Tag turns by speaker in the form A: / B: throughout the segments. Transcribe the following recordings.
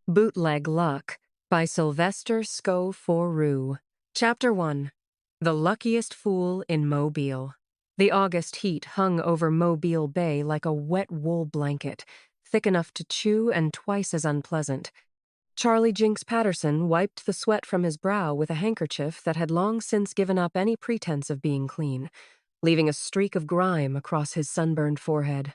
A: Bootleg Luck by Sylvester Sco-For-Roo. Chapter 1. The Luckiest Fool in Mobile. The August heat hung over Mobile Bay like a wet wool blanket, thick enough to chew and twice as unpleasant. Charlie Jinks Patterson wiped the sweat from his brow with a handkerchief that had long since given up any pretense of being clean, leaving a streak of grime across his sunburned forehead.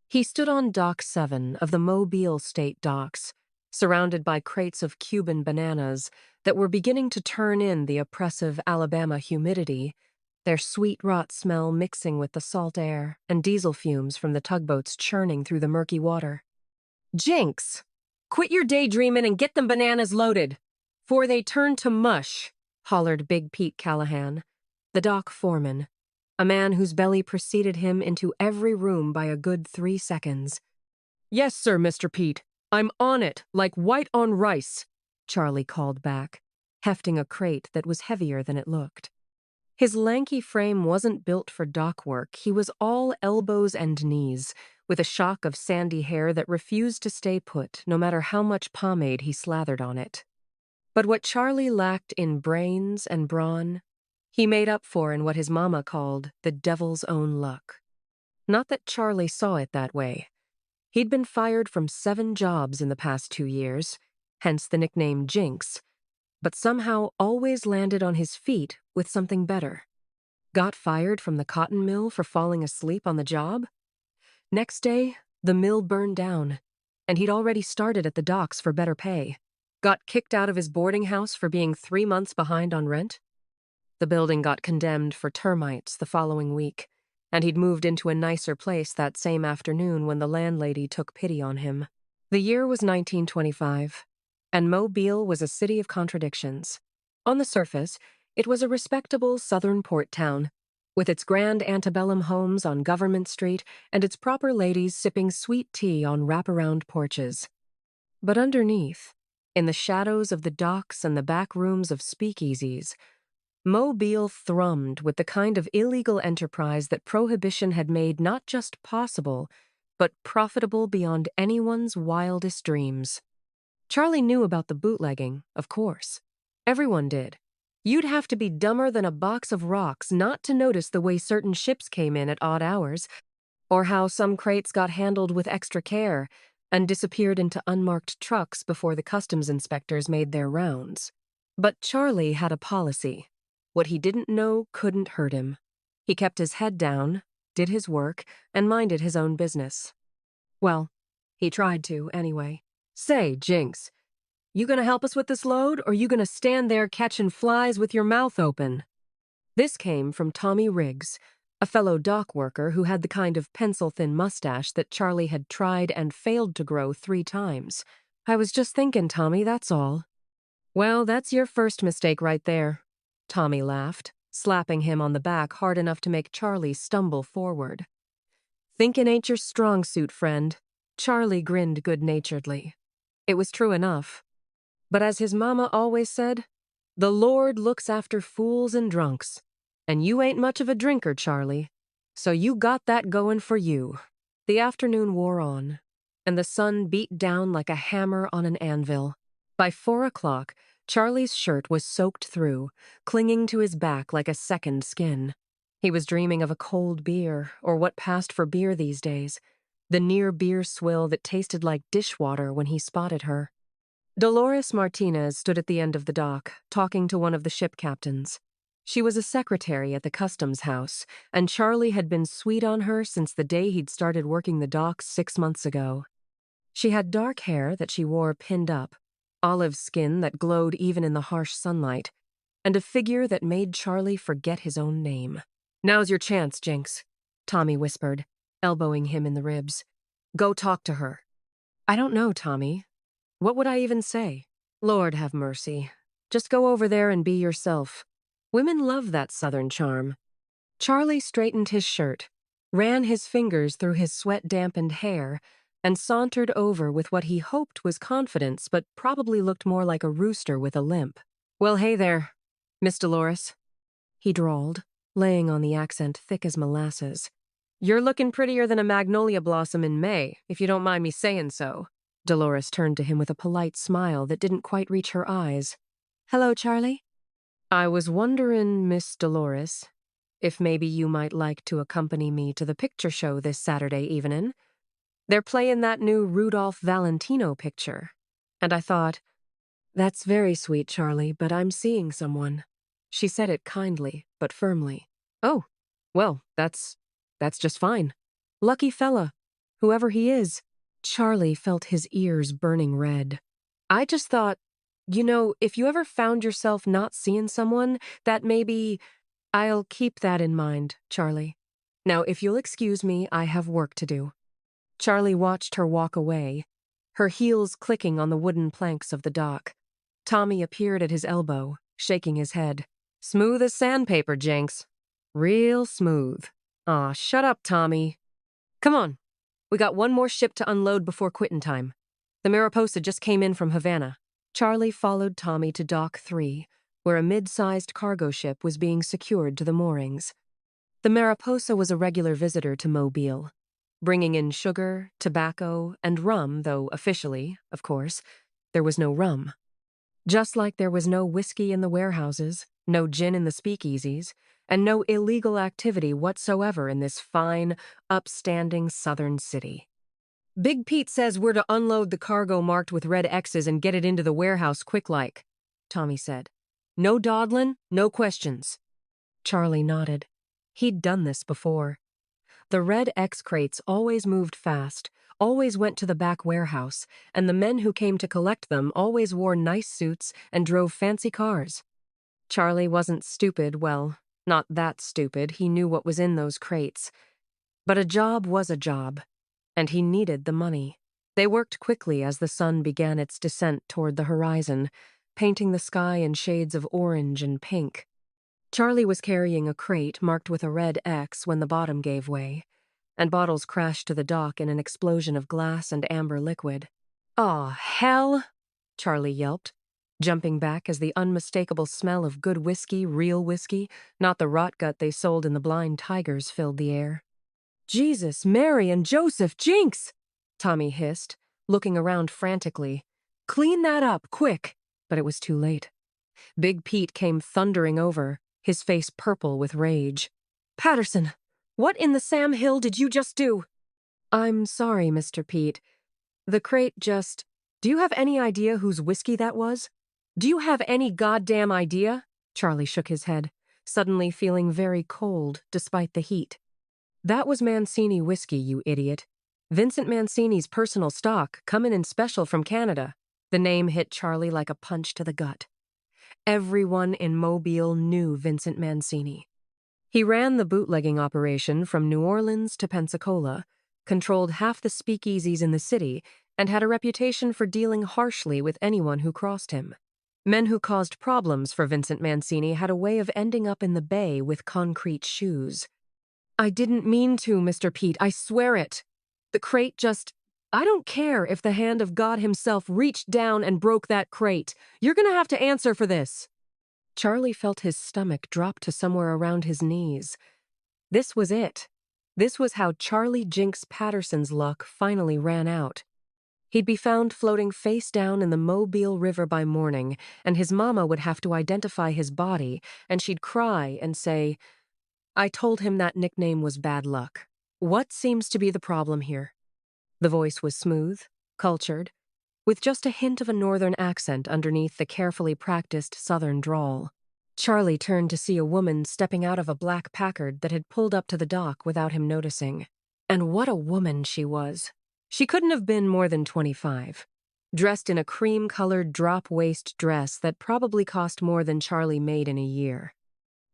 A: He stood on Dock 7 of the Mobile State Docks, surrounded by crates of Cuban bananas that were beginning to turn in the oppressive Alabama humidity, their sweet rot smell mixing with the salt air and diesel fumes from the tugboats churning through the murky water. "Jinks, quit your daydreamin' and get them bananas loaded, 'fore they turn to mush," hollered Big Pete Callahan, the dock foreman, a man whose belly preceded him into every room by a good 3 seconds. "Yes, sir, Mr. Pete. I'm on it, like white on rice," Charlie called back, hefting a crate that was heavier than it looked. His lanky frame wasn't built for dock work. He was all elbows and knees, with a shock of sandy hair that refused to stay put, no matter how much pomade he slathered on it. But what Charlie lacked in brains and brawn, he made up for in what his mama called the devil's own luck. Not that Charlie saw it that way. He'd been fired from 7 jobs in the past 2 years, hence the nickname Jinks, but somehow always landed on his feet with something better. Got fired from the cotton mill for falling asleep on the job? Next day, the mill burned down, and he'd already started at the docks for better pay. Got kicked out of his boarding house for being 3 months behind on rent. The building got condemned for termites the following week, and he'd moved into a nicer place that same afternoon when the landlady took pity on him. The year was 1925, and Mobile was a city of contradictions. On the surface, it was a respectable southern port town, with its grand antebellum homes on Government Street and its proper ladies sipping sweet tea on wraparound porches. But underneath, in the shadows of the docks and the back rooms of speakeasies, Mobile thrummed with the kind of illegal enterprise that Prohibition had made not just possible, but profitable beyond anyone's wildest dreams. Charlie knew about the bootlegging, of course. Everyone did. You'd have to be dumber than a box of rocks not to notice the way certain ships came in at odd hours, or how some crates got handled with extra care and disappeared into unmarked trucks before the customs inspectors made their rounds. But Charlie had a policy. What he didn't know couldn't hurt him. He kept his head down, did his work, and minded his own business. Well, he tried to, anyway. "Say, Jinks, you gonna help us with this load, or you gonna stand there catching flies with your mouth open?" This came from Tommy Riggs, a fellow dock worker who had the kind of pencil-thin mustache that Charlie had tried and failed to grow 3 times. "I was just thinking, Tommy, that's all." "Well, that's your first mistake right there," Tommy laughed, slapping him on the back hard enough to make Charlie stumble forward. "Thinkin' ain't your strong suit, friend." Charlie grinned good-naturedly. It was true enough. But as his mama always said, "The Lord looks after fools and drunks, and you ain't much of a drinker, Charlie, so you got that going for you." The afternoon wore on, and the sun beat down like a hammer on an anvil. By 4 o'clock, Charlie's shirt was soaked through, clinging to his back like a second skin. He was dreaming of a cold beer, or what passed for beer these days, the near-beer swill that tasted like dishwater when he spotted her. Dolores Martinez stood at the end of the dock, talking to one of the ship captains. She was a secretary at the customs house, and Charlie had been sweet on her since the day he'd started working the docks 6 months ago. She had dark hair that she wore pinned up, olive skin that glowed even in the harsh sunlight, and a figure that made Charlie forget his own name. "Now's your chance, Jinks," Tommy whispered, elbowing him in the ribs. "Go talk to her." "I don't know, Tommy. What would I even say?" "Lord have mercy. Just go over there and be yourself. Women love that southern charm." Charlie straightened his shirt, ran his fingers through his sweat-dampened hair, and sauntered over with what he hoped was confidence but probably looked more like a rooster with a limp. "Well, hey there, Miss Dolores," he drawled, laying on the accent thick as molasses. "You're looking prettier than a magnolia blossom in May, if you don't mind me saying so. Dolores turned to him with a polite smile that didn't quite reach her eyes. "Hello, Charlie." "I was wondering, Miss Dolores, if maybe you might like to accompany me to the picture show this Saturday evening. They're playing that new Rudolph Valentino picture. And I thought, that's very sweet, Charlie, but I'm seeing someone." She said it kindly, but firmly. "Oh, well, that's just fine. Lucky fella, whoever he is." Charlie felt his ears burning red. "I just thought, if you ever found yourself not seeing someone, that maybe I'll keep that in mind, Charlie. Now, if you'll excuse me, I have work to do." Charlie watched her walk away, her heels clicking on the wooden planks of the dock. Tommy appeared at his elbow, shaking his head. "Smooth as sandpaper, Jinks. Real smooth." "Aw, shut up, Tommy. Come on. We got one more ship to unload before quitting time. The Mariposa just came in from Havana." Charlie followed Tommy to Dock 3, where a mid-sized cargo ship was being secured to the moorings. The Mariposa was a regular visitor to Mobile, bringing in sugar, tobacco, and rum, though officially, of course, there was no rum. Just like there was no whiskey in the warehouses, no gin in the speakeasies, and no illegal activity whatsoever in this fine, upstanding southern city. "Big Pete says we're to unload the cargo marked with red X's and get it into the warehouse quick-like," Tommy said. "No dawdling, no questions." Charlie nodded. He'd done this before. The red X crates always moved fast, always went to the back warehouse, and the men who came to collect them always wore nice suits and drove fancy cars. Charlie wasn't stupid, well, not that stupid, he knew what was in those crates. But a job was a job, and he needed the money. They worked quickly as the sun began its descent toward the horizon, painting the sky in shades of orange and pink. Charlie was carrying a crate marked with a red X when the bottom gave way, and bottles crashed to the dock in an explosion of glass and amber liquid. "Aw, hell!" Charlie yelped, jumping back as the unmistakable smell of good whiskey, real whiskey, not the rot gut they sold in the Blind Tigers, filled the air. "Jesus, Mary, and Joseph, Jinks!" Tommy hissed, looking around frantically. "Clean that up, quick!" But it was too late. Big Pete came thundering over, his face purple with rage. "Patterson, what in the Sam Hill did you just do?" "I'm sorry, Mr. Pete. The crate just... Do you have any idea whose whiskey that was? Do you have any goddamn idea?" Charlie shook his head, suddenly feeling very cold despite the heat. "That was Mancini whiskey, you idiot. Vincent Mancini's personal stock, coming in special from Canada." The name hit Charlie like a punch to the gut. Everyone in Mobile knew Vincent Mancini. He ran the bootlegging operation from New Orleans to Pensacola, controlled half the speakeasies in the city, and had a reputation for dealing harshly with anyone who crossed him. Men who caused problems for Vincent Mancini had a way of ending up in the bay with concrete shoes. "I didn't mean to, Mr. Pete, I swear it. The crate just... I don't care if the hand of God himself reached down and broke that crate. You're gonna have to answer for this." Charlie felt his stomach drop to somewhere around his knees. This was it. This was how Charlie Jinks Patterson's luck finally ran out. He'd be found floating face down in the Mobile River by morning, and his mama would have to identify his body, and she'd cry and say, "I told him that nickname was bad luck. What seems to be the problem here?" The voice was smooth, cultured, with just a hint of a northern accent underneath the carefully practiced southern drawl. Charlie turned to see a woman stepping out of a black Packard that had pulled up to the dock without him noticing. And what a woman she was. She couldn't have been more than 25, dressed in a cream-colored drop-waist dress that probably cost more than Charlie made in a year.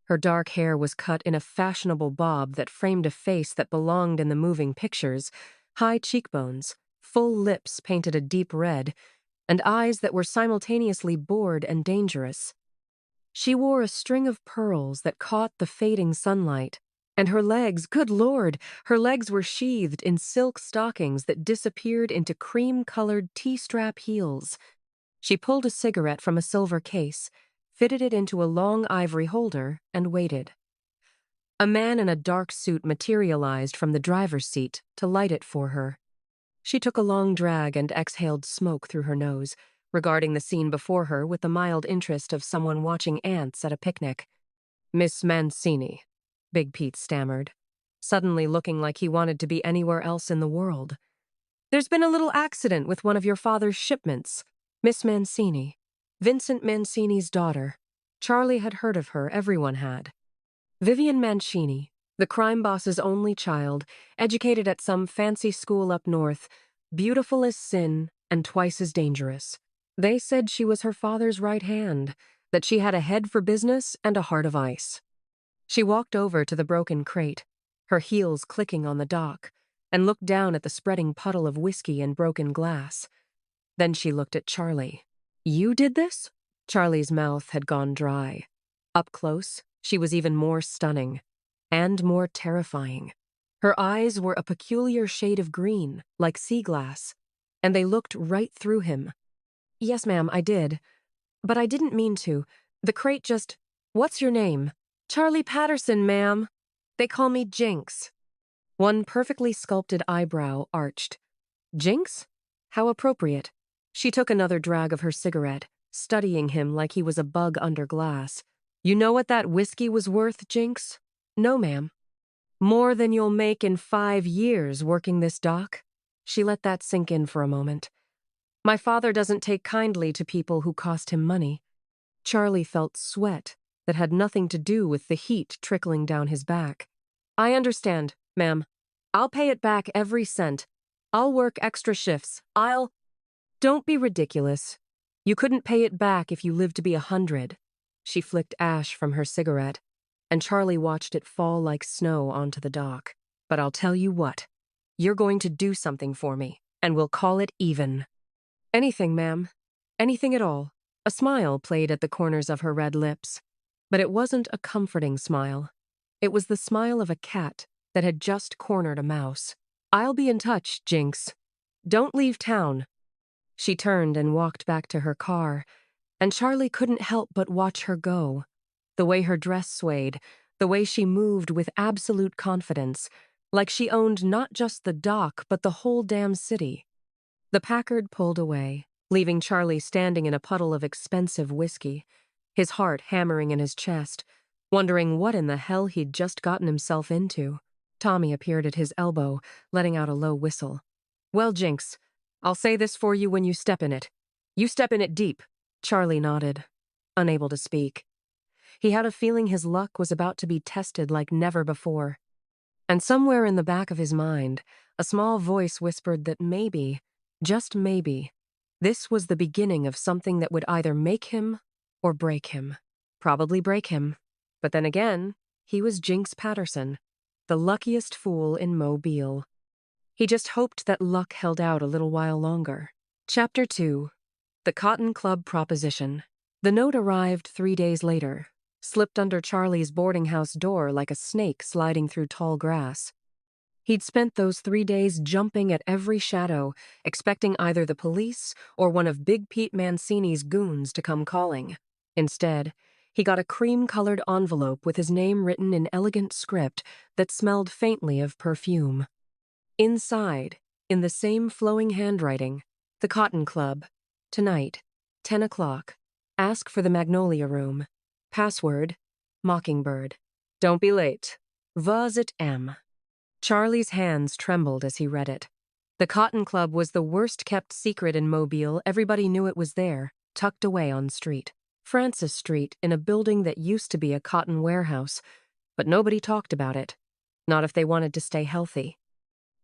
A: Her dark hair was cut in a fashionable bob that framed a face that belonged in the moving pictures, high cheekbones, full lips painted a deep red, and eyes that were simultaneously bored and dangerous. She wore a string of pearls that caught the fading sunlight, and her legs, good Lord, her legs were sheathed in silk stockings that disappeared into cream-colored T-strap heels. She pulled a cigarette from a silver case, fitted it into a long ivory holder, and waited. A man in a dark suit materialized from the driver's seat to light it for her. She took a long drag and exhaled smoke through her nose, regarding the scene before her with the mild interest of someone watching ants at a picnic. "Miss Mancini," Big Pete stammered, suddenly looking like he wanted to be anywhere else in the world. "There's been a little accident with one of your father's shipments. Miss Mancini. Vincent Mancini's daughter." Charlie had heard of her, everyone had. Vivian Mancini, the crime boss's only child, educated at some fancy school up north, beautiful as sin and twice as dangerous. They said she was her father's right hand, that she had a head for business and a heart of ice. She walked over to the broken crate, her heels clicking on the dock, and looked down at the spreading puddle of whiskey and broken glass. Then she looked at Charlie. "You did this?" Charlie's mouth had gone dry. Up close, she was even more stunning, and more terrifying. Her eyes were a peculiar shade of green, like sea glass, and they looked right through him. "Yes, ma'am, I did. But I didn't mean to. The crate just— What's your name?" "Charlie Patterson, ma'am. They call me Jinks." One perfectly sculpted eyebrow arched. "Jinks? How appropriate." She took another drag of her cigarette, studying him like he was a bug under glass. "You know what that whiskey was worth, Jinks?" "No, ma'am." "More than you'll make in 5 years working this dock?" She let that sink in for a moment. "My father doesn't take kindly to people who cost him money." Charlie felt sweat that had nothing to do with the heat trickling down his back. "I understand, ma'am. I'll pay it back every cent. I'll work extra shifts. I'll—" "Don't be ridiculous. You couldn't pay it back if you lived to be 100. She flicked ash from her cigarette, and Charlie watched it fall like snow onto the dock. "But I'll tell you what. You're going to do something for me, and we'll call it even." "Anything, ma'am. Anything at all." A smile played at the corners of her red lips. But it wasn't a comforting smile. It was the smile of a cat that had just cornered a mouse. "I'll be in touch, Jinx. Don't leave town." She turned and walked back to her car, and Charlie couldn't help but watch her go. The way her dress swayed, the way she moved with absolute confidence, like she owned not just the dock but the whole damn city. The Packard pulled away, leaving Charlie standing in a puddle of expensive whiskey, his heart hammering in his chest, wondering what in the hell he'd just gotten himself into. Tommy appeared at his elbow, letting out a low whistle. "Well, Jinx, I'll say this for you when you step in it. You step in it deep." Charlie nodded, unable to speak. He had a feeling his luck was about to be tested like never before. And somewhere in the back of his mind, a small voice whispered that maybe, just maybe, this was the beginning of something that would either make him or break him. Probably break him. But then again, he was Jinks Patterson, the luckiest fool in Mobile. He just hoped that luck held out a little while longer. Chapter 2. The Cotton Club Proposition. The note arrived 3 days later, slipped under Charlie's boarding house door like a snake sliding through tall grass. He'd spent those 3 days jumping at every shadow, expecting either the police or one of Big Pete Mancini's goons to come calling. Instead, he got a cream-colored envelope with his name written in elegant script that smelled faintly of perfume. Inside, in the same flowing handwriting, "The Cotton Club. Tonight, 10 o'clock. Ask for the Magnolia Room. Password, Mockingbird. Don't be late. Vas it M." Charlie's hands trembled as he read it. The Cotton Club was the worst-kept secret in Mobile. Everybody knew it was there, tucked away on Francis Street, in a building that used to be a cotton warehouse, but nobody talked about it, not if they wanted to stay healthy.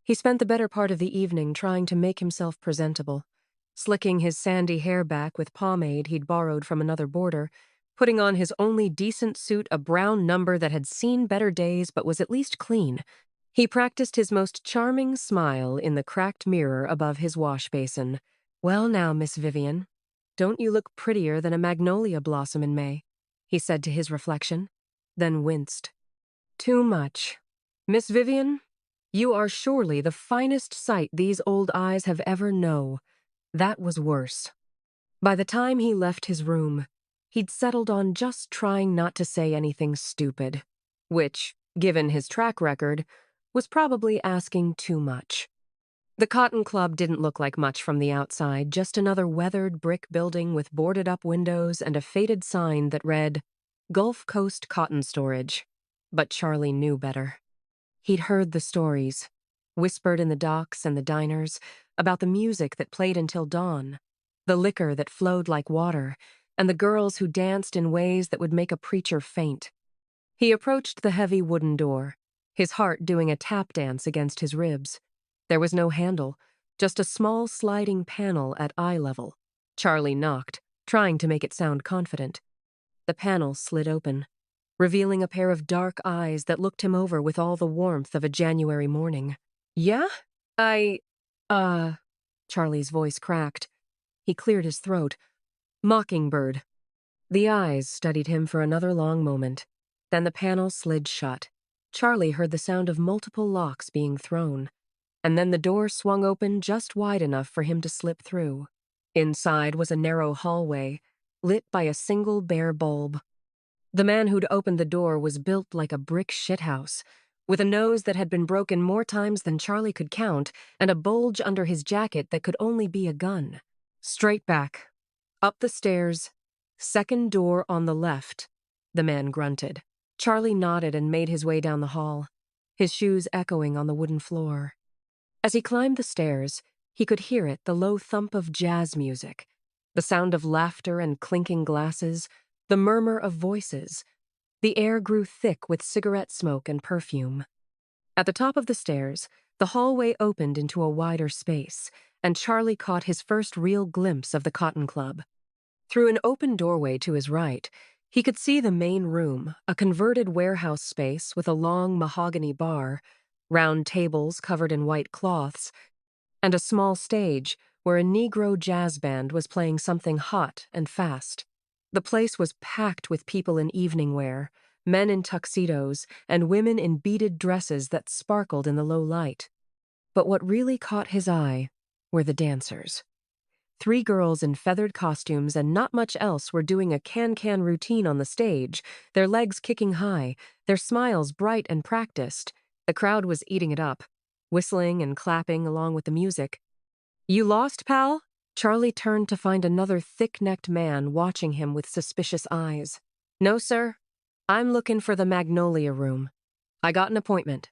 A: He spent the better part of the evening trying to make himself presentable, slicking his sandy hair back with pomade he'd borrowed from another boarder, putting on his only decent suit, a brown number that had seen better days but was at least clean. He practiced his most charming smile in the cracked mirror above his wash basin. "Well now, Miss Vivian, don't you look prettier than a magnolia blossom in May?" he said to his reflection, then winced. "Too much. Miss Vivian, you are surely the finest sight these old eyes have ever known." That was worse. By the time he left his room, he'd settled on just trying not to say anything stupid, which, given his track record, was probably asking too much. The Cotton Club didn't look like much from the outside, just another weathered brick building with boarded-up windows and a faded sign that read, Gulf Coast Cotton Storage. But Charlie knew better. He'd heard the stories, whispered in the docks and the diners, about the music that played until dawn, the liquor that flowed like water, and the girls who danced in ways that would make a preacher faint. He approached the heavy wooden door, his heart doing a tap dance against his ribs. There was no handle, just a small sliding panel at eye level. Charlie knocked, trying to make it sound confident. The panel slid open, revealing a pair of dark eyes that looked him over with all the warmth of a January morning. Yeah? Charlie's voice cracked. He cleared his throat. Mockingbird. The eyes studied him for another long moment. Then the panel slid shut. Charlie heard the sound of multiple locks being thrown. And then the door swung open just wide enough for him to slip through. Inside was a narrow hallway, lit by a single bare bulb. The man who'd opened the door was built like a brick shithouse, with a nose that had been broken more times than Charlie could count and a bulge under his jacket that could only be a gun. Straight back. Up the stairs. Second door on the left. The man grunted. Charlie nodded and made his way down the hall, his shoes echoing on the wooden floor. As he climbed the stairs, he could hear it, the low thump of jazz music, the sound of laughter and clinking glasses, the murmur of voices. The air grew thick with cigarette smoke and perfume. At the top of the stairs, the hallway opened into a wider space, and Charlie caught his first real glimpse of the Cotton Club. Through an open doorway to his right, he could see the main room, a converted warehouse space with a long mahogany bar, round tables covered in white cloths, and a small stage where a Negro jazz band was playing something hot and fast. The place was packed with people in evening wear, men in tuxedos, and women in beaded dresses that sparkled in the low light. But what really caught his eye were the dancers. 3 girls in feathered costumes and not much else were doing a can-can routine on the stage, their legs kicking high, their smiles bright and practiced. The crowd was eating it up, whistling and clapping along with the music. You lost, pal? Charlie turned to find another thick-necked man watching him with suspicious eyes. No, sir. I'm looking for the Magnolia Room. I got an appointment.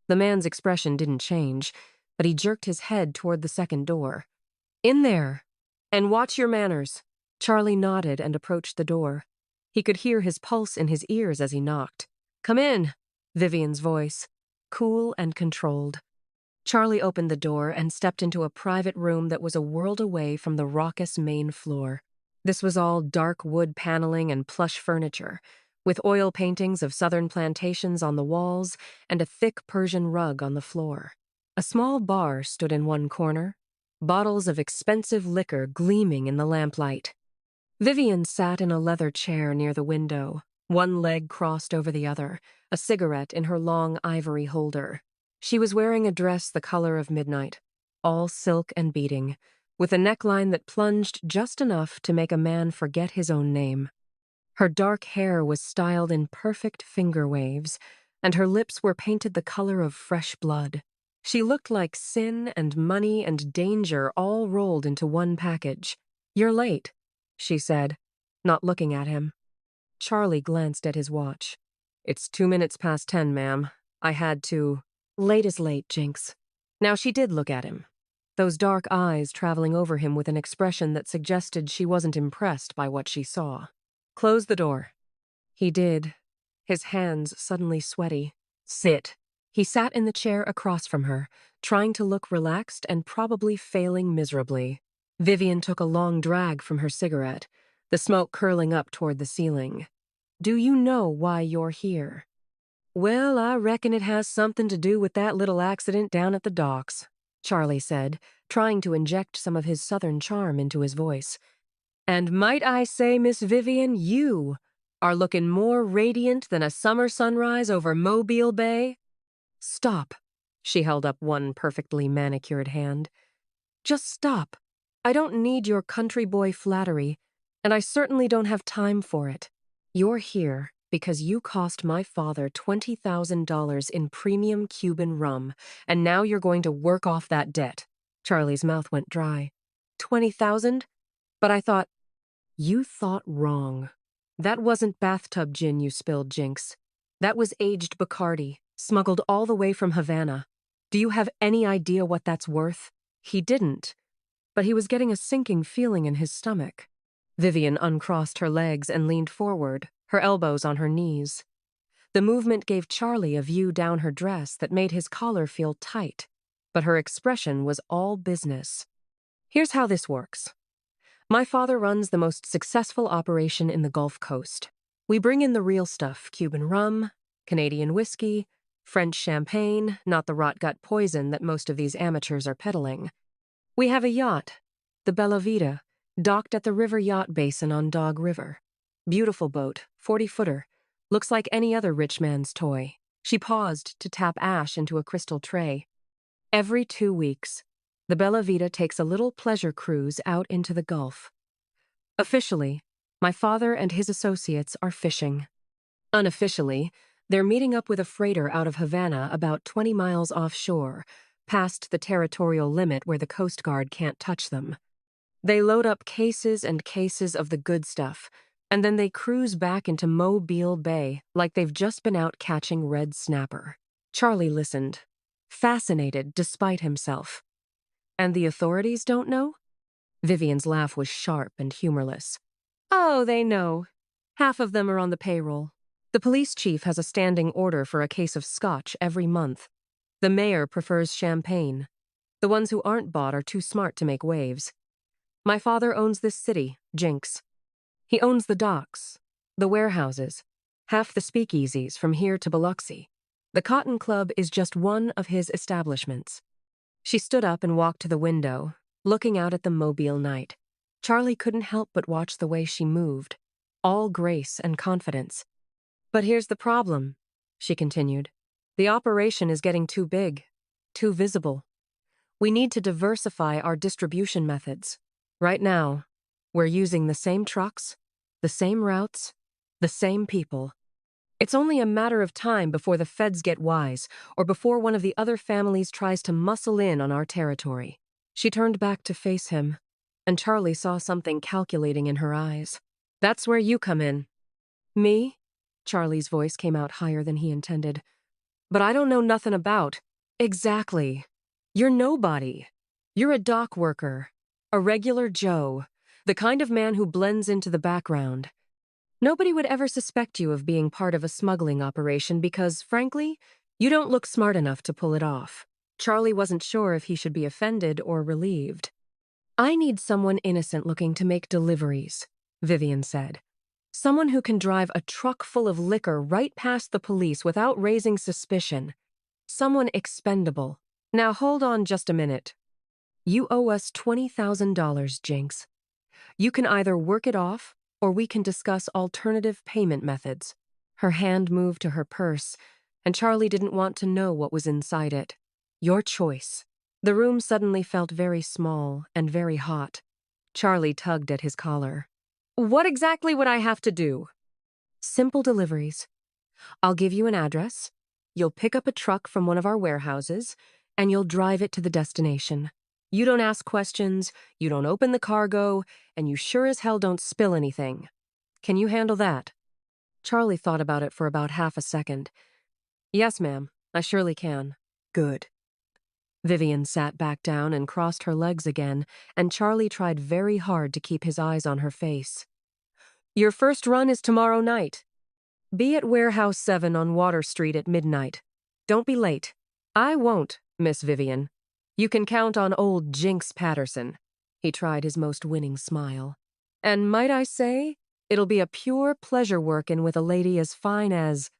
A: The man's expression didn't change, but he jerked his head toward the second door. In there. And watch your manners. Charlie nodded and approached the door. He could hear his pulse in his ears as he knocked. Come in, Vivian's voice, cool and controlled. Charlie opened the door and stepped into a private room that was a world away from the raucous main floor. This was all dark wood paneling and plush furniture, with oil paintings of southern plantations on the walls and a thick Persian rug on the floor. A small bar stood in one corner, bottles of expensive liquor gleaming in the lamplight. Vivian sat in a leather chair near the window, one leg crossed over the other, a cigarette in her long ivory holder. She was wearing a dress the color of midnight, all silk and beading, with a neckline that plunged just enough to make a man forget his own name. Her dark hair was styled in perfect finger waves, and her lips were painted the color of fresh blood. She looked like sin and money and danger all rolled into one package. You're late, she said, not looking at him. Charlie glanced at his watch. It's 2 minutes past 10, ma'am. I had to... Late is late, Jinks. Now she did look at him, those dark eyes traveling over him with an expression that suggested she wasn't impressed by what she saw. Close the door. He did, his hands suddenly sweaty. Sit. He sat in the chair across from her, trying to look relaxed and probably failing miserably. Vivian took a long drag from her cigarette, the smoke curling up toward the ceiling. Do you know why you're here? Well, I reckon it has something to do with that little accident down at the docks, Charlie said, trying to inject some of his southern charm into his voice. And might I say, Miss Vivian, you are looking more radiant than a summer sunrise over Mobile Bay. Stop. She held up one perfectly manicured hand. Just stop. I don't need your country boy flattery, and I certainly don't have time for it. You're here Because you cost my father $20,000 in premium Cuban rum, and now you're going to work off that debt. Charlie's mouth went dry. 20,000? But I thought, you thought wrong. That wasn't bathtub gin you spilled, Jinx. That was aged Bacardi, smuggled all the way from Havana. Do you have any idea what that's worth? He didn't, but he was getting a sinking feeling in his stomach. Vivian uncrossed her legs and leaned forward, her elbows on her knees. The movement gave Charlie a view down her dress that made his collar feel tight, but her expression was all business. Here's how this works. My father runs the most successful operation in the Gulf Coast. We bring in the real stuff, Cuban rum, Canadian whiskey, French champagne, not the rot-gut poison that most of these amateurs are peddling. We have a yacht, the Bella Vita, docked at the river yacht basin on Dog River. Beautiful boat, 40-footer. Looks like any other rich man's toy. She paused to tap ash into a crystal tray. Every 2 weeks, the Bella Vita takes a little pleasure cruise out into the Gulf. Officially, my father and his associates are fishing. Unofficially, they're meeting up with a freighter out of Havana about 20 miles offshore, past the territorial limit where the Coast Guard can't touch them. They load up cases and cases of the good stuff, and then they cruise back into Mobile Bay like they've just been out catching red snapper. Charlie listened, fascinated despite himself. And the authorities don't know? Vivian's laugh was sharp and humorless. Oh, they know. Half of them are on the payroll. The police chief has a standing order for a case of scotch every month. The mayor prefers champagne. The ones who aren't bought are too smart to make waves. My father owns this city, Jinks. He owns the docks, the warehouses, half the speakeasies from here to Biloxi. The Cotton Club is just one of his establishments. She stood up and walked to the window, looking out at the Mobile night. Charlie couldn't help but watch the way she moved, all grace and confidence. But here's the problem, she continued. The operation is getting too big, too visible. We need to diversify our distribution methods. Right now, we're using the same trucks, the same routes, the same people. It's only a matter of time before the feds get wise, or before one of the other families tries to muscle in on our territory. She turned back to face him, and Charlie saw something calculating in her eyes. That's where you come in. Me? Charlie's voice came out higher than he intended. But I don't know nothing about. Exactly. You're nobody. You're a dock worker, a regular Joe, the kind of man who blends into the background. Nobody would ever suspect you of being part of a smuggling operation because, frankly, you don't look smart enough to pull it off. Charlie wasn't sure if he should be offended or relieved. I need someone innocent looking to make deliveries, Vivian said. Someone who can drive a truck full of liquor right past the police without raising suspicion. Someone expendable. Now hold on just a minute. You owe us $20,000, Jinx. You can either work it off, or we can discuss alternative payment methods. Her hand moved to her purse, and Charlie didn't want to know what was inside it. Your choice. The room suddenly felt very small and very hot. Charlie tugged at his collar. What exactly would I have to do? Simple deliveries. I'll give you an address. You'll pick up a truck from one of our warehouses, and you'll drive it to the destination. You don't ask questions, you don't open the cargo, and you sure as hell don't spill anything. Can you handle that? Charlie thought about it for about half a second. Yes, ma'am, I surely can. Good. Vivian sat back down and crossed her legs again, and Charlie tried very hard to keep his eyes on her face. Your first run is tomorrow night. Be at Warehouse 7 on Water Street at midnight. Don't be late. I won't, Miss Vivian. You can count on old Jinks Patterson. He tried his most winning smile. And might I say, it'll be a pure pleasure workin' with a lady as fine as...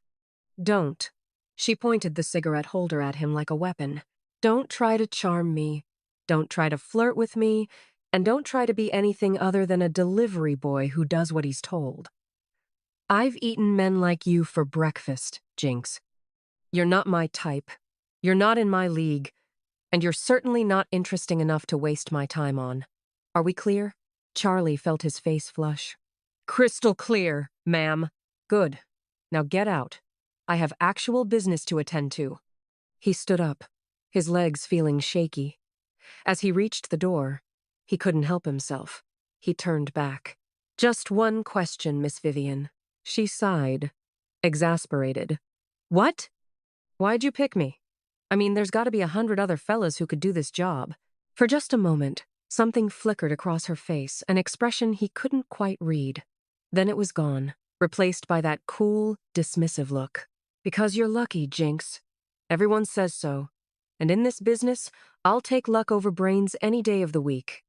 A: Don't. She pointed the cigarette holder at him like a weapon. Don't try to charm me. Don't try to flirt with me. And don't try to be anything other than a delivery boy who does what he's told. I've eaten men like you for breakfast, Jinx. You're not my type. You're not in my league. And you're certainly not interesting enough to waste my time on. Are we clear? Charlie felt his face flush. Crystal clear, ma'am. Good. Now get out. I have actual business to attend to." He stood up, his legs feeling shaky. As he reached the door, he couldn't help himself. He turned back. "Just one question, Miss Vivian." She sighed, exasperated. "What? Why'd you pick me? I mean, there's got to be 100 other fellas who could do this job." For just a moment, something flickered across her face, an expression he couldn't quite read. Then it was gone, replaced by that cool, dismissive look. "Because you're lucky, Jinks. Everyone says so. And in this business, I'll take luck over brains any day of the week."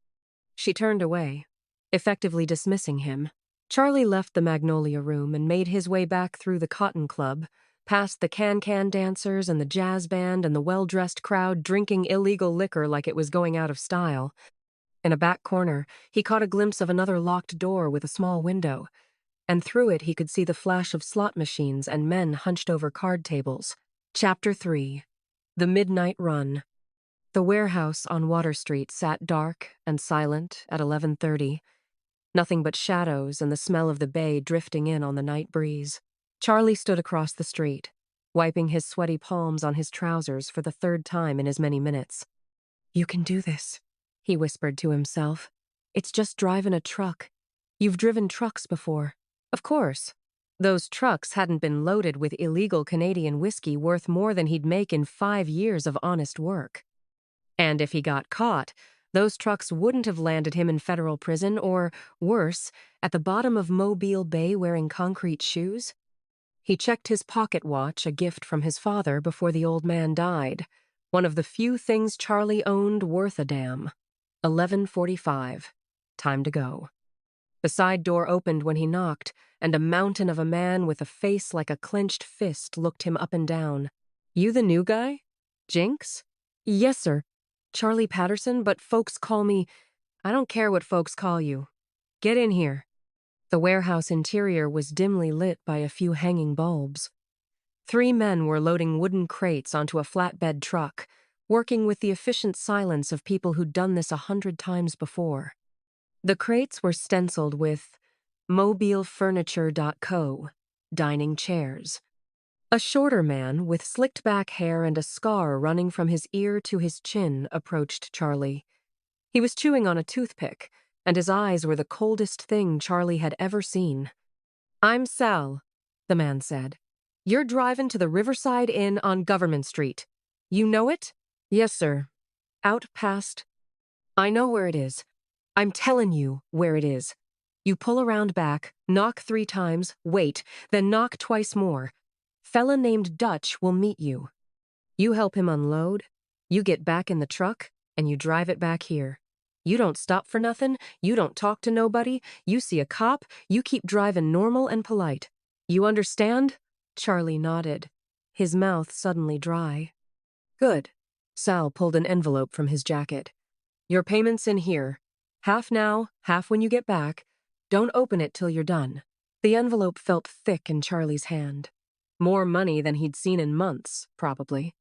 A: She turned away, effectively dismissing him. Charlie left the Magnolia Room and made his way back through the Cotton Club, past the can-can dancers and the jazz band and the well-dressed crowd drinking illegal liquor like it was going out of style. In a back corner, he caught a glimpse of another locked door with a small window, and through it he could see the flash of slot machines and men hunched over card tables. Chapter 3. The Midnight Run. The warehouse on Water Street sat dark and silent at 11:30. Nothing but shadows and the smell of the bay drifting in on the night breeze. Charlie stood across the street, wiping his sweaty palms on his trousers for the third time in as many minutes. "You can do this," he whispered to himself. "It's just driving a truck. You've driven trucks before." Of course. Those trucks hadn't been loaded with illegal Canadian whiskey worth more than he'd make in 5 years of honest work. And if he got caught, those trucks wouldn't have landed him in federal prison or, worse, at the bottom of Mobile Bay wearing concrete shoes. He checked his pocket watch, a gift from his father before the old man died, one of the few things Charlie owned worth a damn. 11:45. Time to go. The side door opened when he knocked, and a mountain of a man with a face like a clenched fist looked him up and down. "You the new guy? Jinks?" "Yes, sir. Charlie Patterson, but folks call me—" "I don't care what folks call you. Get in here." The warehouse interior was dimly lit by a few hanging bulbs. 3 men were loading wooden crates onto a flatbed truck, working with the efficient silence of people who'd done this 100 times before. The crates were stenciled with mobilefurniture.co, dining chairs. A shorter man with slicked-back hair and a scar running from his ear to his chin approached Charlie. He was chewing on a toothpick, and his eyes were the coldest thing Charlie had ever seen. "I'm Sal," the man said. "You're driving to the Riverside Inn on Government Street. You know it?" "Yes, sir." "Out past—" "I know where it is. I'm telling you where it is. You pull around back, knock 3 times, wait, then knock twice more. Fella named Dutch will meet you. You help him unload, you get back in the truck, and you drive it back here. You don't stop for nothing, you don't talk to nobody, you see a cop, you keep driving normal and polite. You understand?" Charlie nodded, his mouth suddenly dry. "Good." Sal pulled an envelope from his jacket. "Your payment's in here. Half now, half when you get back. Don't open it till you're done." The envelope felt thick in Charlie's hand. More money than he'd seen in months, probably.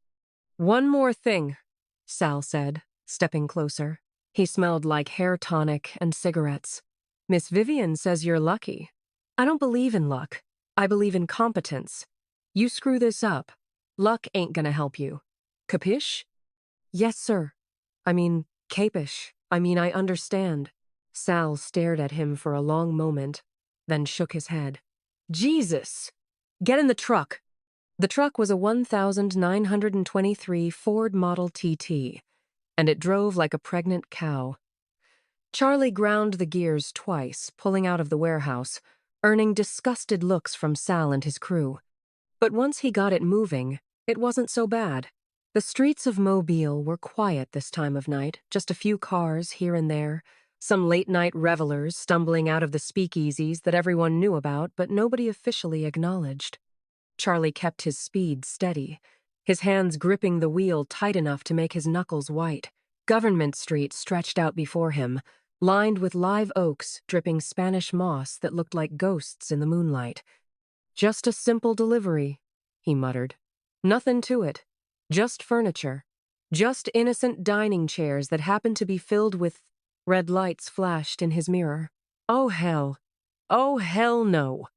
A: "One more thing," Sal said, stepping closer. He smelled like hair tonic and cigarettes. "Miss Vivian says you're lucky. I don't believe in luck. I believe in competence. You screw this up, luck ain't gonna help you. Capish?" "Yes, sir. I mean, capish. I understand." Sal stared at him for a long moment, then shook his head. "Jesus! Get in the truck." The truck was a 1923 Ford Model TT, and it drove like a pregnant cow. Charlie ground the gears twice, pulling out of the warehouse, earning disgusted looks from Sal and his crew. But once he got it moving, it wasn't so bad. The streets of Mobile were quiet this time of night, just a few cars here and there, some late-night revelers stumbling out of the speakeasies that everyone knew about but nobody officially acknowledged. Charlie kept his speed steady, his hands gripping the wheel tight enough to make his knuckles white. Government Street stretched out before him, lined with live oaks dripping Spanish moss that looked like ghosts in the moonlight. "Just a simple delivery," he muttered. "Nothing to it. Just furniture. Just innocent dining chairs that happened to be filled with—" Red lights flashed in his mirror. Oh, hell. Oh, hell no.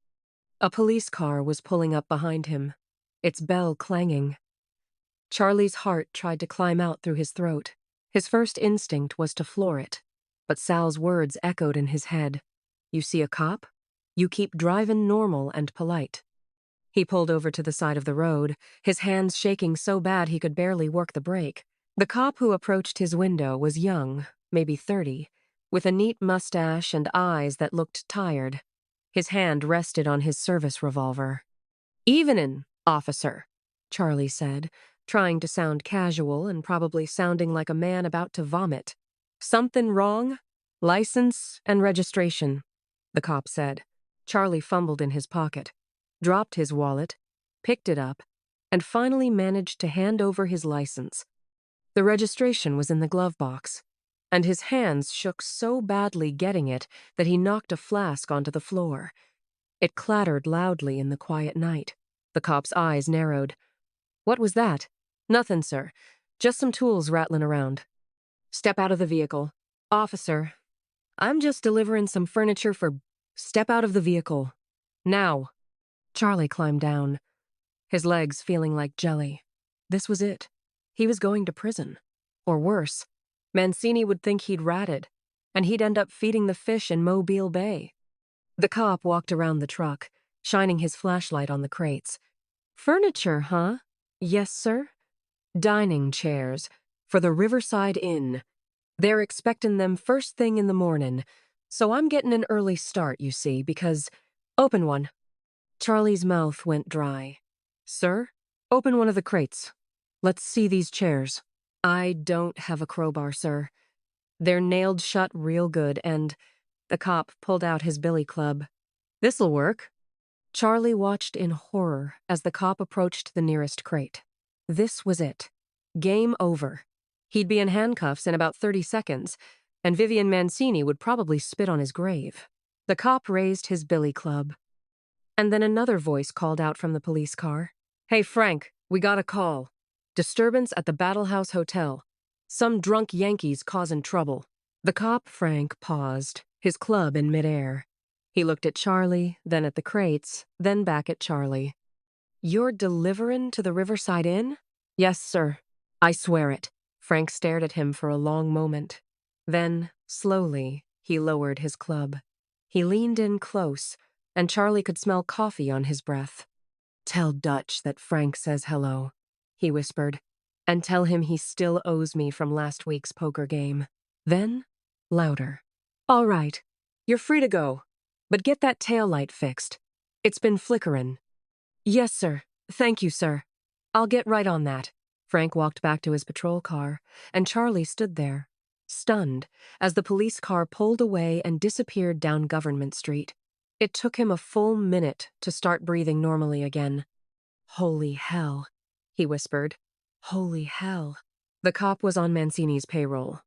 A: A police car was pulling up behind him, its bell clanging. Charlie's heart tried to climb out through his throat. His first instinct was to floor it, but Sal's words echoed in his head. You see a cop? You keep driving normal and polite. He pulled over to the side of the road, his hands shaking so bad he could barely work the brake. The cop who approached his window was young, maybe 30, with a neat mustache and eyes that looked tired. His hand rested on his service revolver. "Evenin', officer," Charlie said, trying to sound casual and probably sounding like a man about to vomit. "Something wrong?" "License and registration," the cop said. Charlie fumbled in his pocket, dropped his wallet, picked it up, and finally managed to hand over his license. The registration was in the glove box, and his hands shook so badly getting it that he knocked a flask onto the floor. It clattered loudly in the quiet night. The cop's eyes narrowed. "What was that?" "Nothing, sir. Just some tools rattling around." "Step out of the vehicle." "Officer, I'm just delivering some furniture for—" "Step out of the vehicle. Now." Charlie climbed down, his legs feeling like jelly. This was it. He was going to prison. Or worse, Mancini would think he'd ratted, and he'd end up feeding the fish in Mobile Bay. The cop walked around the truck, shining his flashlight on the crates. "Furniture, huh?" "Yes, sir." "Dining chairs for the Riverside Inn. They're expecting them first thing in the morning, so I'm getting an early start, you see, because—" "Open one." Charlie's mouth went dry. "Sir, open one of the crates. Let's see these chairs." "I don't have a crowbar, sir. They're nailed shut real good, and—" The cop pulled out his billy club. "This'll work." Charlie watched in horror as the cop approached the nearest crate. This was it. Game over. He'd be in handcuffs in about 30 seconds, and Vivian Mancini would probably spit on his grave. The cop raised his billy club. And then another voice called out from the police car. "Hey, Frank, we got a call. Disturbance at the Battle House Hotel. Some drunk Yankees causing trouble." The cop, Frank, paused, his club in midair. He looked at Charlie, then at the crates, then back at Charlie. "You're deliverin' to the Riverside Inn?" "Yes, sir. I swear it." Frank stared at him for a long moment. Then, slowly, he lowered his club. He leaned in close, and Charlie could smell coffee on his breath. "Tell Dutch that Frank says hello," he whispered, "and tell him he still owes me from last week's poker game." Then, louder. "All right, you're free to go, but get that taillight fixed. It's been flickerin'." "Yes, sir. Thank you, sir. I'll get right on that." Frank walked back to his patrol car, and Charlie stood there, stunned, as the police car pulled away and disappeared down Government Street. It took him a full minute to start breathing normally again. "Holy hell," he whispered. "Holy hell." The cop was on Mancini's payroll.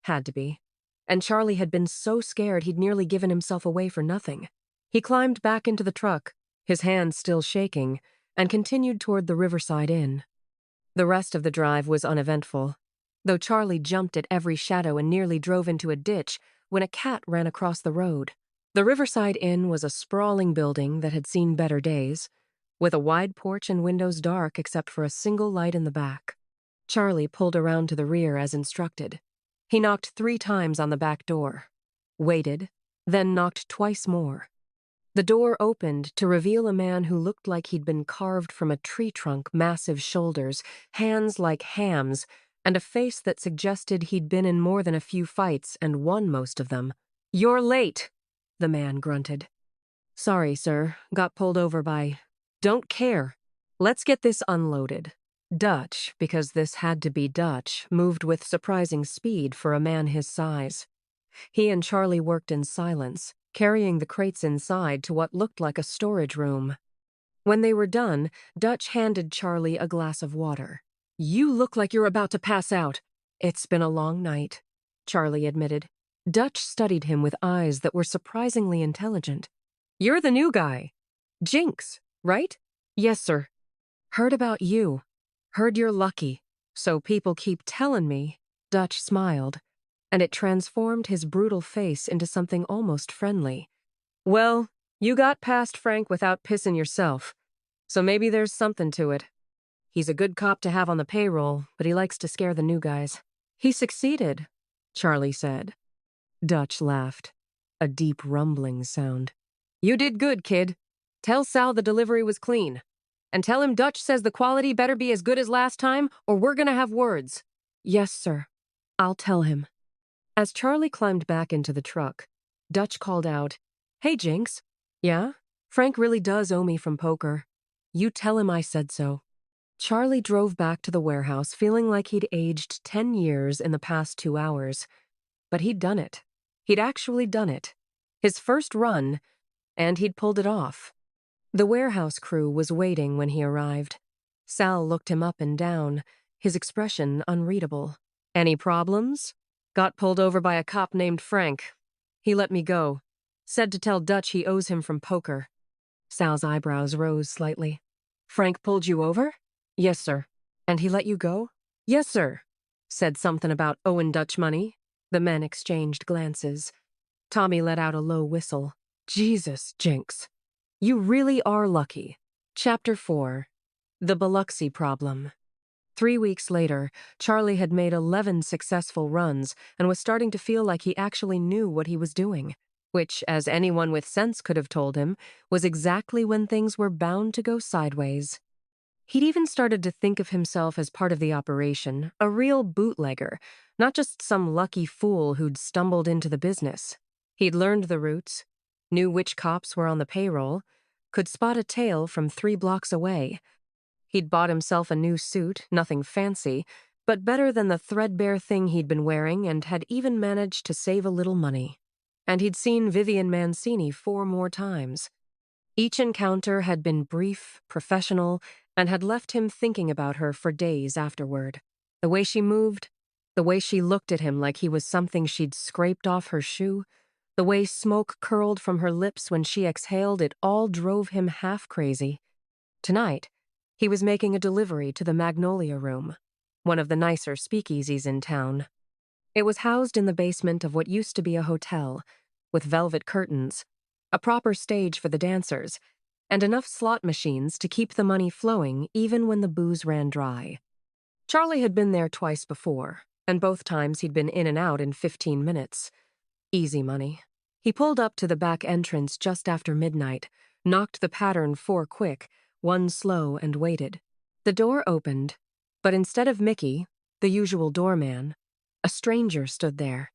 A: Had to be. And Charlie had been so scared he'd nearly given himself away for nothing. He climbed back into the truck, his hands still shaking, and continued toward the Riverside Inn. The rest of the drive was uneventful, though Charlie jumped at every shadow and nearly drove into a ditch when a cat ran across the road. The Riverside Inn was a sprawling building that had seen better days, with a wide porch and windows dark except for a single light in the back. Charlie pulled around to the rear as instructed. He knocked 3 times on the back door, waited, then knocked twice more. The door opened to reveal a man who looked like he'd been carved from a tree trunk, massive shoulders, hands like hams, and a face that suggested he'd been in more than a few fights and won most of them. "You're late," the man grunted. "Sorry, sir. Got pulled over by—" "Don't care. Let's get this unloaded." Dutch, because this had to be Dutch, moved with surprising speed for a man his size. He and Charlie worked in silence, carrying the crates inside to what looked like a storage room. When they were done, Dutch handed Charlie a glass of water. "You look like you're about to pass out." "It's been a long night," Charlie admitted. Dutch studied him with eyes that were surprisingly intelligent. "You're the new guy. Jinks, right?" "Yes, sir." "Heard about you. Heard you're lucky. So people keep telling me." Dutch smiled, and it transformed his brutal face into something almost friendly. "Well, You got past Frank without pissing yourself, so maybe there's something to it. He's a good cop to have on the payroll, but he likes to scare the new guys. He succeeded, Charlie said. Dutch laughed, a deep rumbling sound. You did good, kid. Tell Sal the delivery was clean. And tell him Dutch says the quality better be as good as last time, or we're gonna have words. Yes, sir. I'll tell him. As Charlie climbed back into the truck, Dutch called out, Hey, Jinks. Yeah? Frank really does owe me from poker. You tell him I said so. Charlie drove back to the warehouse feeling like he'd aged 10 years in the past 2 hours. But he'd done it. He'd actually done it. His first run, and he'd pulled it off. The warehouse crew was waiting when he arrived. Sal looked him up and down, his expression unreadable. Any problems? Got pulled over by a cop named Frank. He let me go. Said to tell Dutch he owes him from poker. Sal's eyebrows rose slightly. Frank pulled you over? Yes, sir. And he let you go? Yes, sir. Said something about owing Dutch money. The men exchanged glances. Tommy let out a low whistle. Jesus, Jinx. You really are lucky. Chapter 4. The Biloxi Problem. 3 weeks later, Charlie had made 11 successful runs and was starting to feel like he actually knew what he was doing, which, as anyone with sense could have told him, was exactly when things were bound to go sideways. He'd even started to think of himself as part of the operation, a real bootlegger, not just some lucky fool who'd stumbled into the business. He'd learned the routes, knew which cops were on the payroll, could spot a tail from 3 blocks away. He'd bought himself a new suit, nothing fancy, but better than the threadbare thing he'd been wearing, and had even managed to save a little money. And he'd seen Vivian Mancini 4 more times. Each encounter had been brief, professional, and had left him thinking about her for days afterward. The way she moved, the way she looked at him like he was something she'd scraped off her shoe, the way smoke curled from her lips when she exhaled, it all drove him half crazy. Tonight, he was making a delivery to the Magnolia Room, one of the nicer speakeasies in town. It was housed in the basement of what used to be a hotel, with velvet curtains, a proper stage for the dancers, and enough slot machines to keep the money flowing even when the booze ran dry. Charlie had been there twice before, and both times he'd been in and out in 15 minutes. Easy money. He pulled up to the back entrance just after midnight, knocked the pattern 4 quick, 1 slow, and waited. The door opened, but instead of Mickey, the usual doorman, a stranger stood there.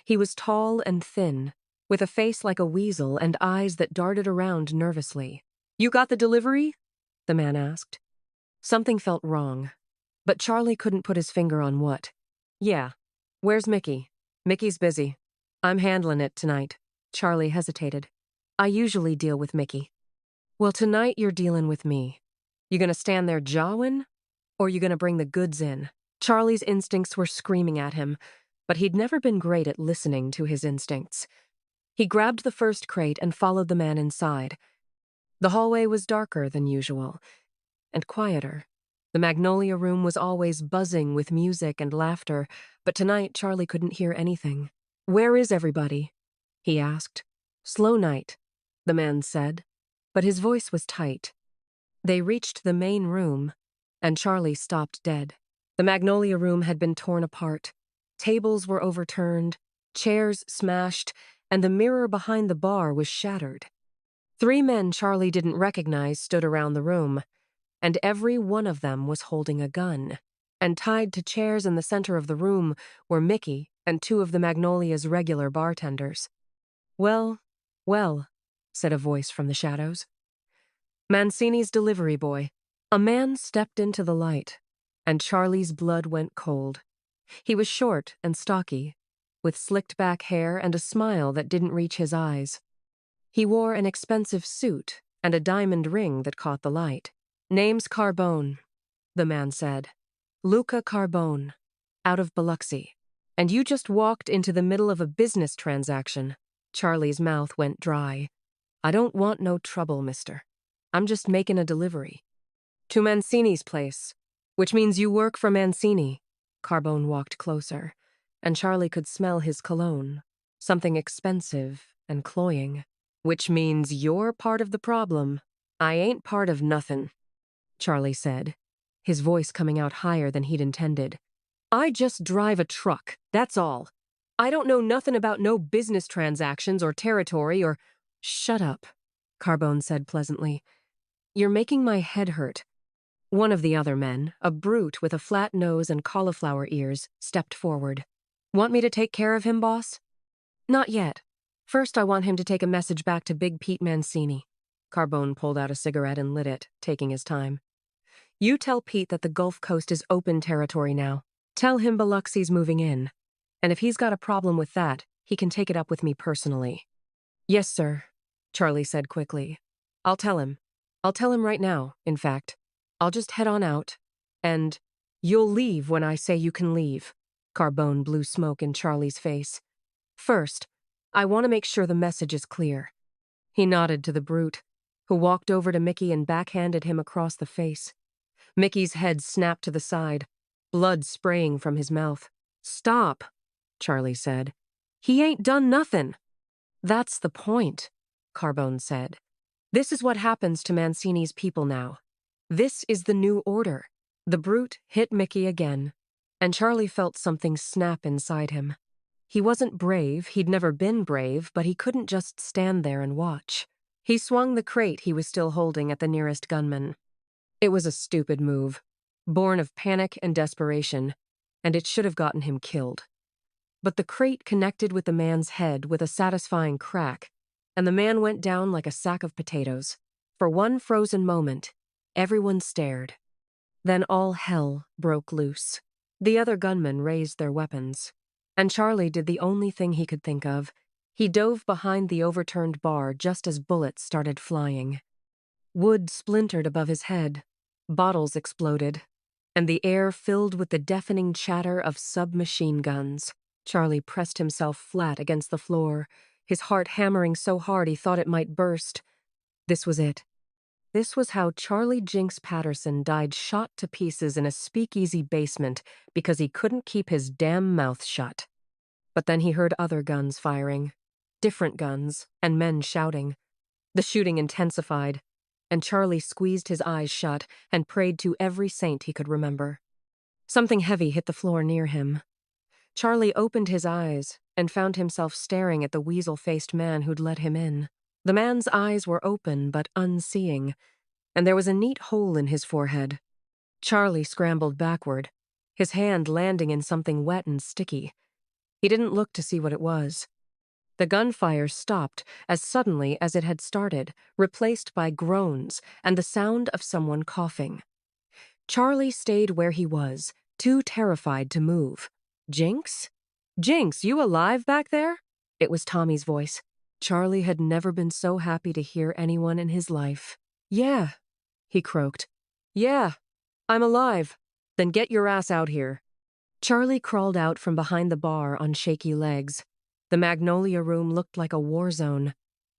A: He was tall and thin, with a face like a weasel and eyes that darted around nervously. You got the delivery? The man asked. Something felt wrong, but Charlie couldn't put his finger on what. Yeah. Where's Mickey? Mickey's busy. I'm handling it tonight. Charlie hesitated. I usually deal with Mickey. Well, tonight you're dealing with me. You gonna stand there jawing, or you gonna bring the goods in? Charlie's instincts were screaming at him, but he'd never been great at listening to his instincts. He grabbed the first crate and followed the man inside. The hallway was darker than usual, and quieter. The Magnolia Room was always buzzing with music and laughter, but tonight Charlie couldn't hear anything. Where is everybody? He asked. Slow night, the man said, but his voice was tight. They reached the main room, and Charlie stopped dead. The Magnolia Room had been torn apart. Tables were overturned, chairs smashed, and the mirror behind the bar was shattered. 3 men Charlie didn't recognize stood around the room, and every one of them was holding a gun. And tied to chairs in the center of the room were Mickey and 2 of the Magnolia's regular bartenders. Well, said a voice from the shadows. Mancini's delivery boy. A man stepped into the light, and Charlie's blood went cold. He was short and stocky, with slicked-back hair and a smile that didn't reach his eyes. He wore an expensive suit and a diamond ring that caught the light. Name's Carbone, the man said. Luca Carbone, out of Biloxi. And you just walked into the middle of a business transaction. Charlie's mouth went dry. I don't want no trouble, mister. I'm just making a delivery. To Mancini's place, which means you work for Mancini. Carbone walked closer, and Charlie could smell his cologne, something expensive and cloying. Which means you're part of the problem. I ain't part of nothin', Charlie said, his voice coming out higher than he'd intended. I just drive a truck, that's all. I don't know nothin' about no business transactions or territory or— Shut up, Carbone said pleasantly. You're making my head hurt. One of the other men, a brute with a flat nose and cauliflower ears, stepped forward. Want me to take care of him, boss? Not yet. First, I want him to take a message back to Big Pete Mancini. Carbone pulled out a cigarette and lit it, taking his time. You tell Pete that the Gulf Coast is open territory now. Tell him Biloxi's moving in. And if he's got a problem with that, he can take it up with me personally. Yes, sir, Charlie said quickly. I'll tell him. I'll tell him right now, in fact. I'll just head on out. And you'll leave when I say you can leave. Carbone blew smoke in Charlie's face. First, I want to make sure the message is clear. He nodded to the brute, who walked over to Mickey and backhanded him across the face. Mickey's head snapped to the side, blood spraying from his mouth. Stop, Charlie said. He ain't done nothin'. That's the point, Carbone said. This is what happens to Mancini's people now. This is the new order. The brute hit Mickey again, and Charlie felt something snap inside him. He wasn't brave, he'd never been brave, but he couldn't just stand there and watch. He swung the crate he was still holding at the nearest gunman. It was a stupid move, born of panic and desperation, and it should have gotten him killed. But the crate connected with the man's head with a satisfying crack, and the man went down like a sack of potatoes. For one frozen moment, everyone stared. Then all hell broke loose. The other gunmen raised their weapons, and Charlie did the only thing he could think of. He dove behind the overturned bar just as bullets started flying. Wood splintered above his head, bottles exploded, and the air filled with the deafening chatter of submachine guns. Charlie pressed himself flat against the floor, his heart hammering so hard he thought it might burst. This was it. This was how Charlie Jinks Patterson died shot to pieces in a speakeasy basement because he couldn't keep his damn mouth shut. But then he heard other guns firing, different guns, and men shouting. The shooting intensified, and Charlie squeezed his eyes shut and prayed to every saint he could remember. Something heavy hit the floor near him. Charlie opened his eyes and found himself staring at the weasel-faced man who'd let him in. The man's eyes were open but unseeing, and there was a neat hole in his forehead. Charlie scrambled backward, his hand landing in something wet and sticky. He didn't look to see what it was. The gunfire stopped as suddenly as it had started, replaced by groans and the sound of someone coughing. Charlie stayed where he was, too terrified to move. Jinks? Jinks, you alive back there? It was Tommy's voice. Charlie had never been so happy to hear anyone in his life. Yeah, he croaked. Yeah, I'm alive. Then get your ass out here. Charlie crawled out from behind the bar on shaky legs. The Magnolia Room looked like a war zone.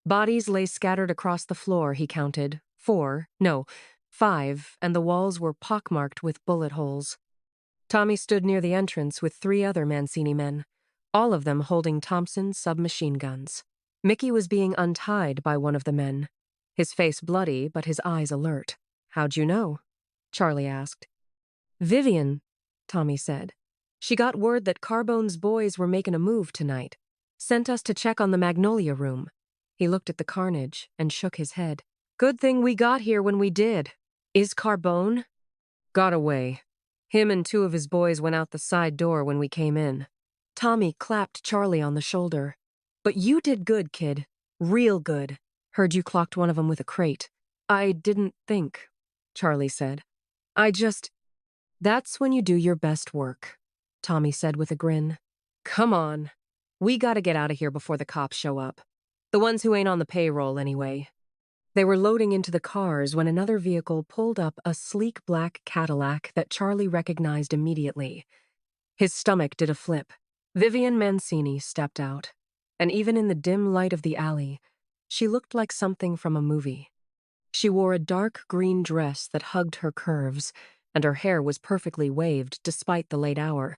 A: Bodies lay scattered across the floor, he counted. 5, and the walls were pockmarked with bullet holes. Tommy stood near the entrance with 3 other Mancini men, all of them holding Thompson submachine guns. Mickey was being untied by one of the men, his face bloody but his eyes alert. How'd you know? Charlie asked. Vivian, Tommy said. She got word that Carbone's boys were making a move tonight. Sent us to check on the Magnolia Room. He looked at the carnage and shook his head. Good thing we got here when we did. Is Carbone? Got away. Him and 2 of his boys went out the side door when we came in. Tommy clapped Charlie on the shoulder. But you did good, kid. Real good. Heard you clocked one of them with a crate. I didn't think, Charlie said. That's when you do your best work, Tommy said with a grin. Come on. We gotta get out of here before the cops show up. The ones who ain't on the payroll, anyway. They were loading into the cars when another vehicle pulled up, a sleek black Cadillac that Charlie recognized immediately. His stomach did a flip. Vivian Mancini stepped out, and even in the dim light of the alley, she looked like something from a movie. She wore a dark green dress that hugged her curves, and her hair was perfectly waved despite the late hour.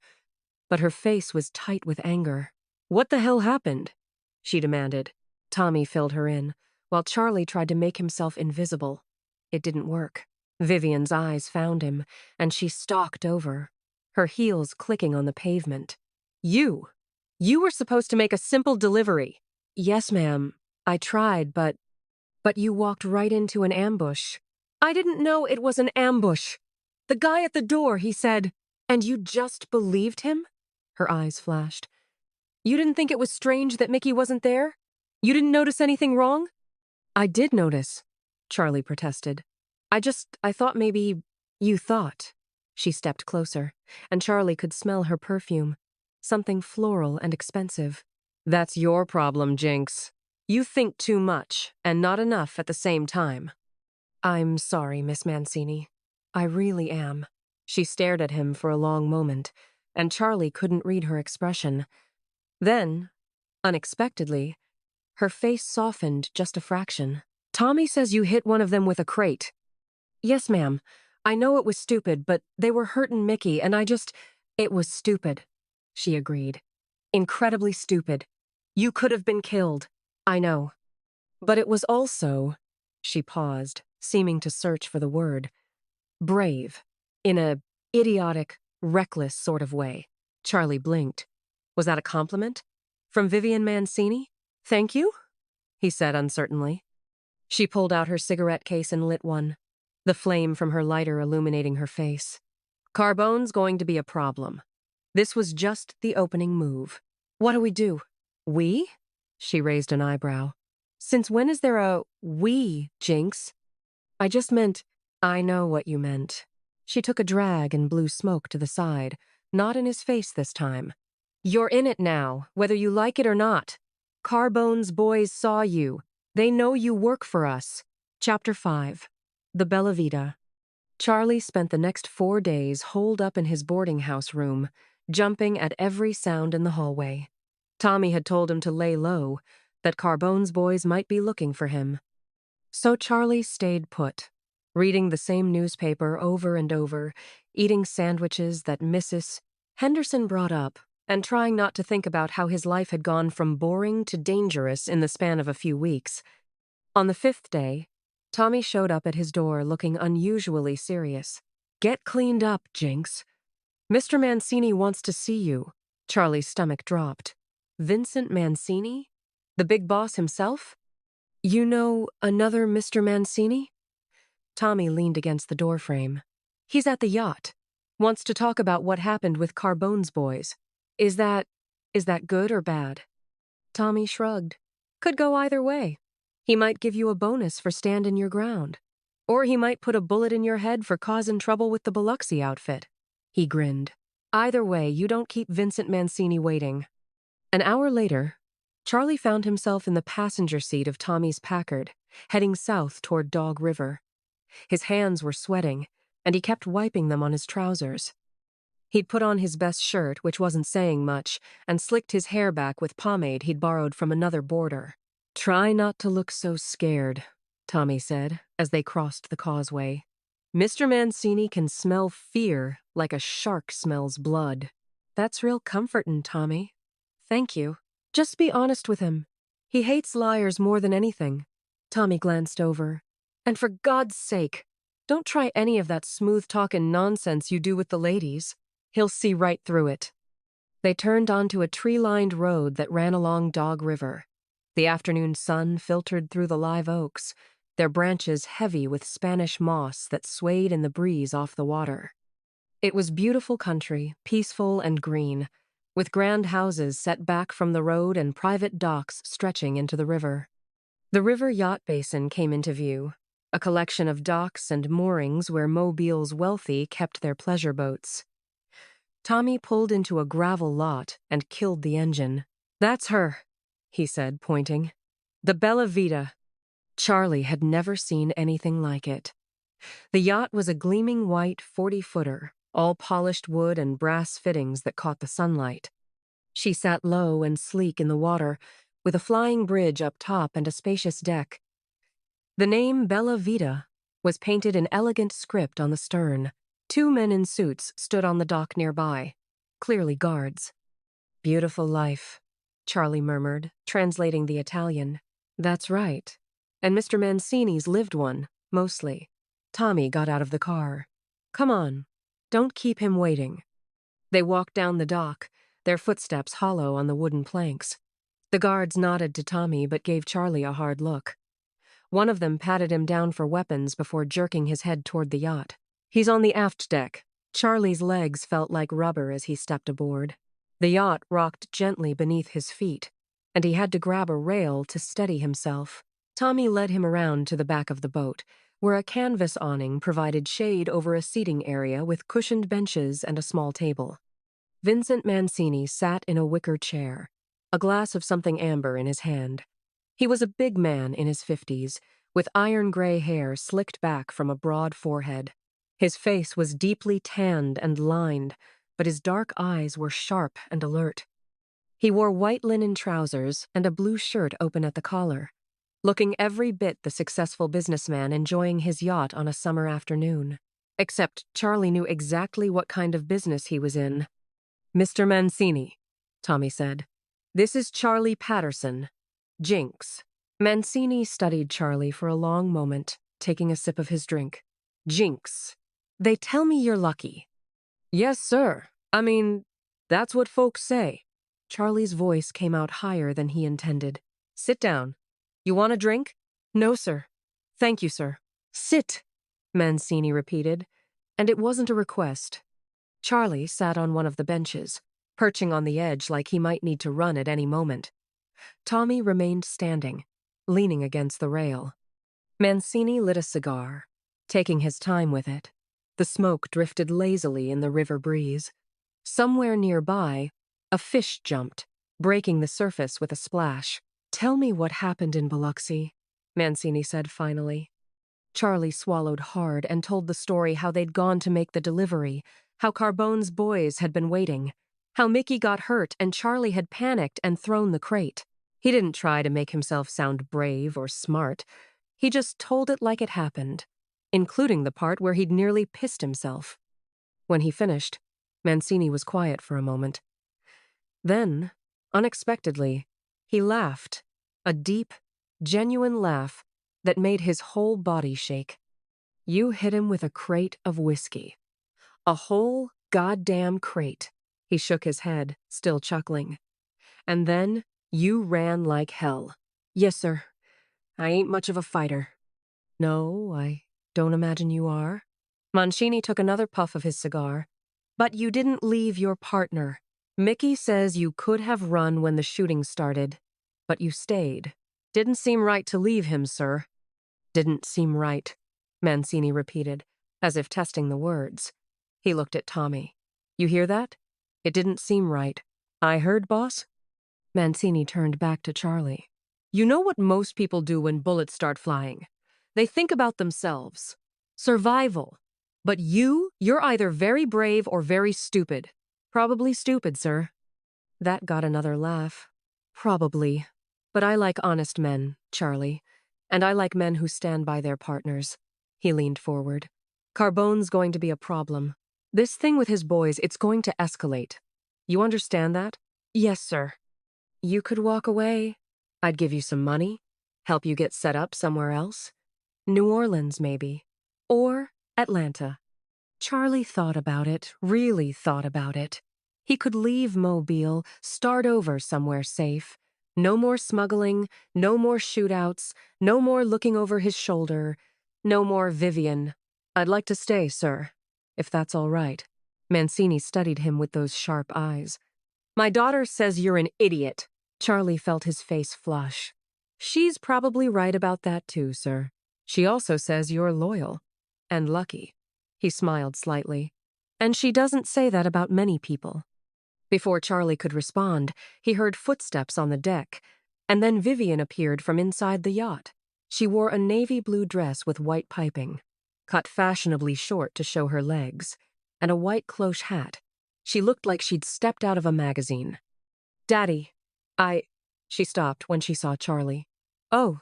A: But her face was tight with anger. What the hell happened? She demanded. Tommy filled her in, while Charlie tried to make himself invisible. It didn't work. Vivian's eyes found him, and she stalked over, her heels clicking on the pavement. You were supposed to make a simple delivery. Yes, ma'am. I tried, but you walked right into an ambush. I didn't know it was an ambush. The guy at the door, he said, and you just believed him? Her eyes flashed. You didn't think it was strange that Mickey wasn't there? You didn't notice anything wrong? I did notice, Charlie protested. I thought maybe you thought. She stepped closer, and Charlie could smell her perfume, something floral and expensive. That's your problem, Jinx. You think too much, and not enough at the same time. I'm sorry, Miss Mancini. I really am. She stared at him for a long moment, and Charlie couldn't read her expression. Then, unexpectedly, her face softened just a fraction. Tommy says you hit one of them with a crate. Yes, ma'am. I know it was stupid, but they were hurtin' Mickey, and It was stupid, she agreed. Incredibly stupid. You could have been killed. I know. But it was also, she paused, seeming to search for the word, brave, in a idiotic, reckless sort of way. Charlie blinked. Was that a compliment? From Vivian Mancini? Thank you? He said uncertainly. She pulled out her cigarette case and lit one, the flame from her lighter illuminating her face. Carbone's going to be a problem. This was just the opening move. What do we do? We? She raised an eyebrow. Since when is there a we, Jinx? I just meant, I know what you meant. She took a drag and blew smoke to the side, not in his face this time. You're in it now, whether you like it or not. Carbone's boys saw you. They know you work for us. Chapter 5. The Bella Vita. Charlie spent the next 4 days holed up in his boarding house room, jumping at every sound in the hallway. Tommy had told him to lay low, that Carbone's boys might be looking for him. So Charlie stayed put, reading the same newspaper over and over, eating sandwiches that Mrs. Henderson brought up, and trying not to think about how his life had gone from boring to dangerous in the span of a few weeks. On the 5th day, Tommy showed up at his door looking unusually serious. Get cleaned up, Jinx. Mr. Mancini wants to see you. Charlie's stomach dropped. Vincent Mancini? The big boss himself? You know another Mr. Mancini? Tommy leaned against the doorframe. He's at the yacht. Wants to talk about what happened with Carbone's boys. Is that good or bad? Tommy shrugged. Could go either way. He might give you a bonus for standing your ground. Or he might put a bullet in your head for causing trouble with the Biloxi outfit. He grinned. Either way, you don't keep Vincent Mancini waiting. An hour later, Charlie found himself in the passenger seat of Tommy's Packard, heading south toward Dog River. His hands were sweating, and he kept wiping them on his trousers. He'd put on his best shirt, which wasn't saying much, and slicked his hair back with pomade he'd borrowed from another boarder. Try not to look so scared, Tommy said, as they crossed the causeway. Mr. Mancini can smell fear like a shark smells blood. That's real comfortin', Tommy. Thank you. Just be honest with him. He hates liars more than anything. Tommy glanced over. And for God's sake, don't try any of that smooth-talkin' nonsense you do with the ladies. He'll see right through it. They turned onto a tree-lined road that ran along Dog River. The afternoon sun filtered through the live oaks, their branches heavy with Spanish moss that swayed in the breeze off the water. It was beautiful country, peaceful and green, with grand houses set back from the road and private docks stretching into the river. The river yacht basin came into view, a collection of docks and moorings where Mobile's wealthy kept their pleasure boats. Tommy pulled into a gravel lot and killed the engine. That's her, he said, pointing. The Bella Vita. Charlie had never seen anything like it. The yacht was a gleaming white 40-footer, all polished wood and brass fittings that caught the sunlight. She sat low and sleek in the water, with a flying bridge up top and a spacious deck. The name Bella Vita was painted in elegant script on the stern. 2 men in suits stood on the dock nearby, clearly guards. Beautiful life, Charlie murmured, translating the Italian. That's right. And Mr. Mancini's lived one, mostly. Tommy got out of the car. Come on. Don't keep him waiting. They walked down the dock, their footsteps hollow on the wooden planks. The guards nodded to Tommy but gave Charlie a hard look. One of them patted him down for weapons before jerking his head toward the yacht. He's on the aft deck. Charlie's legs felt like rubber as he stepped aboard. The yacht rocked gently beneath his feet, and he had to grab a rail to steady himself. Tommy led him around to the back of the boat, where a canvas awning provided shade over a seating area with cushioned benches and a small table. Vincent Mancini sat in a wicker chair, a glass of something amber in his hand. He was a big man in his 50s, with iron-gray hair slicked back from a broad forehead. His face was deeply tanned and lined, but his dark eyes were sharp and alert. He wore white linen trousers and a blue shirt open at the collar, looking every bit the successful businessman enjoying his yacht on a summer afternoon. Except Charlie knew exactly what kind of business he was in. "Mr. Mancini," Tommy said. "This is Charlie Patterson. Jinks." Mancini studied Charlie for a long moment, taking a sip of his drink. "Jinks. They tell me you're lucky." "Yes, sir. I mean, that's what folks say." Charlie's voice came out higher than he intended. "Sit down. You want a drink?" "No, sir. Thank you, sir." "Sit," Mancini repeated, and it wasn't a request. Charlie sat on one of the benches, perching on the edge like he might need to run at any moment. Tommy remained standing, leaning against the rail. Mancini lit a cigar, taking his time with it. The smoke drifted lazily in the river breeze. Somewhere nearby, a fish jumped, breaking the surface with a splash. "Tell me what happened in Biloxi," Mancini said finally. Charlie swallowed hard and told the story how they'd gone to make the delivery, how Carbone's boys had been waiting, how Mickey got hurt and Charlie had panicked and thrown the crate. He didn't try to make himself sound brave or smart. He just told it like it happened, including the part where he'd nearly pissed himself. When he finished, Mancini was quiet for a moment. Then, unexpectedly, he laughed, a deep, genuine laugh that made his whole body shake. "You hit him with a crate of whiskey. A whole goddamn crate." He shook his head, still chuckling. "And then you ran like hell." "Yes, sir. I ain't much of a fighter." "No, I don't imagine you are." Mancini took another puff of his cigar. "But you didn't leave your partner. Mickey says you could have run when the shooting started, but you stayed." "Didn't seem right to leave him, sir." "Didn't seem right," Mancini repeated, as if testing the words. He looked at Tommy. "You hear that? It didn't seem right." "I heard, boss." Mancini turned back to Charlie. "You know what most people do when bullets start flying? They think about themselves. Survival. But you're either very brave or very stupid." "Probably stupid, sir." That got another laugh. "Probably. But I like honest men, Charlie. And I like men who stand by their partners." He leaned forward. "Carbone's going to be a problem. This thing with his boys, it's going to escalate. You understand that?" "Yes, sir." "You could walk away. I'd give you some money, help you get set up somewhere else. New Orleans, maybe. Or Atlanta." Charlie thought about it, really thought about it. He could leave Mobile, start over somewhere safe. No more smuggling, no more shootouts, no more looking over his shoulder, no more Vivian. "I'd like to stay, sir, if that's all right." Mancini studied him with those sharp eyes. "My daughter says you're an idiot." Charlie felt his face flush. "She's probably right about that too, sir. She also says you're loyal. And lucky." He smiled slightly. "And she doesn't say that about many people." Before Charlie could respond, he heard footsteps on the deck, and then Vivian appeared from inside the yacht. She wore a navy blue dress with white piping, cut fashionably short to show her legs, and a white cloche hat. She looked like she'd stepped out of a magazine. "Daddy, She stopped when she saw Charlie. "Oh,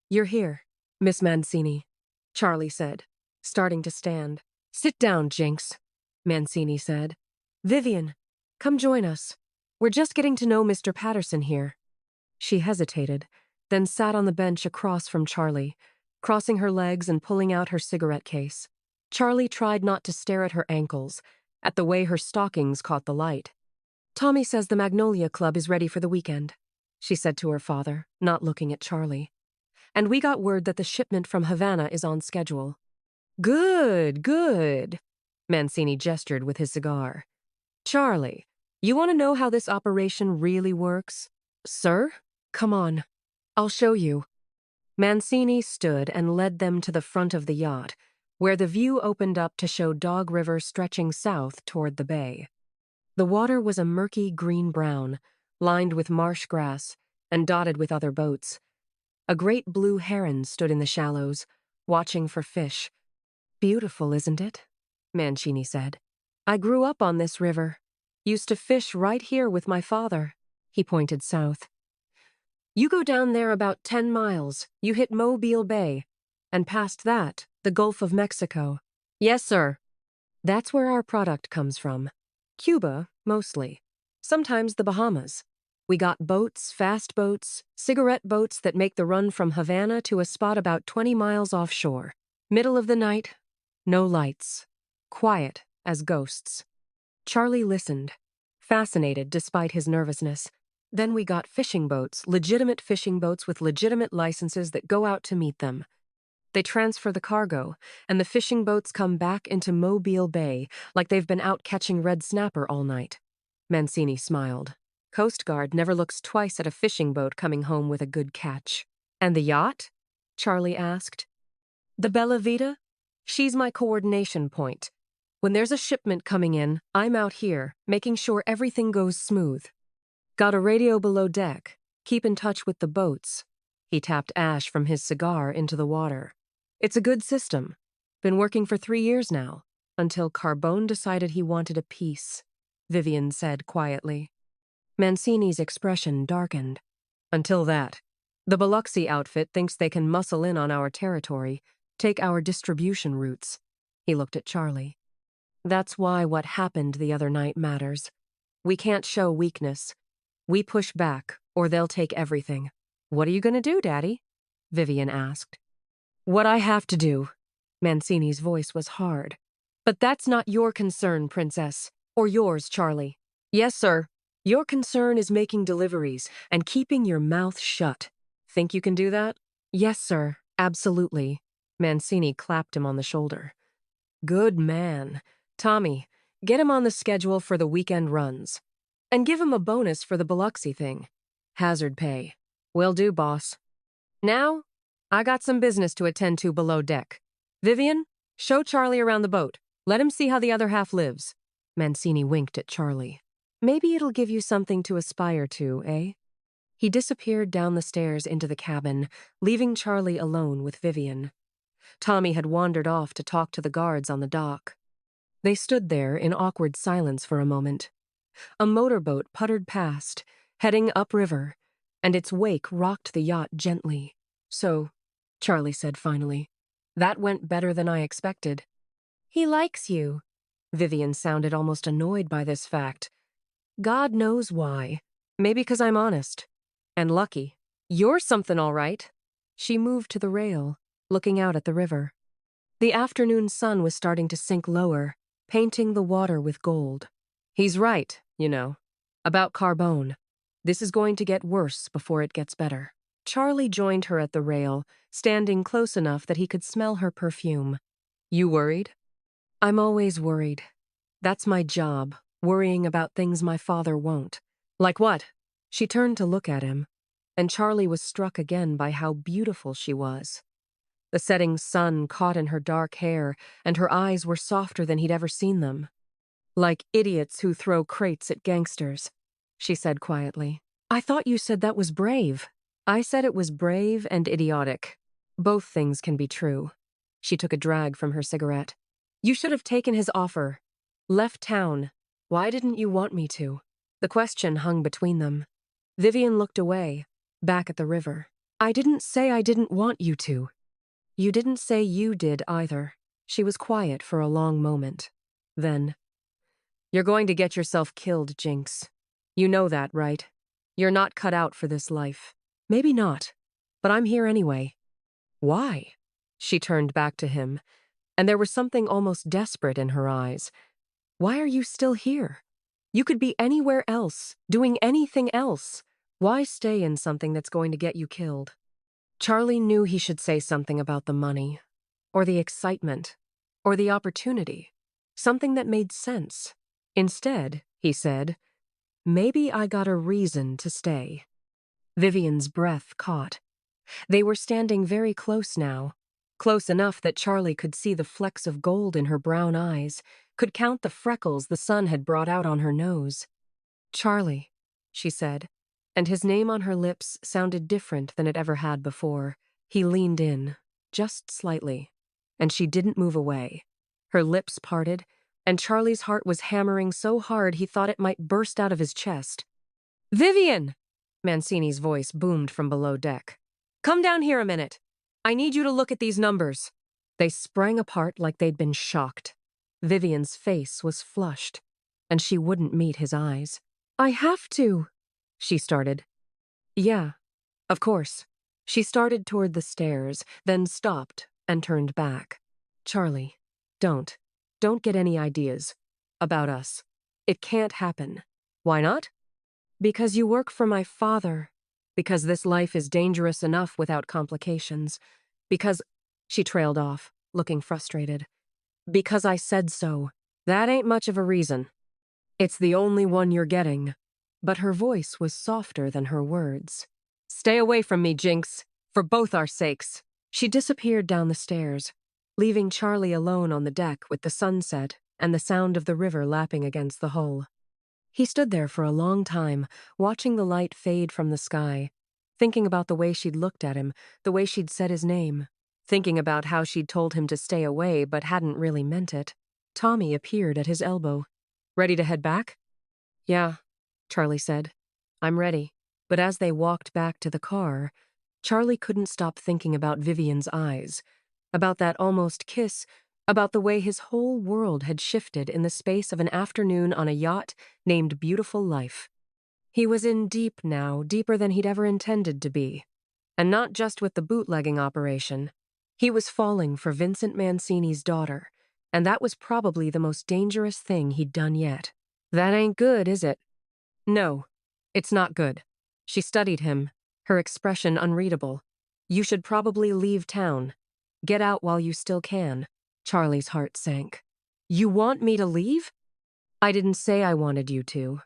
A: you're here, Miss Mancini," Charlie said, starting to stand. "Sit down, Jinks," Mancini said. "Vivian, come join us. We're just getting to know Mr. Patterson here." She hesitated, then sat on the bench across from Charlie, crossing her legs and pulling out her cigarette case. Charlie tried not to stare at her ankles, at the way her stockings caught the light. "Tommy says the Magnolia Club is ready for the weekend," she said to her father, not looking at Charlie. "And we got word that the shipment from Havana is on schedule." "Good, good," Mancini gestured with his cigar. "Charlie, you want to know how this operation really works?" "Sir? Come on. I'll show you." Mancini stood and led them to the front of the yacht, where the view opened up to show Dog River stretching south toward the bay. The water was a murky green-brown, lined with marsh grass and dotted with other boats. A great blue heron stood in the shallows, watching for fish. "Beautiful, isn't it?" Mancini said. "I grew up on this river. Used to fish right here with my father." He pointed south. "You go down there about 10 miles, you hit Mobile Bay, and past that, the Gulf of Mexico." "Yes, sir." "That's where our product comes from. Cuba, mostly. Sometimes the Bahamas. We got boats, fast boats, cigarette boats that make the run from Havana to a spot about 20 miles offshore. Middle of the night, no lights. Quiet as ghosts." Charlie listened, fascinated despite his nervousness. "Then we got fishing boats, legitimate fishing boats with legitimate licenses that go out to meet them. They transfer the cargo, and the fishing boats come back into Mobile Bay like they've been out catching red snapper all night." Mancini smiled. "Coast Guard never looks twice at a fishing boat coming home with a good catch." "And the yacht?" Charlie asked. "The Bella Vita? She's my coordination point. When there's a shipment coming in, I'm out here, making sure everything goes smooth. Got a radio below deck. Keep in touch with the boats." He tapped ash from his cigar into the water. "It's a good system. Been working for 3 years now, until Carbone decided he wanted a peace," Vivian said quietly. Mancini's expression darkened. "Until that. The Biloxi outfit thinks they can muscle in on our territory, take our distribution routes." He looked at Charlie. "That's why what happened the other night matters. We can't show weakness. We push back, or they'll take everything." "What are you going to do, Daddy?" Vivian asked. "What I have to do." Mancini's voice was hard. "But that's not your concern, Princess. Or yours, Charlie." "Yes, sir. Your concern is making deliveries and keeping your mouth shut. Think you can do that?" "Yes, sir. Absolutely." Mancini clapped him on the shoulder. "Good man. Tommy, get him on the schedule for the weekend runs. And give him a bonus for the Biloxi thing. Hazard pay." "Will do, boss." "Now, I got some business to attend to below deck. Vivian, show Charlie around the boat. Let him see how the other half lives." Mancini winked at Charlie. "Maybe it'll give you something to aspire to, eh?" He disappeared down the stairs into the cabin, leaving Charlie alone with Vivian. Tommy had wandered off to talk to the guards on the dock. They stood there in awkward silence for a moment. A motorboat puttered past, heading upriver, and its wake rocked the yacht gently. "So," Charlie said finally, "that went better than I expected." "He likes you." Vivian sounded almost annoyed by this fact. "God knows why. Maybe 'cause I'm honest. And lucky. You're something all right." She moved to the rail, looking out at the river. The afternoon sun was starting to sink lower, painting the water with gold. "He's right, you know, about Carbone. This is going to get worse before it gets better." Charlie joined her at the rail, standing close enough that he could smell her perfume. "You worried?" "I'm always worried. That's my job, worrying about things my father won't." "Like what?" She turned to look at him, and Charlie was struck again by how beautiful she was. The setting sun caught in her dark hair, and her eyes were softer than he'd ever seen them. "Like idiots who throw crates at gangsters," she said quietly. "I thought you said that was brave." "I said it was brave and idiotic. Both things can be true." She took a drag from her cigarette. "You should have taken his offer. Left town. Why didn't you want me to?" The question hung between them. Vivian looked away, back at the river. "I didn't say I didn't want you to." "You didn't say you did either." She was quiet for a long moment. Then, "You're going to get yourself killed, Jinks. You know that, right? You're not cut out for this life." "Maybe not. But I'm here anyway. Why? She turned back to him, and there was something almost desperate in her eyes. Why are you still here? You could be anywhere else, doing anything else. Why stay in something that's going to get you killed? Charlie knew he should say something about the money, or the excitement, or the opportunity, something that made sense. Instead, he said, maybe I got a reason to stay. Vivian's breath caught. They were standing very close now, close enough that Charlie could see the flecks of gold in her brown eyes, could count the freckles the sun had brought out on her nose. Charlie, she said, and his name on her lips sounded different than it ever had before. He leaned in, just slightly, and she didn't move away. Her lips parted, and Charlie's heart was hammering so hard he thought it might burst out of his chest. "Vivian!" Mancini's voice boomed from below deck. "Come down here a minute. I need you to look at these numbers." They sprang apart like they'd been shocked. Vivian's face was flushed, and she wouldn't meet his eyes. "I have to," she started. "Yeah, of course." She started toward the stairs, then stopped and turned back. "Charlie, don't get any ideas about us. It can't happen." "Why not?" "Because you work for my father. Because this life is dangerous enough without complications. Because—" She trailed off, looking frustrated. "Because I said so. That ain't much of a reason. It's the only one you're getting." But her voice was softer than her words. "Stay away from me, Jinks, for both our sakes." She disappeared down the stairs, leaving Charlie alone on the deck with the sunset and the sound of the river lapping against the hull. He stood there for a long time, watching the light fade from the sky, thinking about the way she'd looked at him, the way she'd said his name, thinking about how she'd told him to stay away but hadn't really meant it. Tommy appeared at his elbow. "Ready to head back?" "Yeah," Charlie said. "I'm ready." But as they walked back to the car, Charlie couldn't stop thinking about Vivian's eyes, about that almost kiss, about the way his whole world had shifted in the space of an afternoon on a yacht named Beautiful Life. He was in deep now, deeper than he'd ever intended to be. And not just with the bootlegging operation. He was falling for Vincent Mancini's daughter, and that was probably the most dangerous thing he'd done yet. "That ain't good, is it?" "No, it's not good." She studied him, her expression unreadable. "You should probably leave town. Get out while you still can." Charlie's heart sank. "You want me to leave?" "I didn't say I wanted you to.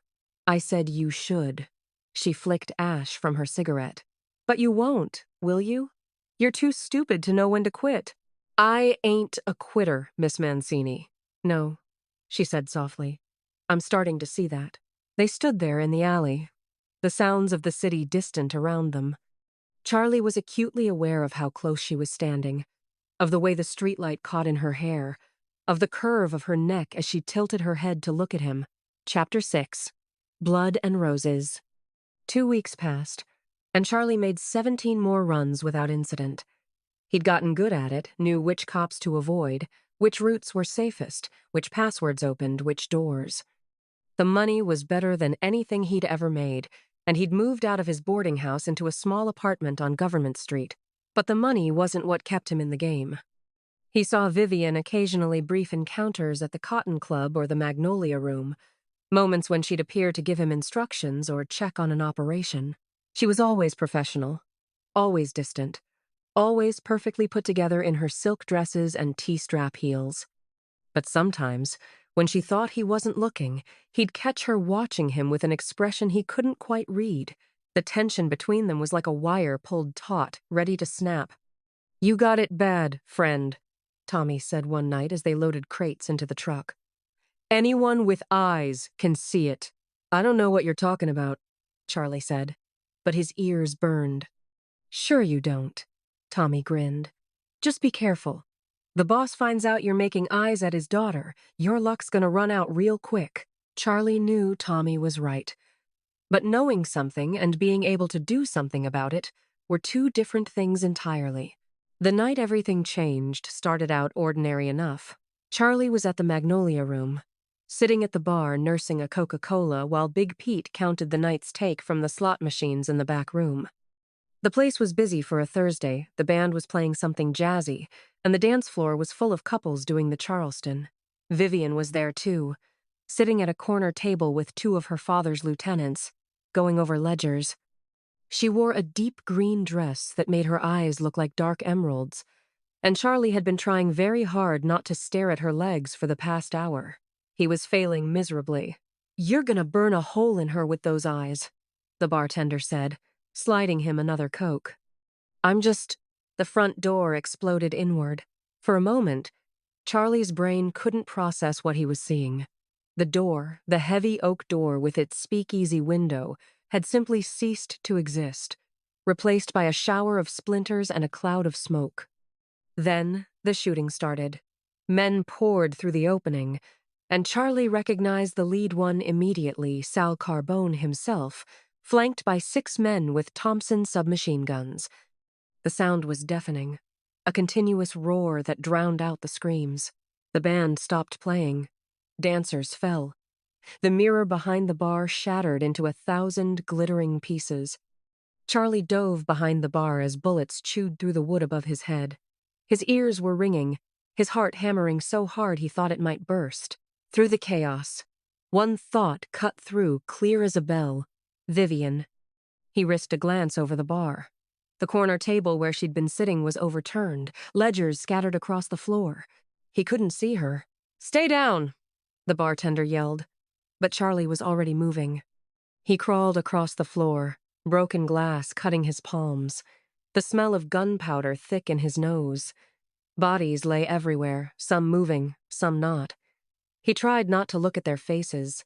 A: I said you should." She flicked ash from her cigarette. "But you won't, will you? You're too stupid to know when to quit." "I ain't a quitter, Miss Mancini." "No," she said softly. "I'm starting to see that." They stood there in the alley, the sounds of the city distant around them. Charlie was acutely aware of how close she was standing, of the way the streetlight caught in her hair, of the curve of her neck as she tilted her head to look at him. Chapter 6. Blood and Roses. 2 weeks passed, and Charlie made 17 more runs without incident. He'd gotten good at it, knew which cops to avoid, which routes were safest, which passwords opened, which doors. The money was better than anything he'd ever made, and he'd moved out of his boarding house into a small apartment on Government Street. But the money wasn't what kept him in the game. He saw Vivian occasionally brief encounters at the Cotton Club or the Magnolia Room, moments when she'd appear to give him instructions or check on an operation. She was always professional, always distant, always perfectly put together in her silk dresses and T-strap heels. But sometimes, when she thought he wasn't looking, he'd catch her watching him with an expression he couldn't quite read. The tension between them was like a wire pulled taut, ready to snap. "You got it bad, friend," Tommy said one night as they loaded crates into the truck. "Anyone with eyes can see it." "I don't know what you're talking about," Charlie said, but his ears burned. "Sure you don't," Tommy grinned. "Just be careful. The boss finds out you're making eyes at his daughter, your luck's gonna run out real quick." Charlie knew Tommy was right. But knowing something and being able to do something about it were two different things entirely. The night everything changed started out ordinary enough. Charlie was at the Magnolia Room, sitting at the bar nursing a Coca-Cola while Big Pete counted the night's take from the slot machines in the back room. The place was busy for a Thursday, the band was playing something jazzy, and the dance floor was full of couples doing the Charleston. Vivian was there too, sitting at a corner table with two of her father's lieutenants, going over ledgers. She wore a deep green dress that made her eyes look like dark emeralds, and Charlie had been trying very hard not to stare at her legs for the past hour. He was failing miserably. "You're gonna burn a hole in her with those eyes," the bartender said, sliding him another Coke. The front door exploded inward. For a moment, Charlie's brain couldn't process what he was seeing. The door, the heavy oak door with its speakeasy window, had simply ceased to exist, replaced by a shower of splinters and a cloud of smoke. Then the shooting started. Men poured through the opening, and Charlie recognized the lead one immediately, Sal Carbone himself, flanked by 6 men with Thompson submachine guns. The sound was deafening, a continuous roar that drowned out the screams. The band stopped playing. Dancers fell. The mirror behind the bar shattered into 1,000 glittering pieces. Charlie dove behind the bar as bullets chewed through the wood above his head. His ears were ringing, his heart hammering so hard he thought it might burst. Through the chaos, one thought cut through, clear as a bell. Vivian. He risked a glance over the bar. The corner table where she'd been sitting was overturned, ledgers scattered across the floor. He couldn't see her. "Stay down," the bartender yelled, but Charlie was already moving. He crawled across the floor, broken glass cutting his palms, the smell of gunpowder thick in his nose. Bodies lay everywhere, some moving, some not. He tried not to look at their faces.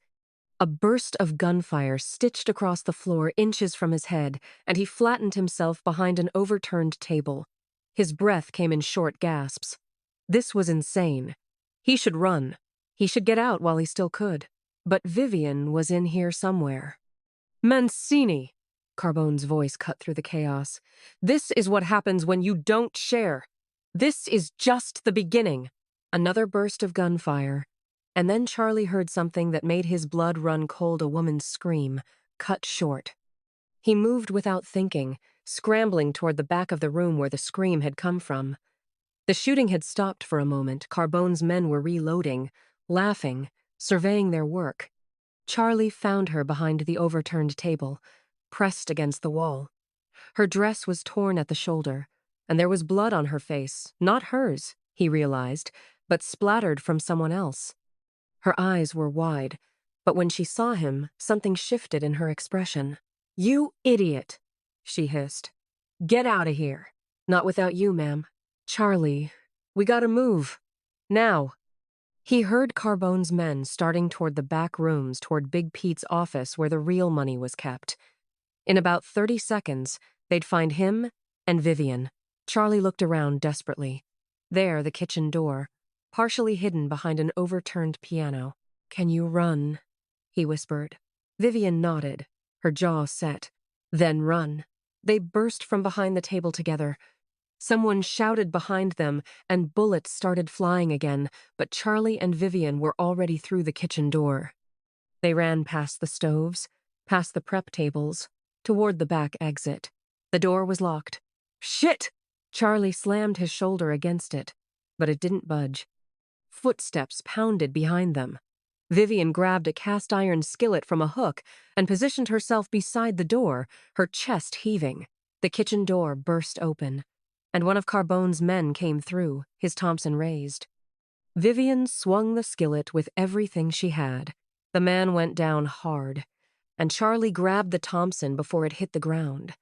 A: A burst of gunfire stitched across the floor inches from his head, and he flattened himself behind an overturned table. His breath came in short gasps. This was insane. He should run. He should get out while he still could. But Vivian was in here somewhere. "Mancini!" Carbone's voice cut through the chaos. "This is what happens when you don't share. This is just the beginning." Another burst of gunfire. And then Charlie heard something that made his blood run cold, a woman's scream, cut short. He moved without thinking, scrambling toward the back of the room where the scream had come from. The shooting had stopped for a moment. Carbone's men were reloading, laughing, surveying their work. Charlie found her behind the overturned table, pressed against the wall. Her dress was torn at the shoulder, and there was blood on her face, not hers, he realized, but splattered from someone else. Her eyes were wide, but when she saw him, something shifted in her expression. "You idiot," she hissed. "Get out of here." "Not without you, ma'am." "Charlie, we gotta move. Now." He heard Carbone's men starting toward the back rooms, toward Big Pete's office where the real money was kept. In about 30 seconds, they'd find him and Vivian. Charlie looked around desperately. There, the kitchen door, partially hidden behind an overturned piano. "Can you run?" he whispered. Vivian nodded, her jaw set. "Then run." They burst from behind the table together. Someone shouted behind them, and bullets started flying again, but Charlie and Vivian were already through the kitchen door. They ran past the stoves, past the prep tables, toward the back exit. The door was locked. "Shit!" Charlie slammed his shoulder against it, but it didn't budge. Footsteps pounded behind them. Vivian grabbed a cast-iron skillet from a hook and positioned herself beside the door, her chest heaving. The kitchen door burst open, and one of Carbone's men came through, his Thompson raised. Vivian swung the skillet with everything she had. The man went down hard, and Charlie grabbed the Thompson before it hit the ground.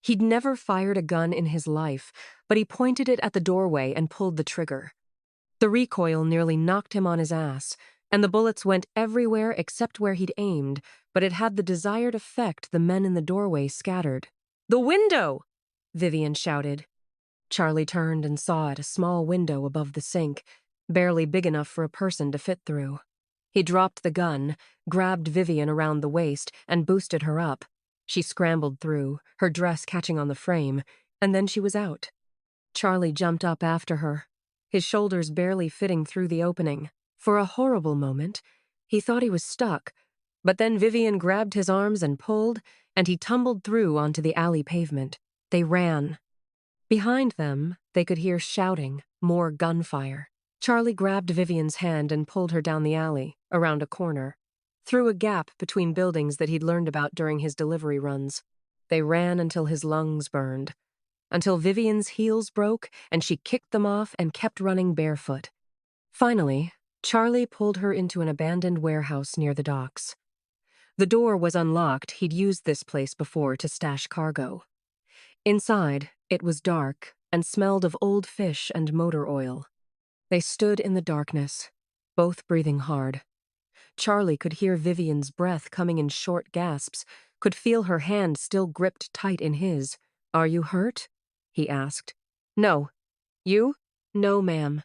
A: He'd never fired a gun in his life, but he pointed it at the doorway and pulled the trigger. The recoil nearly knocked him on his ass, and the bullets went everywhere except where he'd aimed, but it had the desired effect. The men in the doorway scattered. "The window!" Vivian shouted. Charlie turned and saw it, a small window above the sink, barely big enough for a person to fit through. He dropped the gun, grabbed Vivian around the waist, and boosted her up. She scrambled through, her dress catching on the frame, and then she was out. Charlie jumped up after her, his shoulders barely fitting through the opening. For a horrible moment, he thought he was stuck, but then Vivian grabbed his arms and pulled, and he tumbled through onto the alley pavement. They ran. Behind them, they could hear shouting, more gunfire. Charlie grabbed Vivian's hand and pulled her down the alley, around a corner, through a gap between buildings that he'd learned about during his delivery runs. They ran until his lungs burned, until Vivian's heels broke and she kicked them off and kept running barefoot. Finally, Charlie pulled her into an abandoned warehouse near the docks. The door was unlocked. He'd used this place before to stash cargo. Inside, it was dark and smelled of old fish and motor oil. They stood in the darkness, both breathing hard. Charlie could hear Vivian's breath coming in short gasps, could feel her hand still gripped tight in his. "Are you hurt?" he asked. "No. You?" "No, ma'am."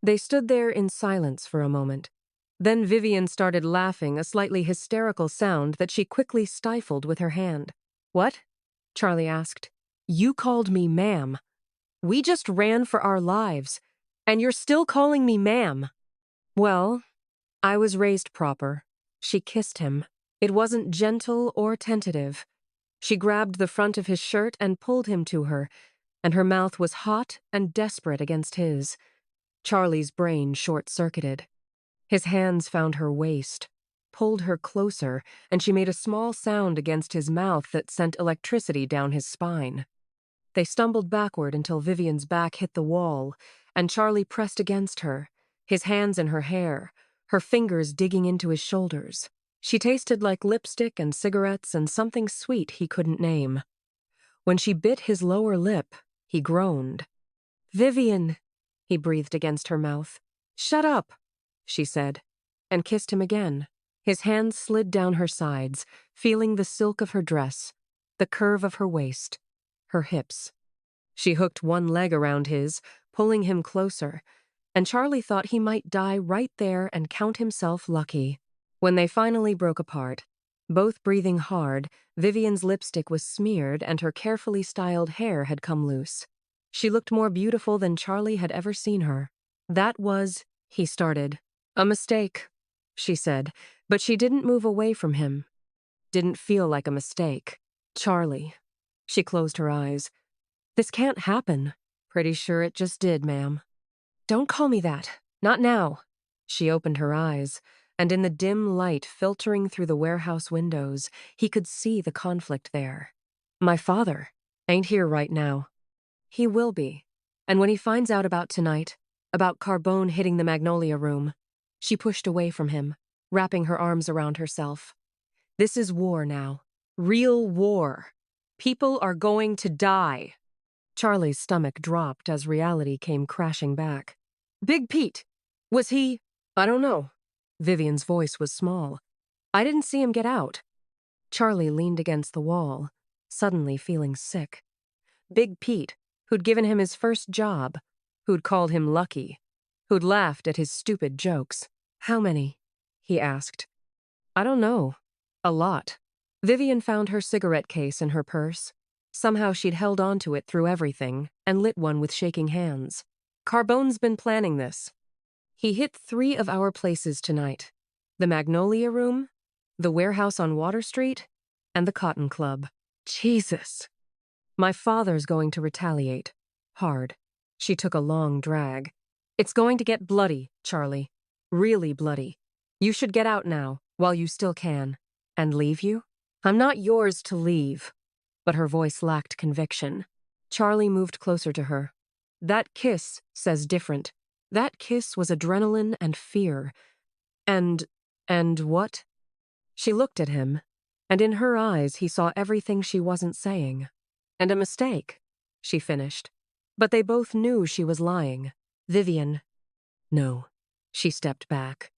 A: They stood there in silence for a moment. Then Vivian started laughing, a slightly hysterical sound that she quickly stifled with her hand. "What?" Charlie asked. "You called me ma'am. We just ran for our lives, and you're still calling me ma'am." "Well, I was raised proper." She kissed him. It wasn't gentle or tentative. She grabbed the front of his shirt and pulled him to her, and her mouth was hot and desperate against his. Charlie's brain short-circuited. His hands found her waist, pulled her closer, and she made a small sound against his mouth that sent electricity down his spine. They stumbled backward until Vivian's back hit the wall, and Charlie pressed against her, his hands in her hair, her fingers digging into his shoulders. She tasted like lipstick and cigarettes and something sweet he couldn't name. When she bit his lower lip, he groaned. "Vivian," he breathed against her mouth. "Shut up," she said, and kissed him again. His hands slid down her sides, feeling the silk of her dress, the curve of her waist, her hips. She hooked one leg around his, pulling him closer, and Charlie thought he might die right there and count himself lucky. When they finally broke apart, both breathing hard, Vivian's lipstick was smeared and her carefully styled hair had come loose. She looked more beautiful than Charlie had ever seen her. "That was," he started. "A mistake," she said, but she didn't move away from him. Didn't feel like a mistake. "Charlie." She closed her eyes. "This can't happen." "Pretty sure it just did, ma'am." "Don't call me that. Not now." She opened her eyes, and in the dim light filtering through the warehouse windows, he could see the conflict there. "My father ain't here right now. He will be. And when he finds out about tonight, about Carbone hitting the Magnolia Room," she pushed away from him, wrapping her arms around herself. "This is war now. Real war. People are going to die." Charlie's stomach dropped as reality came crashing back. "Big Pete, was he—" "I don't know." Vivian's voice was small. "I didn't see him get out." Charlie leaned against the wall, suddenly feeling sick. Big Pete, who'd given him his first job, who'd called him lucky, who'd laughed at his stupid jokes. "How many?" he asked. "I don't know. A lot." Vivian found her cigarette case in her purse. Somehow she'd held on to it through everything and lit one with shaking hands. "Carbone's been planning this. He hit 3 of our places tonight. The Magnolia Room, the warehouse on Water Street, and the Cotton Club. Jesus. My father's going to retaliate. Hard." She took a long drag. "It's going to get bloody, Charlie. Really bloody. You should get out now, while you still can." "And leave you?" "I'm not yours to leave." But her voice lacked conviction. Charlie moved closer to her. "That kiss says different. That kiss was adrenaline and fear. And what?" She looked at him, and in her eyes he saw everything she wasn't saying. "And a mistake," she finished. But they both knew she was lying. "Vivian." "No." She stepped back.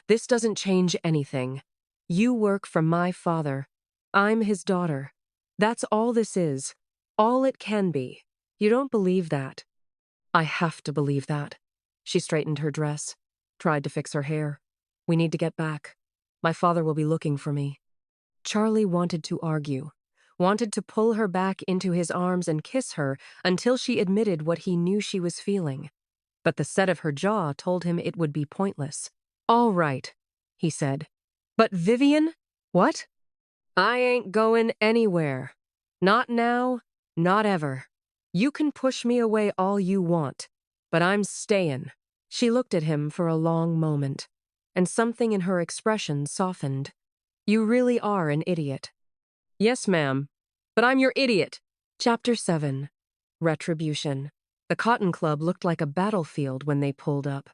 A: "This doesn't change anything. You work for my father. I'm his daughter. That's all this is. All it can be. You don't believe that." "I have to believe that." She straightened her dress, tried to fix her hair. "We need to get back. My father will be looking for me." Charlie wanted to argue, wanted to pull her back into his arms and kiss her until she admitted what he knew she was feeling. But the set of her jaw told him it would be pointless. "All right," he said. "But Vivian?" "What?" "I ain't going anywhere. Not now, Not ever. You can push me away all you want, but I'm staying." She looked at him for a long moment, and something in her expression softened. "You really are an idiot." "Yes, ma'am. But I'm your idiot." Chapter 7. Retribution. The Cotton Club looked like a battlefield when they pulled up.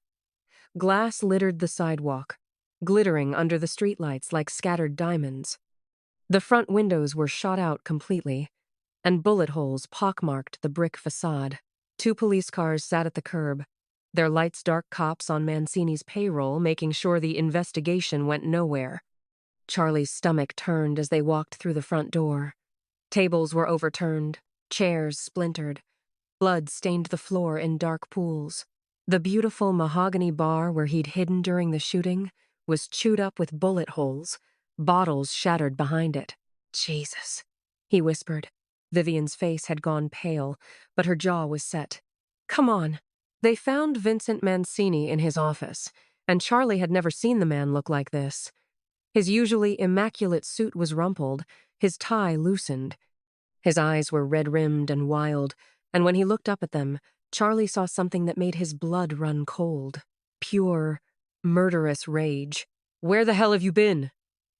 A: Glass littered the sidewalk, glittering under the streetlights like scattered diamonds. The front windows were shot out completely, and bullet holes pockmarked the brick facade. 2 police cars sat at the curb, their lights dark cops on Mancini's payroll making sure the investigation went nowhere. Charlie's stomach turned as they walked through the front door. Tables were overturned, chairs splintered. Blood stained the floor in dark pools. The beautiful mahogany bar where he'd hidden during the shooting was chewed up with bullet holes, bottles shattered behind it. "Jesus," he whispered. Vivian's face had gone pale, but her jaw was set. "Come on." They found Vincent Mancini in his office, and Charlie had never seen the man look like this. His usually immaculate suit was rumpled, his tie loosened. His eyes were red-rimmed and wild, and when he looked up at them, Charlie saw something that made his blood run cold. Pure, murderous rage. "Where the hell have you been?"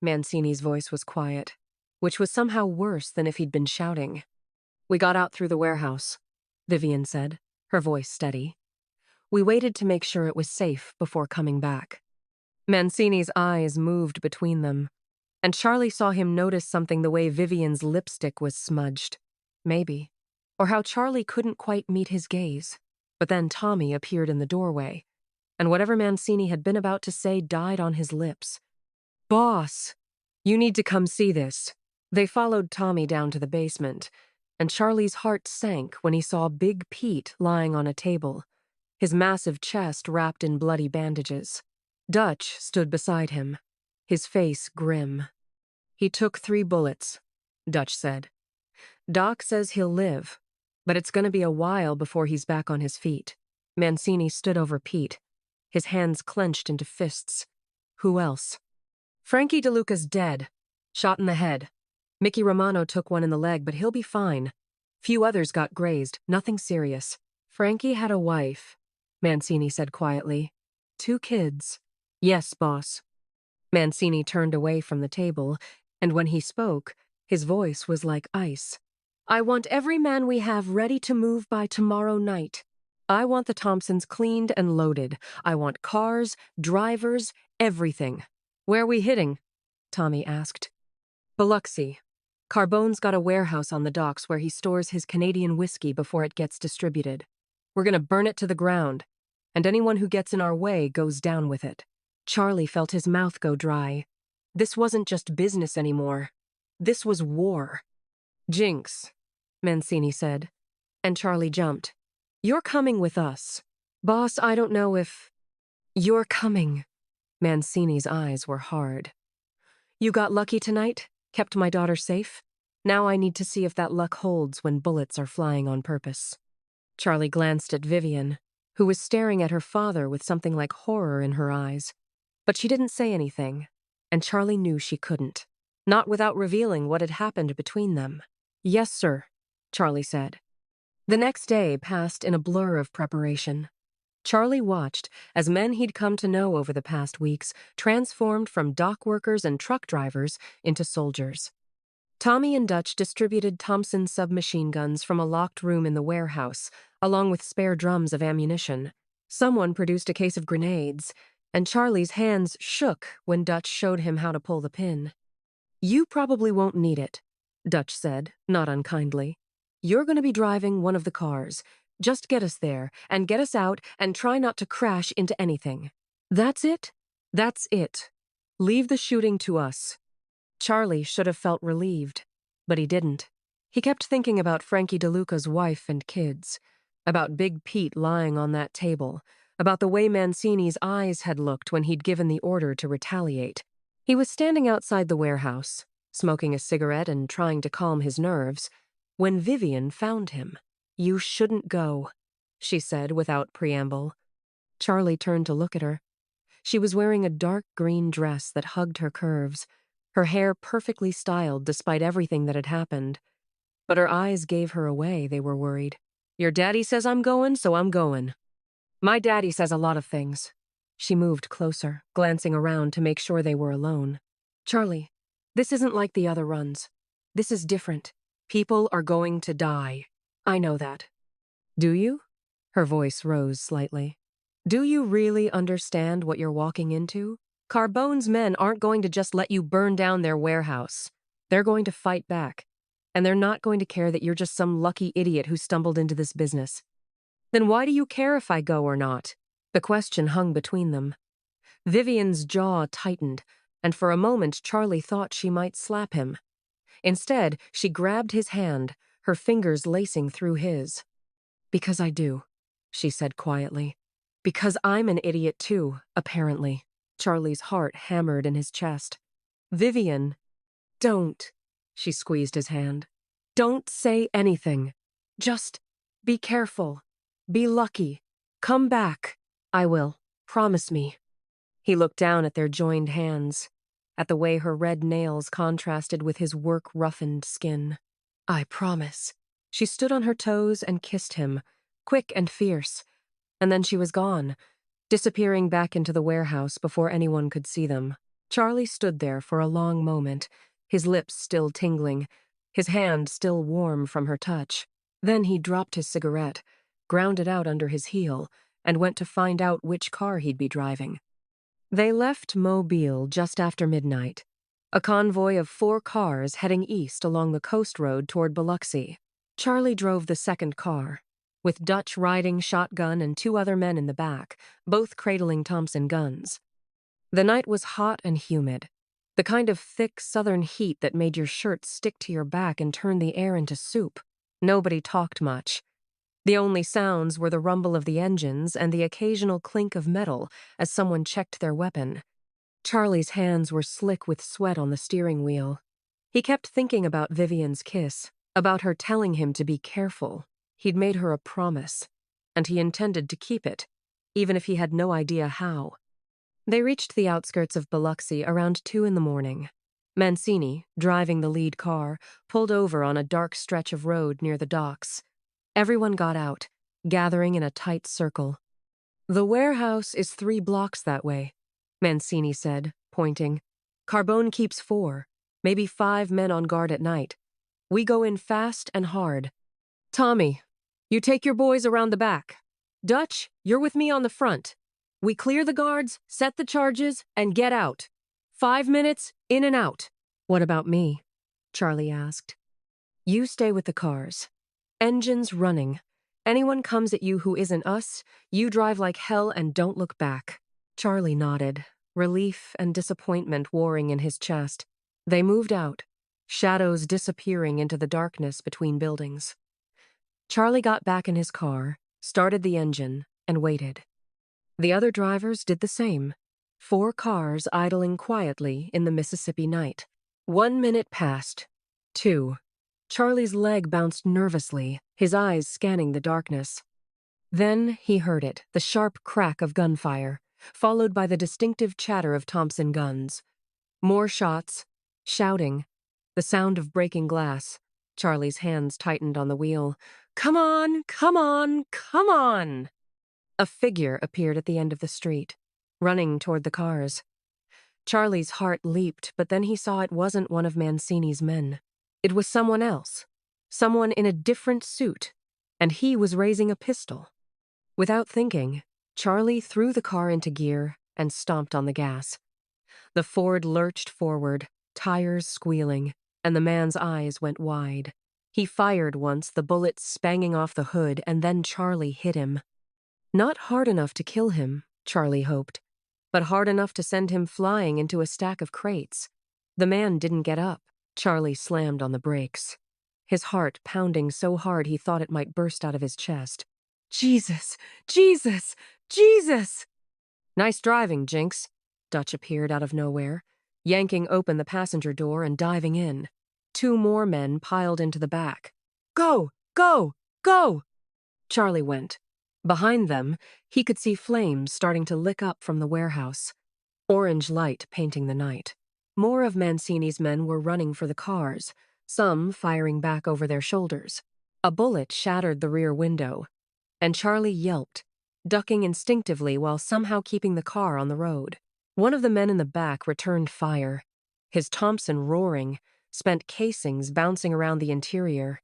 A: Mancini's voice was quiet, which was somehow worse than if he'd been shouting. "We got out through the warehouse," Vivian said, her voice steady. "We waited to make sure it was safe before coming back." Mancini's eyes moved between them, and Charlie saw him notice something the way Vivian's lipstick was smudged. Maybe. Or how Charlie couldn't quite meet his gaze. But then Tommy appeared in the doorway, and whatever Mancini had been about to say died on his lips. "Boss, you need to come see this." They followed Tommy down to the basement, and Charlie's heart sank when he saw Big Pete lying on a table, his massive chest wrapped in bloody bandages. Dutch stood beside him, his face grim. "He took 3 bullets," Dutch said. "Doc says he'll live, but it's going to be a while before he's back on his feet." Mancini stood over Pete, his hands clenched into fists. "Who else?" "Frankie DeLuca's dead. Shot in the head. Mickey Romano took one in the leg, but he'll be fine. Few others got grazed, nothing serious." "Frankie had a wife," Mancini said quietly. 2 kids. "Yes, boss." Mancini turned away from the table, and when he spoke, his voice was like ice. "I want every man we have ready to move by tomorrow night. I want the Thompsons cleaned and loaded. I want cars, drivers, everything." "Where are we hitting?" Tommy asked. "Biloxi. Carbone's got a warehouse on the docks where he stores his Canadian whiskey before it gets distributed. We're gonna burn it to the ground, and anyone who gets in our way goes down with it." Charlie felt his mouth go dry. This wasn't just business anymore. This was war. "Jinks," Mancini said, and Charlie jumped. "You're coming with us." "Boss, I don't know if—" "You're coming." Mancini's eyes were hard. "You got lucky tonight? Kept my daughter safe? Now I need to see if that luck holds when bullets are flying on purpose." Charlie glanced at Vivian, who was staring at her father with something like horror in her eyes. But she didn't say anything, and Charlie knew she couldn't. Not without revealing what had happened between them. "Yes, sir," Charlie said. The next day passed in a blur of preparation. Charlie watched as men he'd come to know over the past weeks transformed from dock workers and truck drivers into soldiers. Tommy and Dutch distributed Thompson submachine guns from a locked room in the warehouse, along with spare drums of ammunition. Someone produced a case of grenades, and Charlie's hands shook when Dutch showed him how to pull the pin. "You probably won't need it," Dutch said, not unkindly. "You're going to be driving one of the cars. Just get us there, and get us out, and try not to crash into anything." "That's it?" "That's it. Leave the shooting to us." Charlie should have felt relieved, but he didn't. He kept thinking about Frankie DeLuca's wife and kids, about Big Pete lying on that table, about the way Mancini's eyes had looked when he'd given the order to retaliate. He was standing outside the warehouse, smoking a cigarette and trying to calm his nerves, when Vivian found him. "You shouldn't go," she said without preamble. Charlie turned to look at her. She was wearing a dark green dress that hugged her curves, her hair perfectly styled despite everything that had happened. but her eyes gave her away. They were worried. Your daddy says I'm going, so I'm going. My daddy says a lot of things. She moved closer, glancing around to make sure they were alone. Charlie, this isn't like the other runs. This is different. People are going to die. I know that. Do you? Her voice rose slightly. Do you really understand what you're walking into? Carbone's men aren't going to just let you burn down their warehouse. They're going to fight back. And they're not going to care that you're just some lucky idiot who stumbled into this business. Then why do you care if I go or not? The question hung between them. Vivian's jaw tightened, and for a moment Charlie thought she might slap him. Instead, she grabbed his hand, her fingers lacing through his. Because I do, she said quietly. Because I'm an idiot too, apparently. Charlie's heart hammered in his chest. Vivian, don't. She squeezed his hand. Don't say anything. Just be careful. Be lucky. Come back. I will. Promise me. He looked down at their joined hands, at the way her red nails contrasted with his work-roughened skin. I promise. She stood on her toes and kissed him, quick and fierce, and then she was gone, disappearing back into the warehouse before anyone could see them. Charlie stood there for a long moment, his lips still tingling, his hand still warm from her touch. Then he dropped his cigarette, ground it out under his heel, and went to find out which car he'd be driving. They left Mobile just after midnight, a convoy of 4 cars heading east along the coast road toward Biloxi. Charlie drove the second car, with Dutch riding shotgun and 2 other men in the back, both cradling Thompson guns. The night was hot and humid, the kind of thick southern heat that made your shirt stick to your back and turn the air into soup. Nobody talked much. The only sounds were the rumble of the engines and the occasional clink of metal as someone checked their weapon. Charlie's hands were slick with sweat on the steering wheel. He kept thinking about Vivian's kiss, about her telling him to be careful. He'd made her a promise, and he intended to keep it, even if he had no idea how. They reached the outskirts of Biloxi around 2 in the morning. Mancini, driving the lead car, pulled over on a dark stretch of road near the docks. Everyone got out, gathering in a tight circle. The warehouse is 3 blocks that way, Mancini said, pointing. Carbone keeps 4, maybe 5 men on guard at night. We go in fast and hard. Tommy, you take your boys around the back. Dutch, you're with me on the front. We clear the guards, set the charges, and get out. 5 minutes, in and out. What about me? Charlie asked. You stay with the cars. Engines running. Anyone comes at you who isn't us, you drive like hell and don't look back. Charlie nodded, relief and disappointment warring in his chest. They moved out, shadows disappearing into the darkness between buildings. Charlie got back in his car, started the engine, and waited. The other drivers did the same. 4 cars idling quietly in the Mississippi night. 1 minute passed. 2. Charlie's leg bounced nervously, his eyes scanning the darkness. Then he heard it, the sharp crack of gunfire, followed by the distinctive chatter of Thompson guns. More shots, shouting, the sound of breaking glass. Charlie's hands tightened on the wheel. Come on, come on, come on! A figure appeared at the end of the street, running toward the cars. Charlie's heart leaped, but then he saw it wasn't one of Mancini's men. It was someone else, someone in a different suit, and he was raising a pistol. Without thinking, Charlie threw the car into gear and stomped on the gas. The Ford lurched forward, tires squealing, and the man's eyes went wide. He fired once, the bullet spanging off the hood, and then Charlie hit him. Not hard enough to kill him, Charlie hoped, but hard enough to send him flying into a stack of crates. The man didn't get up. Charlie slammed on the brakes, his heart pounding so hard he thought it might burst out of his chest. Jesus! Jesus! Jesus! Nice driving, Jinks. Dutch appeared out of nowhere, yanking open the passenger door and diving in. 2 more men piled into the back. Go! Go! Go! Charlie went. Behind them, he could see flames starting to lick up from the warehouse, orange light painting the night. More of Mancini's men were running for the cars, some firing back over their shoulders. A bullet shattered the rear window, and Charlie yelped, ducking instinctively while somehow keeping the car on the road. One of the men in the back returned fire, his Thompson roaring, spent casings bouncing around the interior.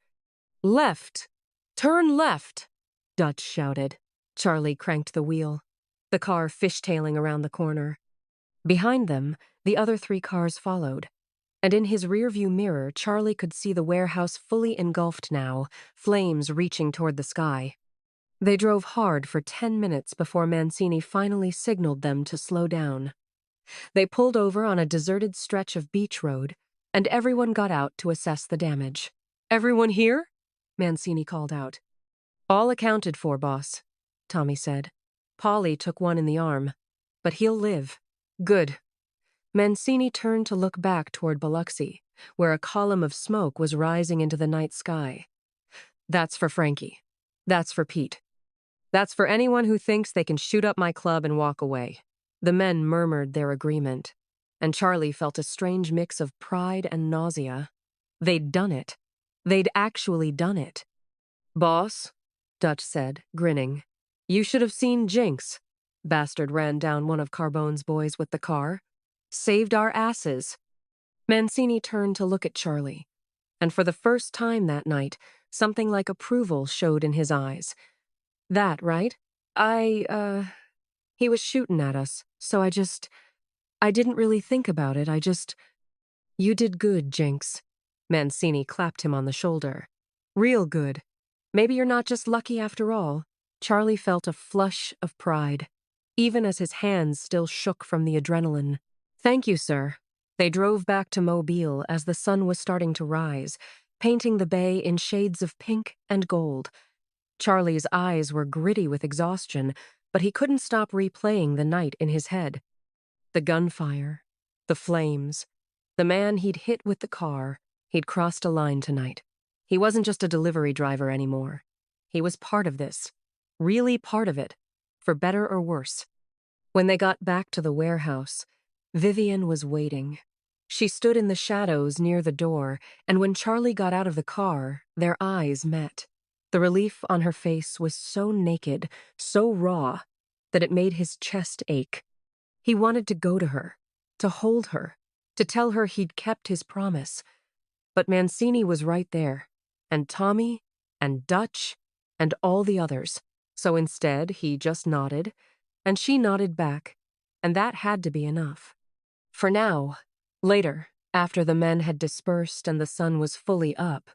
A: "Left! Turn left!" Dutch shouted. Charlie cranked the wheel, the car fishtailing around the corner. Behind them, the other 3 cars followed, and in his rearview mirror, Charlie could see the warehouse fully engulfed now, flames reaching toward the sky. They drove hard for 10 minutes before Mancini finally signaled them to slow down. They pulled over on a deserted stretch of beach road, and everyone got out to assess the damage. "Everyone here?" Mancini called out. "All accounted for, boss," Tommy said. "Polly took one in the arm, but he'll live." "Good." Mancini turned to look back toward Biloxi, where a column of smoke was rising into the night sky. "That's for Frankie. That's for Pete. That's for anyone who thinks they can shoot up my club and walk away." The men murmured their agreement, and Charlie felt a strange mix of pride and nausea. They'd done it. They'd actually done it. "Boss," Dutch said, grinning. "You should have seen Jinks." Bastard ran down one of Carbone's boys with the car. "Saved our asses." Mancini turned to look at Charlie, and for the first time that night, something like approval showed in his eyes. "That, right? He was shooting at us, so I didn't really think about it, You did good, Jinks." Mancini clapped him on the shoulder. "Real good. Maybe you're not just lucky after all." Charlie felt a flush of pride, even as his hands still shook from the adrenaline. "Thank you, sir." They drove back to Mobile as the sun was starting to rise, painting the bay in shades of pink and gold. Charlie's eyes were gritty with exhaustion, but he couldn't stop replaying the night in his head. The gunfire, the flames, the man he'd hit with the car. He'd crossed a line tonight. He wasn't just a delivery driver anymore. He was part of this. Really part of it, for better or worse. When they got back to the warehouse, Vivian was waiting. She stood in the shadows near the door, and when Charlie got out of the car, their eyes met. The relief on her face was so naked, so raw, that it made his chest ache. He wanted to go to her, to hold her, to tell her he'd kept his promise. But Mancini was right there, and Tommy, and Dutch, and all the others. So instead, he just nodded, and she nodded back, and that had to be enough. For now, later, after the men had dispersed and the sun was fully up,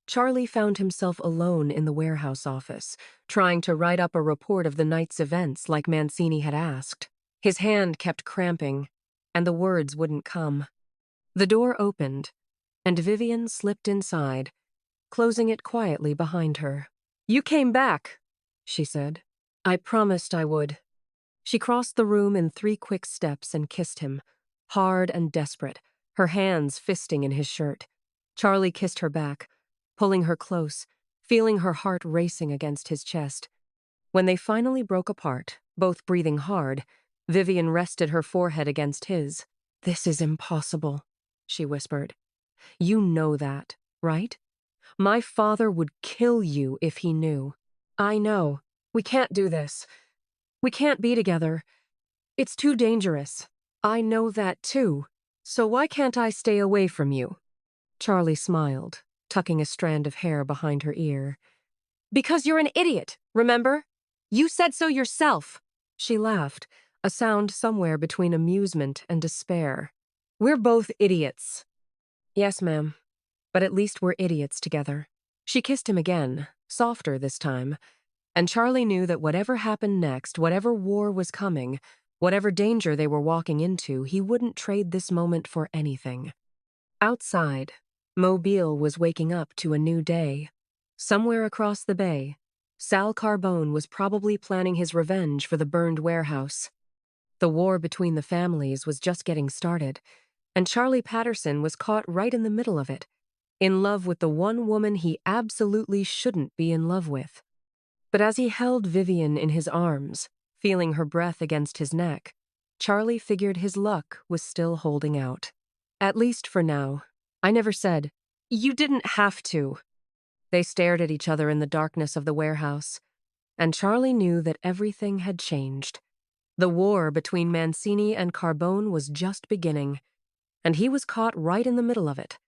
A: Charlie found himself alone in the warehouse office, trying to write up a report of the night's events like Mancini had asked. His hand kept cramping, and the words wouldn't come. The door opened, and Vivian slipped inside, closing it quietly behind her. "You came back," she said. "I promised I would." She crossed the room in 3 quick steps and kissed him, hard and desperate, her hands fisting in his shirt. Charlie kissed her back, pulling her close, feeling her heart racing against his chest. When they finally broke apart, both breathing hard, Vivian rested her forehead against his. "This is impossible," she whispered. "You know that, right? My father would kill you if he knew." "I know. We can't do this. We can't be together. It's too dangerous." "I know that too. So why can't I stay away from you?" Charlie smiled, tucking a strand of hair behind her ear. "Because you're an idiot, remember? You said so yourself." She laughed, a sound somewhere between amusement and despair. "We're both idiots." "Yes, ma'am. But at least we're idiots together." She kissed him again, softer this time, and Charlie knew that whatever happened next, whatever war was coming, whatever danger they were walking into, he wouldn't trade this moment for anything. Outside, Mobile was waking up to a new day. Somewhere across the bay, Sal Carbone was probably planning his revenge for the burned warehouse. The war between the families was just getting started, and Charlie Patterson was caught right in the middle of it, in love with the one woman he absolutely shouldn't be in love with. But as he held Vivian in his arms, feeling her breath against his neck, Charlie figured his luck was still holding out. "At least for now. I never said, You didn't have to. They stared at each other in the darkness of the warehouse, and Charlie knew that everything had changed. The war between Mancini and Carbone was just beginning, and he was caught right in the middle of it.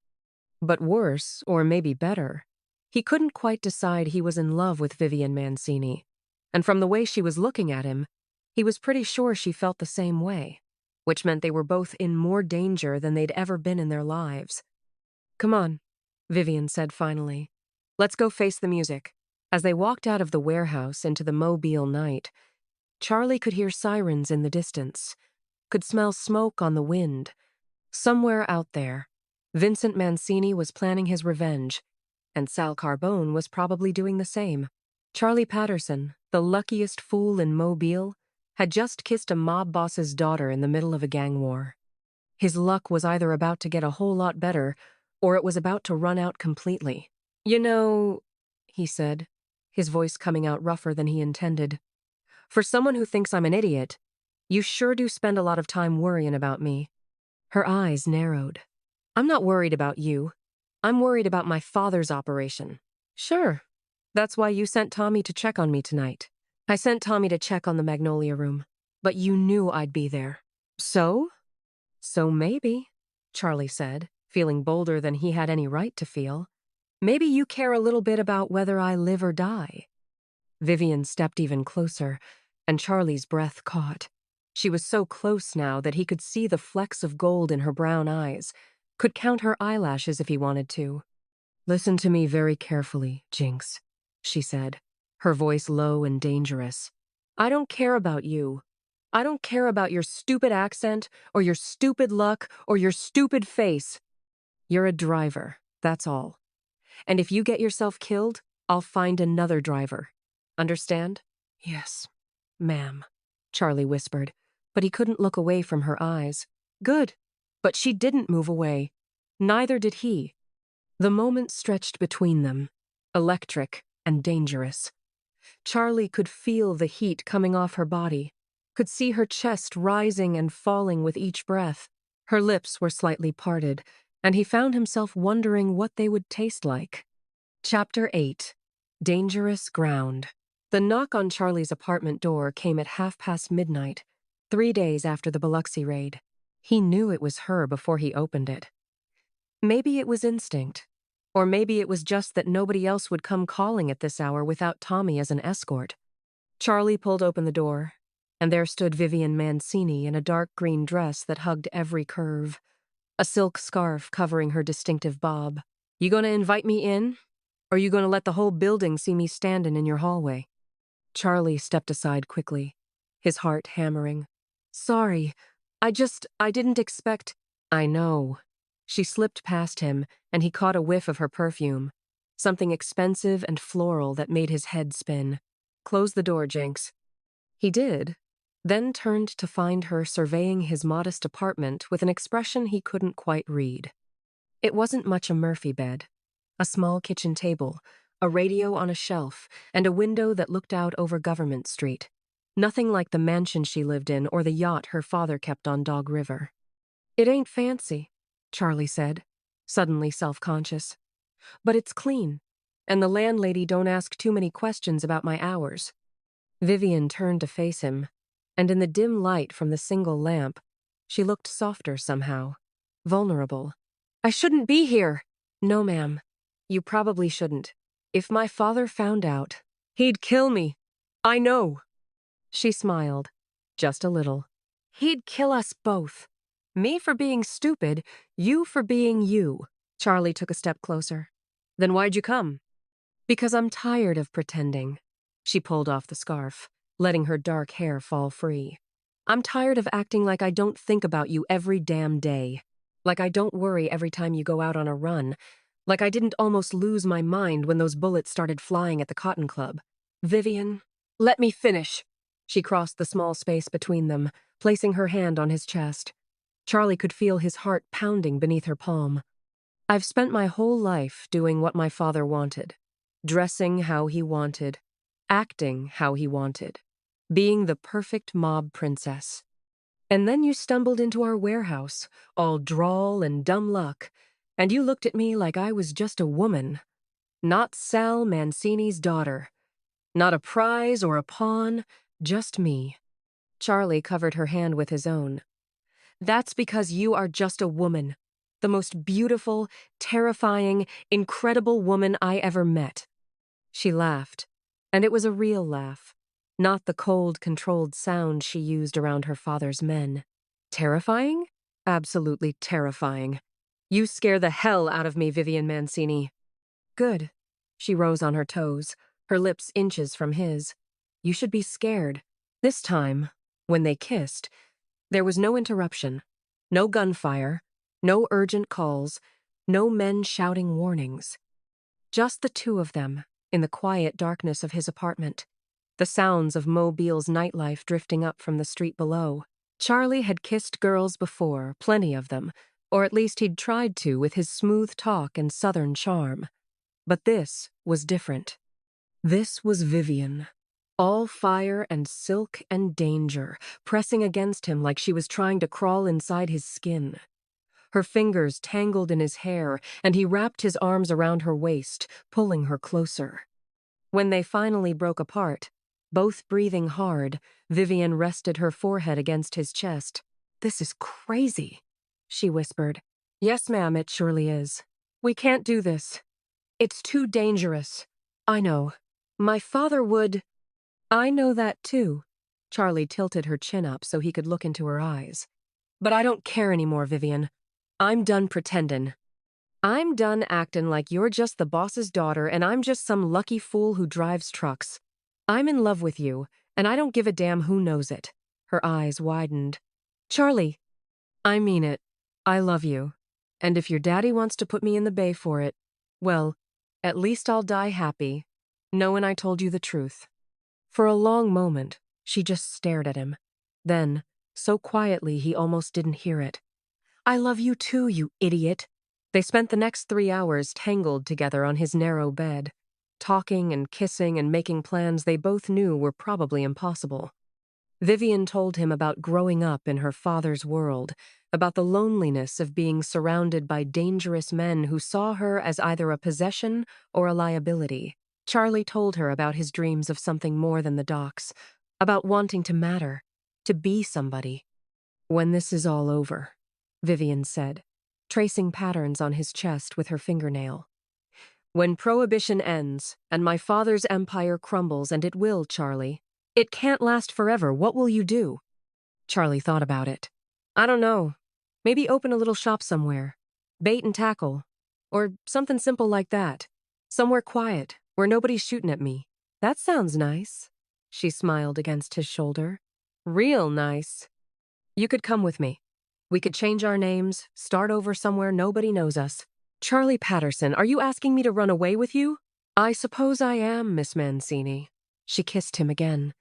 A: But worse, or maybe better, he couldn't quite decide he was in love with Vivian Mancini, and from the way she was looking at him, he was pretty sure she felt the same way, which meant they were both in more danger than they'd ever been in their lives. "Come on," Vivian said finally. "Let's go face the music." As they walked out of the warehouse into the Mobile night, Charlie could hear sirens in the distance, could smell smoke on the wind. Somewhere out there, Vincent Mancini was planning his revenge, and Sal Carbone was probably doing the same. Charlie Patterson, the luckiest fool in Mobile, had just kissed a mob boss's daughter in the middle of a gang war. His luck was either about to get a whole lot better, or it was about to run out completely. "You know," he said, his voice coming out rougher than he intended, "for someone who thinks I'm an idiot, you sure do spend a lot of time worrying about me." Her eyes narrowed. "I'm not worried about you. I'm worried about my father's operation." "Sure. That's why you sent Tommy to check on me tonight." "I sent Tommy to check on the Magnolia Room, but you knew I'd be there." "So?" "So maybe," Charlie said, feeling bolder than he had any right to feel. "Maybe you care a little bit about whether I live or die." Vivian stepped even closer, and Charlie's breath caught. She was so close now that he could see the flecks of gold in her brown eyes, could count her eyelashes if he wanted to. "Listen to me very carefully, Jinks," she said, her voice low and dangerous. "I don't care about you. I don't care about your stupid accent, or your stupid luck, or your stupid face. You're a driver, that's all. And if you get yourself killed, I'll find another driver. Understand?" "Yes, ma'am," Charlie whispered, but he couldn't look away from her eyes. Good, but she didn't move away. Neither did he. The moment stretched between them, electric and dangerous. Charlie could feel the heat coming off her body, could see her chest rising and falling with each breath. Her lips were slightly parted, and he found himself wondering what they would taste like. Chapter 8. Dangerous Ground. The knock on Charlie's apartment door came at midnight, 3 days after the Biloxi raid. He knew it was her before he opened it. Maybe it was instinct, or maybe it was just that nobody else would come calling at this hour without Tommy as an escort. Charlie pulled open the door, and there stood Vivian Mancini in a dark green dress that hugged every curve, a silk scarf covering her distinctive bob. "You gonna invite me in, or you gonna let the whole building see me standin' in your hallway?" Charlie stepped aside quickly, his heart hammering. "Sorry, I didn't expect—" "I know." She slipped past him, and he caught a whiff of her perfume, something expensive and floral that made his head spin. "Close the door, Jinks." He did, then turned to find her surveying his modest apartment with an expression he couldn't quite read. It wasn't much a Murphy bed. A small kitchen table, a radio on a shelf, and a window that looked out over Government Street. Nothing like the mansion she lived in or the yacht her father kept on Dog River. "It ain't fancy," Charlie said, suddenly self-conscious. "But it's clean, and the landlady don't ask too many questions about my hours." Vivian turned to face him, and in the dim light from the single lamp, she looked softer somehow, vulnerable. "I shouldn't be here." "No, ma'am. You probably shouldn't. If my father found out, he'd kill me. I know." She smiled, just a little. "He'd kill us both. Me for being stupid, you for being you." Charlie took a step closer. "Then why'd you come?" "Because I'm tired of pretending." She pulled off the scarf, letting her dark hair fall free. "I'm tired of acting like I don't think about you every damn day. Like I don't worry every time you go out on a run. Like I didn't almost lose my mind when those bullets started flying at the Cotton Club." "Vivian, let me finish." She crossed the small space between them, placing her hand on his chest. Charlie could feel his heart pounding beneath her palm. "I've spent my whole life doing what my father wanted. Dressing how he wanted. Acting how he wanted. Being the perfect mob princess. And then you stumbled into our warehouse, all drawl and dumb luck, And you looked at me like I was just a woman, not Sal Mancini's daughter. Not a prize or a pawn, just me. Charlie covered her hand with his own. That's because you are just a woman. The most beautiful, terrifying, incredible woman I ever met. She laughed, and it was a real laugh, not the cold, controlled sound she used around her father's men. Terrifying? Absolutely terrifying. You scare the hell out of me, Vivian Mancini. Good. She rose on her toes, her lips inches from his. You should be scared. This time, when they kissed, there was no interruption, no gunfire, no urgent calls, no men shouting warnings. Just the two of them, in the quiet darkness of his apartment. The sounds of Mobile's nightlife drifting up from the street below. Charlie had kissed girls before, plenty of them, or at least he'd tried to with his smooth talk and southern charm. But this was different. This was Vivian. All fire and silk and danger, pressing against him like she was trying to crawl inside his skin. Her fingers tangled in his hair, and he wrapped his arms around her waist, pulling her closer. When they finally broke apart, both breathing hard, Vivian rested her forehead against his chest. "This is crazy," she whispered. "Yes, ma'am, it surely is. We can't do this. It's too dangerous. I know. My father would—" "I know that too." Charlie tilted her chin up so he could look into her eyes. "But I don't care anymore, Vivian. I'm done pretendin'. I'm done actin' like you're just the boss's daughter and I'm just some lucky fool who drives trucks. I'm in love with you, and I don't give a damn who knows it." Her eyes widened. "Charlie, I mean it. I love you. And if your daddy wants to put me in the bay for it, well, at least I'll die happy, knowing I told you the truth." For a long moment, she just stared at him. Then, so quietly he almost didn't hear it. "I love you too, you idiot." They spent the next 3 hours tangled together on his narrow bed, talking and kissing and making plans they both knew were probably impossible. Vivian told him about growing up in her father's world, about the loneliness of being surrounded by dangerous men who saw her as either a possession or a liability. Charlie told her about his dreams of something more than the docks, about wanting to matter, to be somebody. "When this is all over," Vivian said, tracing patterns on his chest with her fingernail. "When Prohibition ends, and my father's empire crumbles, and it will, Charlie. It can't last forever. What will you do?" Charlie thought about it. "I don't know. Maybe open a little shop somewhere. Bait and tackle. Or something simple like that. Somewhere quiet, where nobody's shooting at me." "That sounds nice." She smiled against his shoulder. "Real nice. You could come with me. We could change our names, start over somewhere nobody knows us." "Charlie Patterson, are you asking me to run away with you?" "I suppose I am, Miss Mancini." She kissed him again,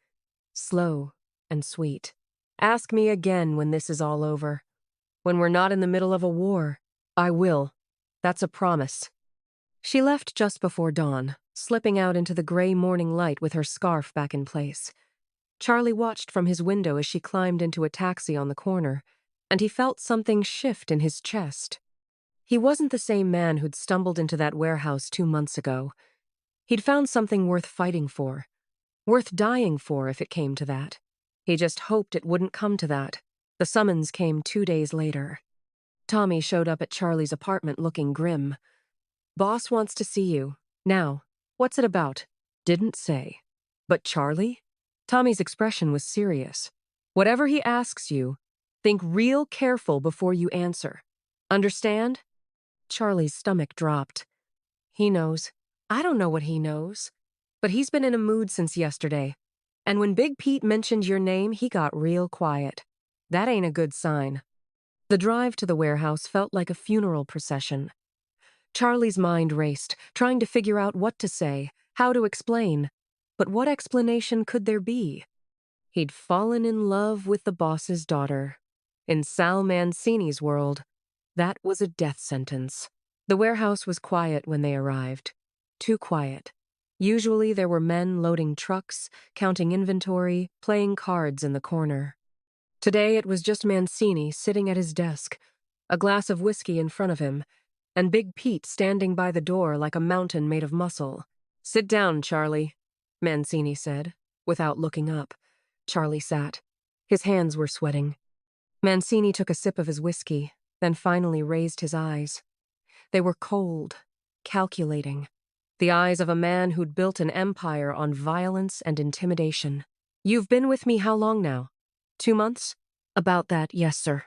A: slow and sweet. "Ask me again when this is all over. When we're not in the middle of a war. I will. That's a promise." She left just before dawn, slipping out into the gray morning light with her scarf back in place. Charlie watched from his window as she climbed into a taxi on the corner, and he felt something shift in his chest. He wasn't the same man who'd stumbled into that warehouse 2 months ago. He'd found something worth fighting for, worth dying for if it came to that. He just hoped it wouldn't come to that. The summons came 2 days later. Tommy showed up at Charlie's apartment looking grim. "Boss wants to see you. Now. What's it about?" "Didn't say." "But Charlie?" Tommy's expression was serious. "Whatever he asks you, think real careful before you answer. Understand?" Charlie's stomach dropped. "He knows. I don't know what he knows. But he's been in a mood since yesterday. And when Big Pete mentioned your name, he got real quiet. That ain't a good sign." The drive to the warehouse felt like a funeral procession. Charlie's mind raced, trying to figure out what to say, how to explain. But what explanation could there be? He'd fallen in love with the boss's daughter. In Sal Mancini's world, that was a death sentence. The warehouse was quiet when they arrived. Too quiet. Usually there were men loading trucks, counting inventory, playing cards in the corner. Today it was just Mancini sitting at his desk, a glass of whiskey in front of him, and Big Pete standing by the door like a mountain made of muscle. "Sit down, Charlie," Mancini said, without looking up. Charlie sat. His hands were sweating. Mancini took a sip of his whiskey, then finally raised his eyes. They were cold, calculating. The eyes of a man who'd built an empire on violence and intimidation. "You've been with me how long now? 2 months?" "About that, yes, sir."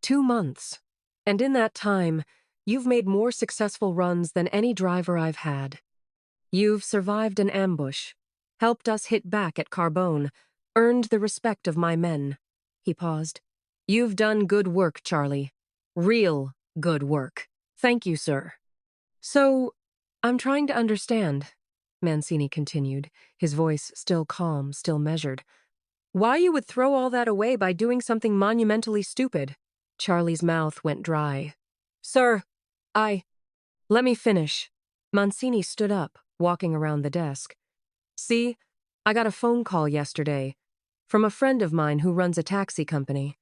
A: 2 months. And in that time, you've made more successful runs than any driver I've had. You've survived an ambush, helped us hit back at Carbone, earned the respect of my men. He paused. "You've done good work, Charlie. Real good work. Thank you, sir." "So, I'm trying to understand," Mancini continued, his voice still calm, still measured, "why you would throw all that away by doing something monumentally stupid." Charlie's mouth went dry. "Sir, let me finish." Mancini stood up, walking around the desk. "See, I got a phone call yesterday from a friend of mine who runs a taxi company.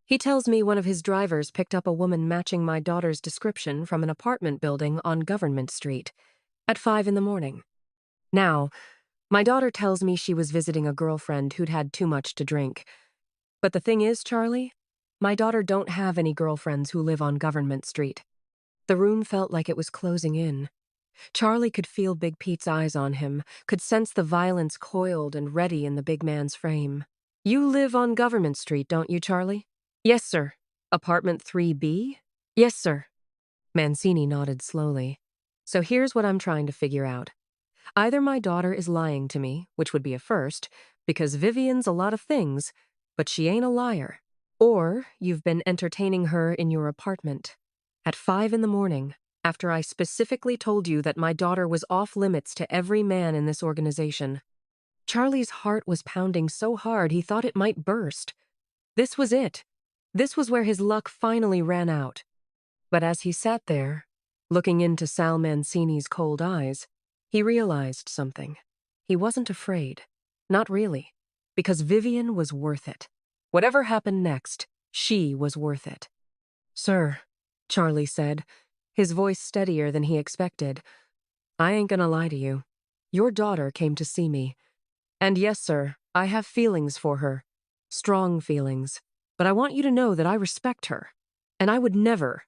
A: He tells me one of his drivers picked up a woman matching my daughter's description from an apartment building on Government Street at 5 in the morning. Now, my daughter tells me she was visiting a girlfriend who'd had too much to drink. But the thing is, Charlie, my daughter don't have any girlfriends who live on Government Street." The room felt like it was closing in. Charlie could feel Big Pete's eyes on him, could sense the violence coiled and ready in the big man's frame. "You live on Government Street, don't you, Charlie?" "Yes, sir." "Apartment 3B?" "Yes, sir." Mancini nodded slowly. "So here's what I'm trying to figure out. Either my daughter is lying to me, which would be a first, because Vivian's a lot of things, but she ain't a liar. Or you've been entertaining her in your apartment at 5 in the morning, after I specifically told you that my daughter was off limits to every man in this organization." Charlie's heart was pounding so hard he thought it might burst. This was it. This was where his luck finally ran out. But as he sat there, looking into Sal Mancini's cold eyes, he realized something. He wasn't afraid. Not really. Because Vivian was worth it. Whatever happened next, she was worth it. "Sir," Charlie said, his voice steadier than he expected, "I ain't gonna lie to you. Your daughter came to see me. And yes, sir, I have feelings for her. Strong feelings. But I want you to know that I respect her. And I would never—"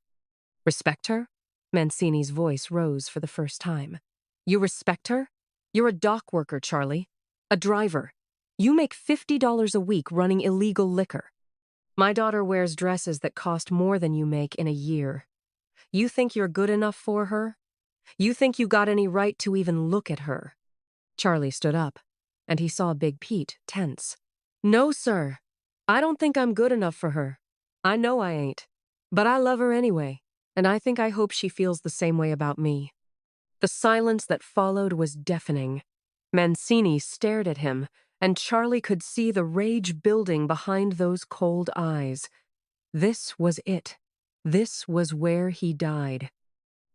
A: "Respect her?" Mancini's voice rose for the first time. "You respect her? You're a dock worker, Charlie. A driver. You make $50 a week running illegal liquor. My daughter wears dresses that cost more than you make in a year. You think you're good enough for her? You think you got any right to even look at her?" Charlie stood up, and he saw Big Pete tense. "No, sir. I don't think I'm good enough for her. I know I ain't. But I love her anyway, and I hope she feels the same way about me." The silence that followed was deafening. Mancini stared at him, and Charlie could see the rage building behind those cold eyes. This was it. This was where he died.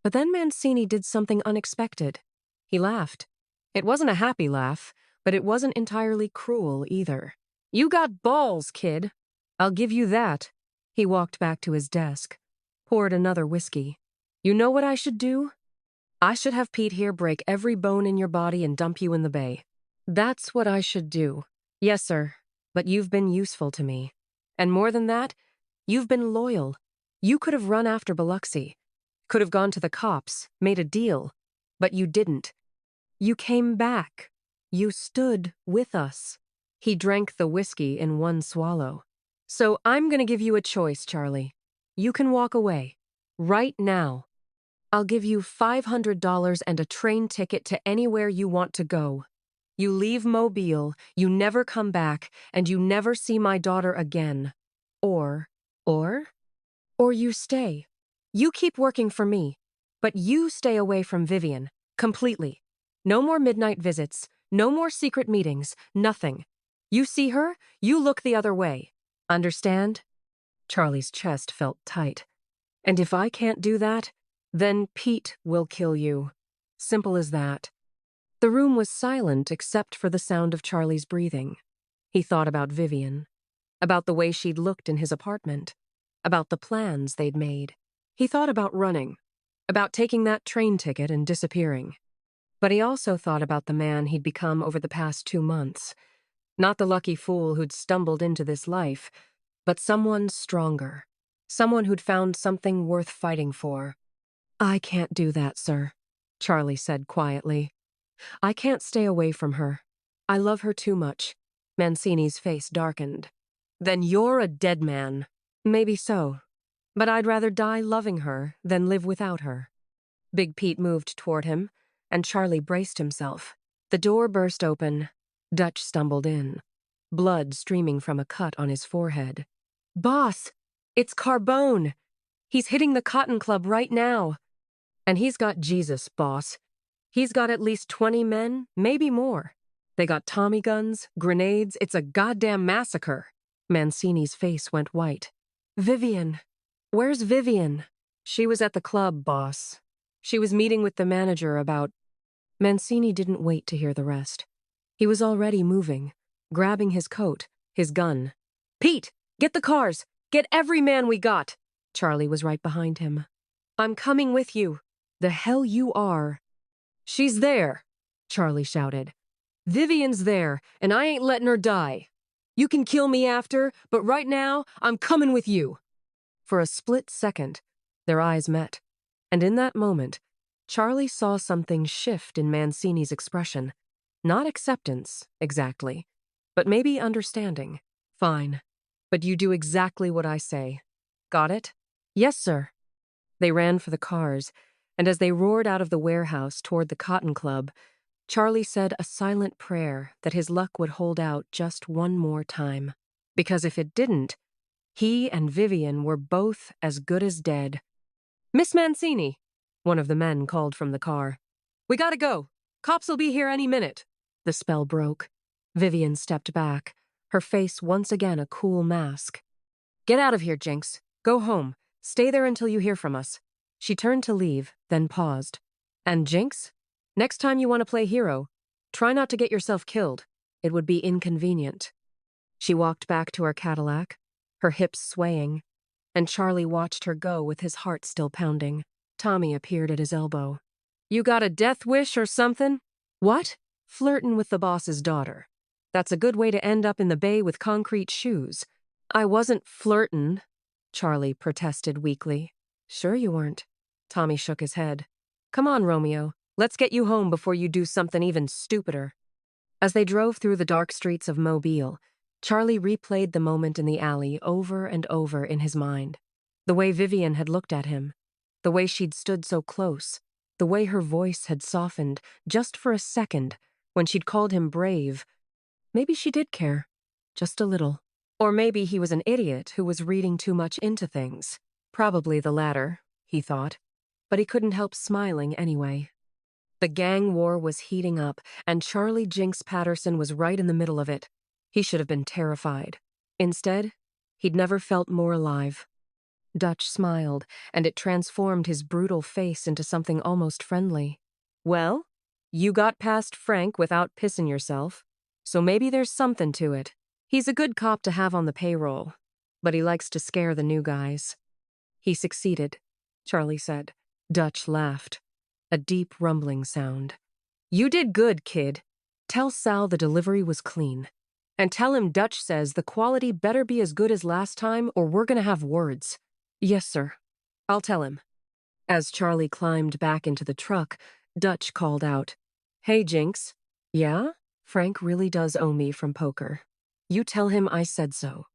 A: But then Mancini did something unexpected. He laughed. It wasn't a happy laugh, but it wasn't entirely cruel either. "You got balls, kid. I'll give you that." He walked back to his desk, poured another whiskey. "You know what I should do? I should have Pete here break every bone in your body and dump you in the bay. That's what I should do. Yes, sir, but you've been useful to me. And more than that, you've been loyal. You could have run after Biloxi, could have gone to the cops, made a deal, but you didn't. You came back. You stood with us." He drank the whiskey in one swallow. "So I'm going to give you a choice, Charlie. You can walk away. Right now. I'll give you $500 and a train ticket to anywhere you want to go. You leave Mobile, you never come back, and you never see my daughter again. Or you stay. You keep working for me, but you stay away from Vivian, completely. No more midnight visits, no more secret meetings, nothing. You see her, you look the other way. Understand?" Charlie's chest felt tight. "And if I can't do that, then Pete will kill you. Simple as that." The room was silent except for the sound of Charlie's breathing. He thought about Vivian, about the way she'd looked in his apartment, about the plans they'd made. He thought about running, about taking that train ticket and disappearing. But he also thought about the man he'd become over the past 2 months. Not the lucky fool who'd stumbled into this life, but someone stronger. Someone who'd found something worth fighting for. "I can't do that, sir," Charlie said quietly. "I can't stay away from her. I love her too much." Mancini's face darkened. "Then you're a dead man." "Maybe so. But I'd rather die loving her than live without her." Big Pete moved toward him, and Charlie braced himself. The door burst open. Dutch stumbled in, blood streaming from a cut on his forehead. "Boss, it's Carbone. He's hitting the Cotton Club right now. And he's got Jesus, boss. He's got at least 20 men, maybe more. They got Tommy guns, grenades. It's a goddamn massacre." Mancini's face went white. "Vivian. Where's Vivian?" "She was at the club, boss. She was meeting with the manager about—" Mancini didn't wait to hear the rest. He was already moving, grabbing his coat, his gun. "Pete, get the cars! Get every man we got!" Charlie was right behind him. "I'm coming with you." "The hell you are." "She's there," Charlie shouted. "Vivian's there, and I ain't letting her die. You can kill me after, but right now, I'm coming with you." For a split second, their eyes met, and in that moment, Charlie saw something shift in Mancini's expression. Not acceptance, exactly, but maybe understanding. "Fine, but you do exactly what I say. Got it?" "Yes, sir." They ran for the cars, and as they roared out of the warehouse toward the Cotton Club, Charlie said a silent prayer that his luck would hold out just one more time. Because if it didn't, he and Vivian were both as good as dead. "Miss Mancini," one of the men called from the car. "We gotta go. Cops'll be here any minute." The spell broke. Vivian stepped back, her face once again a cool mask. "Get out of here, Jinks. Go home. Stay there until you hear from us." She turned to leave, then paused. "And Jinx, next time you want to play hero, try not to get yourself killed. It would be inconvenient." She walked back to her Cadillac, her hips swaying, and Charlie watched her go with his heart still pounding. Tommy appeared at his elbow. "You got a death wish or something?" "What?" "Flirtin' with the boss's daughter. That's a good way to end up in the bay with concrete shoes." "I wasn't flirtin'," Charlie protested weakly. "Sure you weren't." Tommy shook his head. "Come on, Romeo. Let's get you home before you do something even stupider." As they drove through the dark streets of Mobile, Charlie replayed the moment in the alley over and over in his mind. The way Vivian had looked at him, the way she'd stood so close, the way her voice had softened just for a second when she'd called him brave. Maybe she did care, just a little. Or maybe he was an idiot who was reading too much into things. Probably the latter, he thought, but he couldn't help smiling anyway. The gang war was heating up, and Charlie Jinks Patterson was right in the middle of it. He should have been terrified. Instead, he'd never felt more alive. Dutch smiled, and it transformed his brutal face into something almost friendly. "Well, you got past Frank without pissing yourself, so maybe there's something to it. He's a good cop to have on the payroll, but he likes to scare the new guys." "He succeeded," Charlie said. Dutch laughed. A deep rumbling sound. "You did good, kid. Tell Sal the delivery was clean. And tell him Dutch says the quality better be as good as last time or we're gonna have words." "Yes, sir. I'll tell him." As Charlie climbed back into the truck, Dutch called out, "Hey, Jinx." "Yeah? Frank really does owe me from poker. You tell him I said so."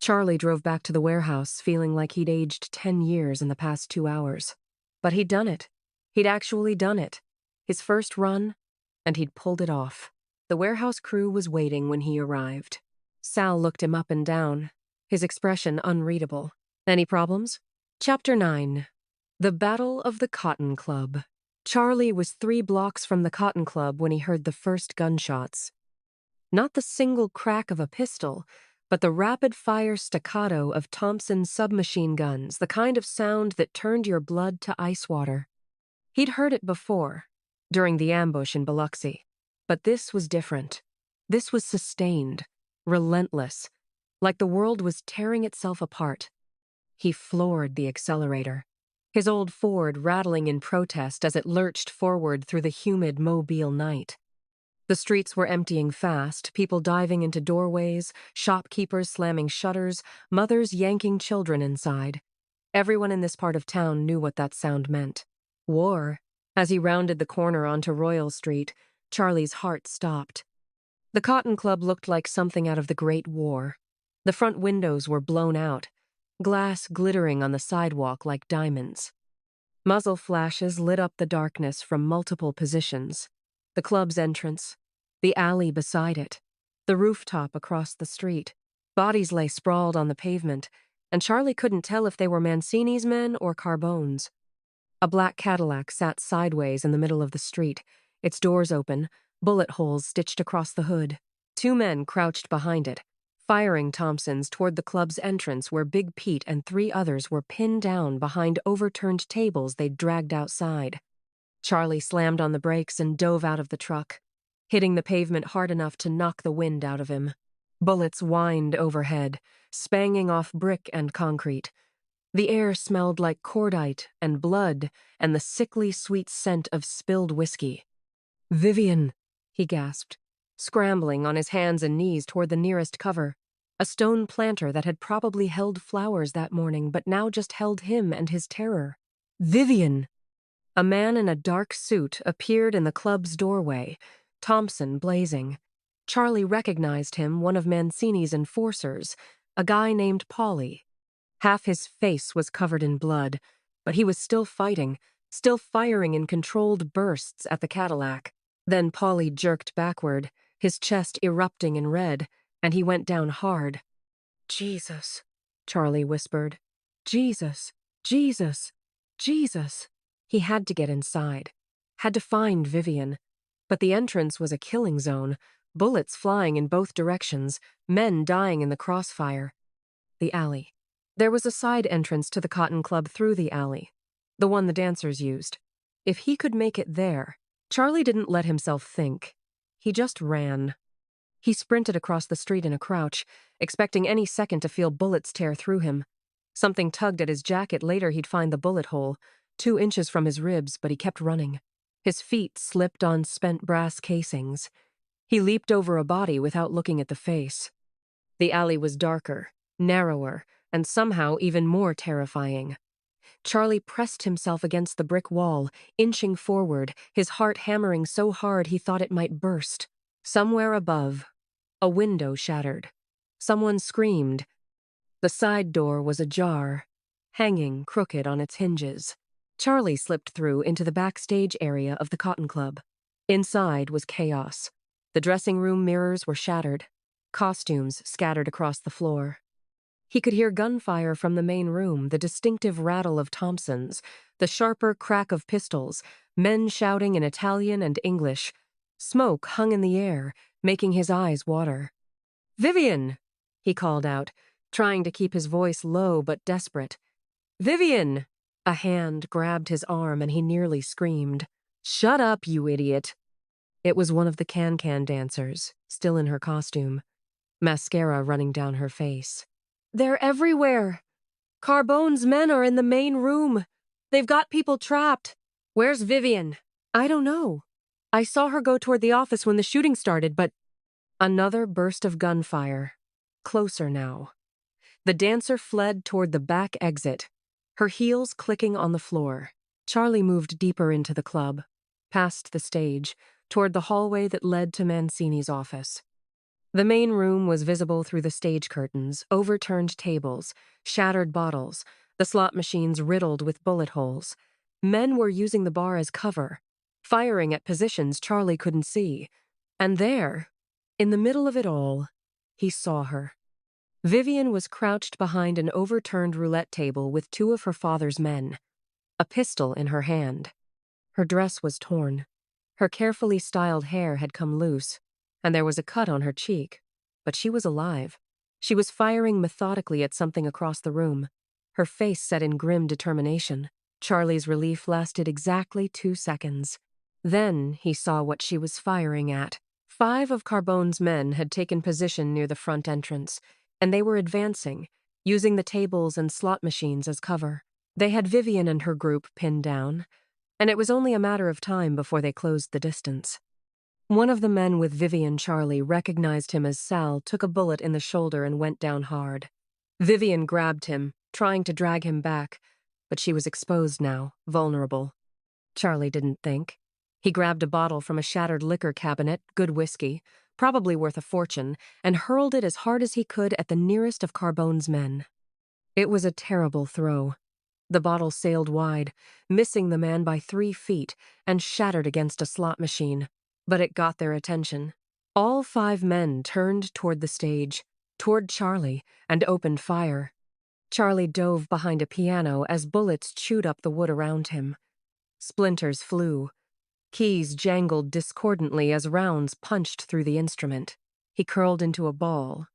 A: Charlie drove back to the warehouse feeling like he'd aged 10 years in the past 2 hours. But he'd done it. He'd actually done it. His first run, and he'd pulled it off. The warehouse crew was waiting when he arrived. Sal looked him up and down, his expression unreadable. "Any problems?" Chapter 9. The Battle of the Cotton Club. Charlie was 3 blocks from the Cotton Club when he heard the first gunshots. Not the single crack of a pistol, but the rapid-fire staccato of Thompson submachine guns, the kind of sound that turned your blood to ice water. He'd heard it before, during the ambush in Biloxi. But this was different. This was sustained, relentless, like the world was tearing itself apart. He floored the accelerator. his old Ford rattling in protest as it lurched forward through the humid Mobile night. The streets were emptying fast, people diving into doorways, shopkeepers slamming shutters, mothers yanking children inside. Everyone in this part of town knew what that sound meant. War. As he rounded the corner onto Royal Street, Charlie's heart stopped. The Cotton Club looked like something out of the Great War. The front windows were blown out, glass glittering on the sidewalk like diamonds. Muzzle flashes lit up the darkness from multiple positions. The club's entrance, the alley beside it, the rooftop across the street. Bodies lay sprawled on the pavement, and Charlie couldn't tell if they were Mancini's men or Carbone's. A black Cadillac sat sideways in the middle of the street, its doors open, bullet holes stitched across the hood. Two men crouched behind it, firing Thompsons toward the club's entrance where Big Pete and three others were pinned down behind overturned tables they'd dragged outside. Charlie slammed on the brakes and dove out of the truck, hitting the pavement hard enough to knock the wind out of him. Bullets whined overhead, spanging off brick and concrete. The air smelled like cordite and blood and the sickly sweet scent of spilled whiskey. "Vivian," he gasped, scrambling on his hands and knees toward the nearest cover, a stone planter that had probably held flowers that morning but now just held him and his terror. "Vivian!" A man in a dark suit appeared in the club's doorway, Thompson blazing. Charlie recognized him, one of Mancini's enforcers, a guy named Paulie. Half his face was covered in blood, but he was still fighting, still firing in controlled bursts at the Cadillac. Then Paulie jerked backward, his chest erupting in red, and he went down hard. "Jesus," Charlie whispered. "Jesus, Jesus, Jesus." He had to get inside, had to find Vivian. But the entrance was a killing zone, bullets flying in both directions, men dying in the crossfire. The alley. There was a side entrance to the Cotton Club through the alley, the one the dancers used. If he could make it there, Charlie didn't let himself think. He just ran. He sprinted across the street in a crouch, expecting any second to feel bullets tear through him. Something tugged at his jacket. Later he'd find the bullet hole, 2 inches from his ribs, but he kept running. His feet slipped on spent brass casings. He leaped over a body without looking at the face. The alley was darker, narrower, and somehow even more terrifying. Charlie pressed himself against the brick wall, inching forward, his heart hammering so hard he thought it might burst. Somewhere above, a window shattered. Someone screamed. The side door was ajar, hanging crooked on its hinges. Charlie slipped through into the backstage area of the Cotton Club. Inside was chaos. The dressing room mirrors were shattered, costumes scattered across the floor. He could hear gunfire from the main room, the distinctive rattle of Thompsons, the sharper crack of pistols, men shouting in Italian and English. Smoke hung in the air, making his eyes water. "Vivian!" he called out, trying to keep his voice low but desperate. "Vivian!" A hand grabbed his arm and he nearly screamed. "Shut up, you idiot!" It was one of the can-can dancers, still in her costume, mascara running down her face. "They're everywhere! Carbone's men are in the main room. They've got people trapped. Where's Vivian?" "I don't know. I saw her go toward the office when the shooting started, but—" Another burst of gunfire. Closer now. The dancer fled toward the back exit, her heels clicking on the floor. Charlie moved deeper into the club, past the stage, toward the hallway that led to Mancini's office. The main room was visible through the stage curtains, overturned tables, shattered bottles, the slot machines riddled with bullet holes. Men were using the bar as cover, firing at positions Charlie couldn't see. And there, in the middle of it all, he saw her. Vivian was crouched behind an overturned roulette table with 2 of her father's men, a pistol in her hand. Her dress was torn. Her carefully styled hair had come loose, and there was a cut on her cheek. But she was alive. She was firing methodically at something across the room, her face set in grim determination. Charlie's relief lasted exactly 2 seconds. Then he saw what she was firing at. 5 of Carbone's men had taken position near the front entrance, and they were advancing, using the tables and slot machines as cover. They had Vivian and her group pinned down, and it was only a matter of time before they closed the distance. One of the men with Vivian Charlie recognized him as Sal, took a bullet in the shoulder and went down hard. Vivian grabbed him, trying to drag him back, but she was exposed now, vulnerable. Charlie didn't think. He grabbed a bottle from a shattered liquor cabinet, good whiskey, probably worth a fortune, and hurled it as hard as he could at the nearest of Carbone's men. It was a terrible throw. The bottle sailed wide, missing the man by 3 feet, and shattered against a slot machine. But it got their attention. All 5 men turned toward the stage, toward Charlie, and opened fire. Charlie dove behind a piano as bullets chewed up the wood around him. Splinters flew. Keys jangled discordantly as rounds punched through the instrument. He curled into a ball,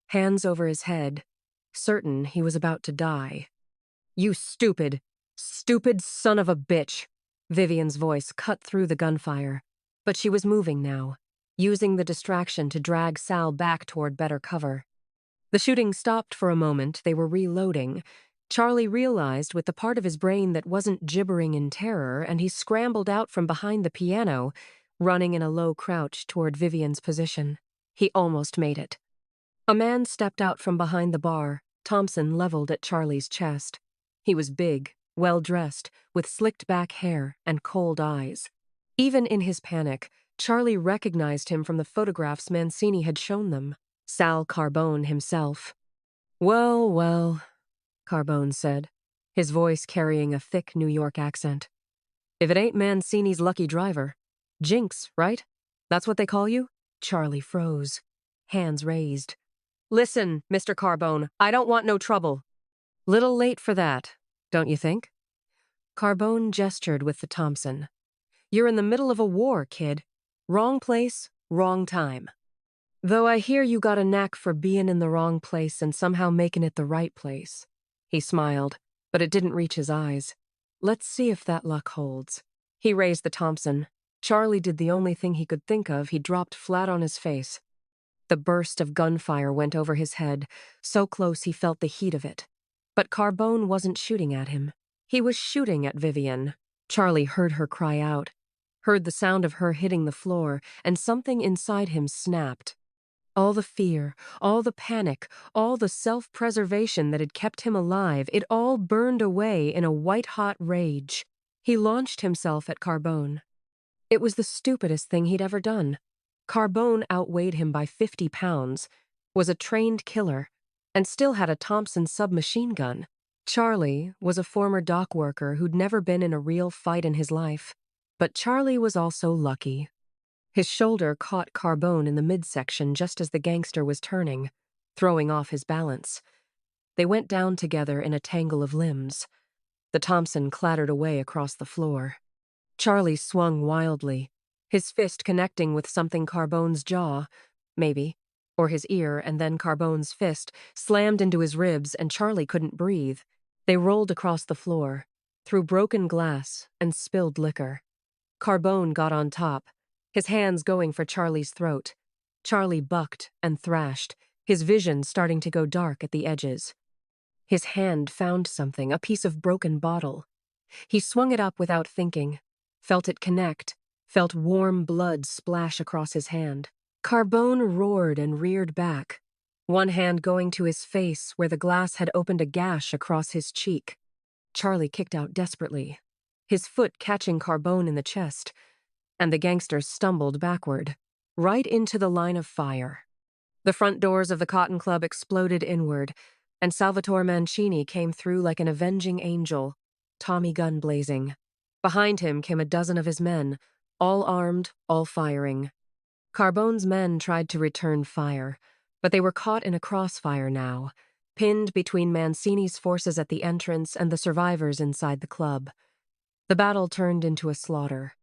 A: hands over his head, certain he was about to die. "You stupid son of a bitch!" Vivian's voice cut through the gunfire. But she was moving now, using the distraction to drag Sal back toward better cover. The shooting stopped for a moment. They were reloading. Charlie realized with the part of his brain that wasn't gibbering in terror, and he scrambled out from behind the piano, running in a low crouch toward Vivian's position. He almost made it. A man stepped out from behind the bar, Thompson leveled at Charlie's chest. He was big, well-dressed, with slicked-back hair and cold eyes. Even in his panic, Charlie recognized him from the photographs Mancini had shown them. Sal Carbone himself. "Well, well," Carbone said, his voice carrying a thick New York accent. "If it ain't Mancini's lucky driver. Jinks, right? That's what they call you?" Charlie froze, hands raised. "Listen, Mr. Carbone, I don't want no trouble." "Little late for that, don't you think?" Carbone gestured with the Thompson. "You're in the middle of a war, kid. Wrong place, wrong time. Though I hear you got a knack for being in the wrong place and somehow making it the right place." He smiled, but it didn't reach his eyes. "Let's see if that luck holds." He raised the Thompson. Charlie did the only thing he could think of. He dropped flat on his face. The burst of gunfire went over his head, so close he felt the heat of it. But Carbone wasn't shooting at him. He was shooting at Vivian. Charlie heard her cry out, heard the sound of her hitting the floor, and something inside him snapped. All the fear, all the panic, all the self-preservation that had kept him alive, it all burned away in a white-hot rage. He launched himself at Carbone. It was the stupidest thing he'd ever done. Carbone outweighed him by 50 pounds, was a trained killer, and still had a Thompson submachine gun. Charlie was a former dock worker who'd never been in a real fight in his life. But Charlie was also lucky. His shoulder caught Carbone in the midsection just as the gangster was turning, throwing off his balance. They went down together in a tangle of limbs. The Thompson clattered away across the floor. Charlie swung wildly, his fist connecting with something Carbone's jaw, maybe, or his ear, and then Carbone's fist slammed into his ribs and Charlie couldn't breathe. They rolled across the floor, through broken glass and spilled liquor. Carbone got on top, his hands going for Charlie's throat. Charlie bucked and thrashed, his vision starting to go dark at the edges. His hand found something, a piece of broken bottle. He swung it up without thinking, felt it connect, felt warm blood splash across his hand. Carbone roared and reared back, one hand going to his face where the glass had opened a gash across his cheek. Charlie kicked out desperately, his foot catching Carbone in the chest, and the gangster stumbled backward, right into the line of fire. The front doors of the Cotton Club exploded inward, and Salvatore Mancini came through like an avenging angel, Tommy gun blazing. Behind him came a dozen of his men, all armed, all firing. Carbone's men tried to return fire, but they were caught in a crossfire now, pinned between Mancini's forces at the entrance and the survivors inside the club. The battle turned into a slaughter.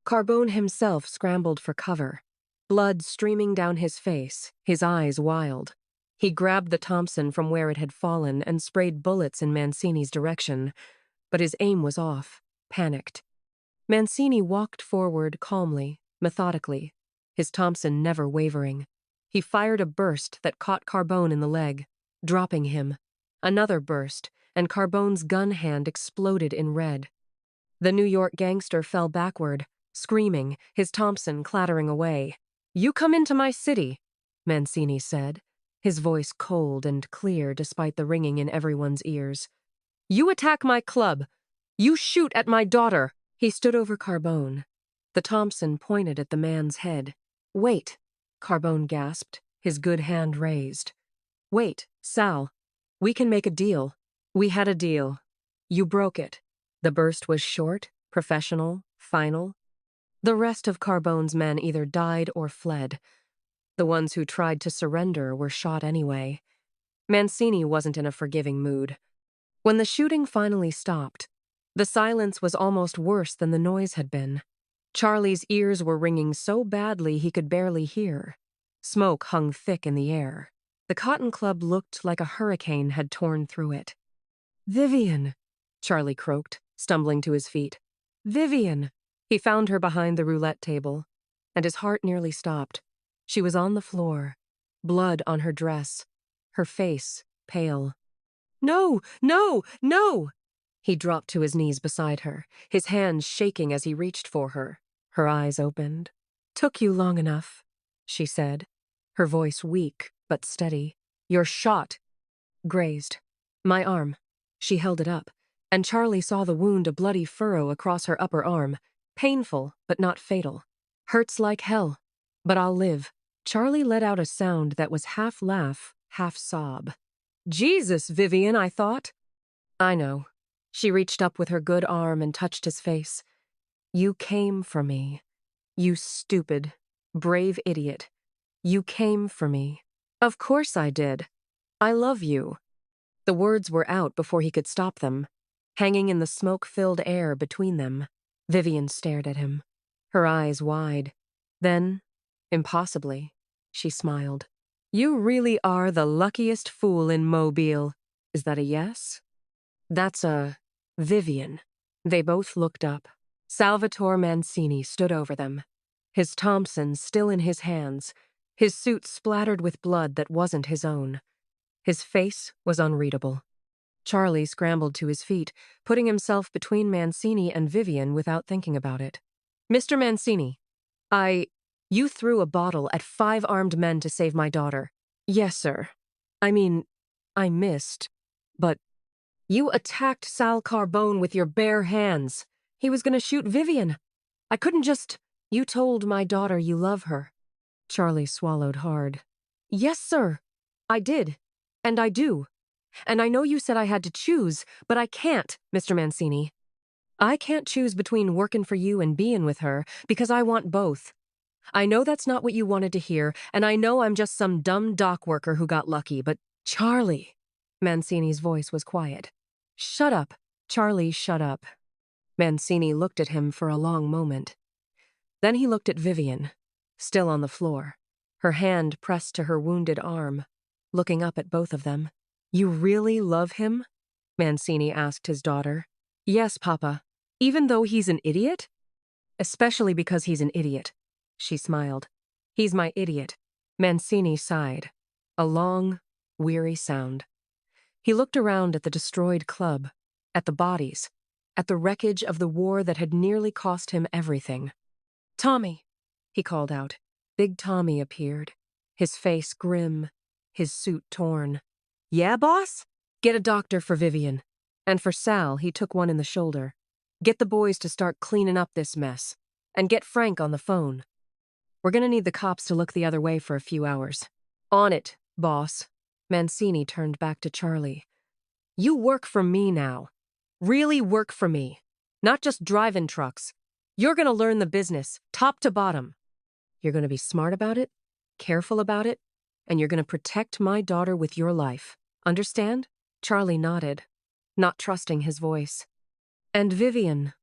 A: Carbone himself scrambled for cover, blood streaming down his face, his eyes wild. He grabbed the Thompson from where it had fallen and sprayed bullets in Mancini's direction, but his aim was off, panicked. Mancini walked forward calmly, methodically, his Thompson never wavering. He fired a burst that caught Carbone in the leg, dropping him. Another burst, and Carbone's gun hand exploded in red. The New York gangster fell backward, screaming, his Thompson clattering away. "You come into my city," Mancini said, his voice cold and clear despite the ringing in everyone's ears. "You attack my club. You shoot at my daughter." He stood over Carbone. The Thompson pointed at the man's head. "Wait," Carbone gasped, his good hand raised. "Wait, Sal. We can make a deal." "We had a deal. You broke it." The burst was short, professional, final. The rest of Carbone's men either died or fled. The ones who tried to surrender were shot anyway. Mancini wasn't in a forgiving mood. When the shooting finally stopped, the silence was almost worse than the noise had been. Charlie's ears were ringing so badly he could barely hear. Smoke hung thick in the air. The Cotton Club looked like a hurricane had torn through it. "Vivian," Charlie croaked, stumbling to his feet. "Vivian." He found her behind the roulette table, and his heart nearly stopped. She was on the floor, blood on her dress, her face pale. "No, no, no!" He dropped to his knees beside her, his hands shaking as he reached for her. Her eyes opened. "Took you long enough," she said, her voice weak but steady. "You're shot." "Grazed. My arm." She held it up, and Charlie saw the wound, a bloody furrow across her upper arm. Painful, but not fatal. "Hurts like hell, but I'll live." Charlie let out a sound that was half laugh, half sob. "Jesus, Vivian, I thought." "I know." She reached up with her good arm and touched his face. "You came for me. You stupid, brave idiot. You came for me." "Of course I did. I love you." The words were out before he could stop them, hanging in the smoke-filled air between them. Vivian stared at him, her eyes wide. Then, impossibly, she smiled. "You really are the luckiest fool in Mobile. Is that a yes?" "That's a... Vivian." They both looked up. Salvatore Mancini stood over them, his Thompson still in his hands, his suit splattered with blood that wasn't his own. His face was unreadable. Charlie scrambled to his feet, putting himself between Mancini and Vivian without thinking about it. "Mr. Mancini, you threw a bottle at 5 armed men to save my daughter." "Yes, sir. I mean, I missed, but..." "You attacked Sal Carbone with your bare hands. He was going to shoot Vivian. I couldn't just..." "You told my daughter you love her." Charlie swallowed hard. "Yes, sir. I did. And I do. And I know you said I had to choose, but I can't, Mr. Mancini. I can't choose between working for you and being with her, because I want both. I know that's not what you wanted to hear, and I know I'm just some dumb dock worker who got lucky, but Charlie..." Mancini's voice was quiet. "Shut up." Charlie shut up. Mancini looked at him for a long moment. Then he looked at Vivian, still on the floor, her hand pressed to her wounded arm, looking up at both of them. "You really love him?" Mancini asked his daughter. "Yes, Papa. Even though he's an idiot?" "Especially because he's an idiot," she smiled. "He's my idiot." Mancini sighed, a long, weary sound. He looked around at the destroyed club, at the bodies, at the wreckage of the war that had nearly cost him everything. "Tommy," he called out. Big Tommy appeared, his face grim, his suit torn. "Yeah, boss? Get a doctor for Vivian." And for Sal, he took one in the shoulder. "Get the boys to start cleaning up this mess. And get Frank on the phone. We're gonna need the cops to look the other way for a few hours." "On it, boss." Mancini turned back to Charlie. "You work for me now. Really work for me. Not just driving trucks. You're gonna learn the business, top to bottom. You're gonna be smart about it, careful about it, and you're gonna protect my daughter with your life. Understand?" Charlie nodded, not trusting his voice. "And Vivian,"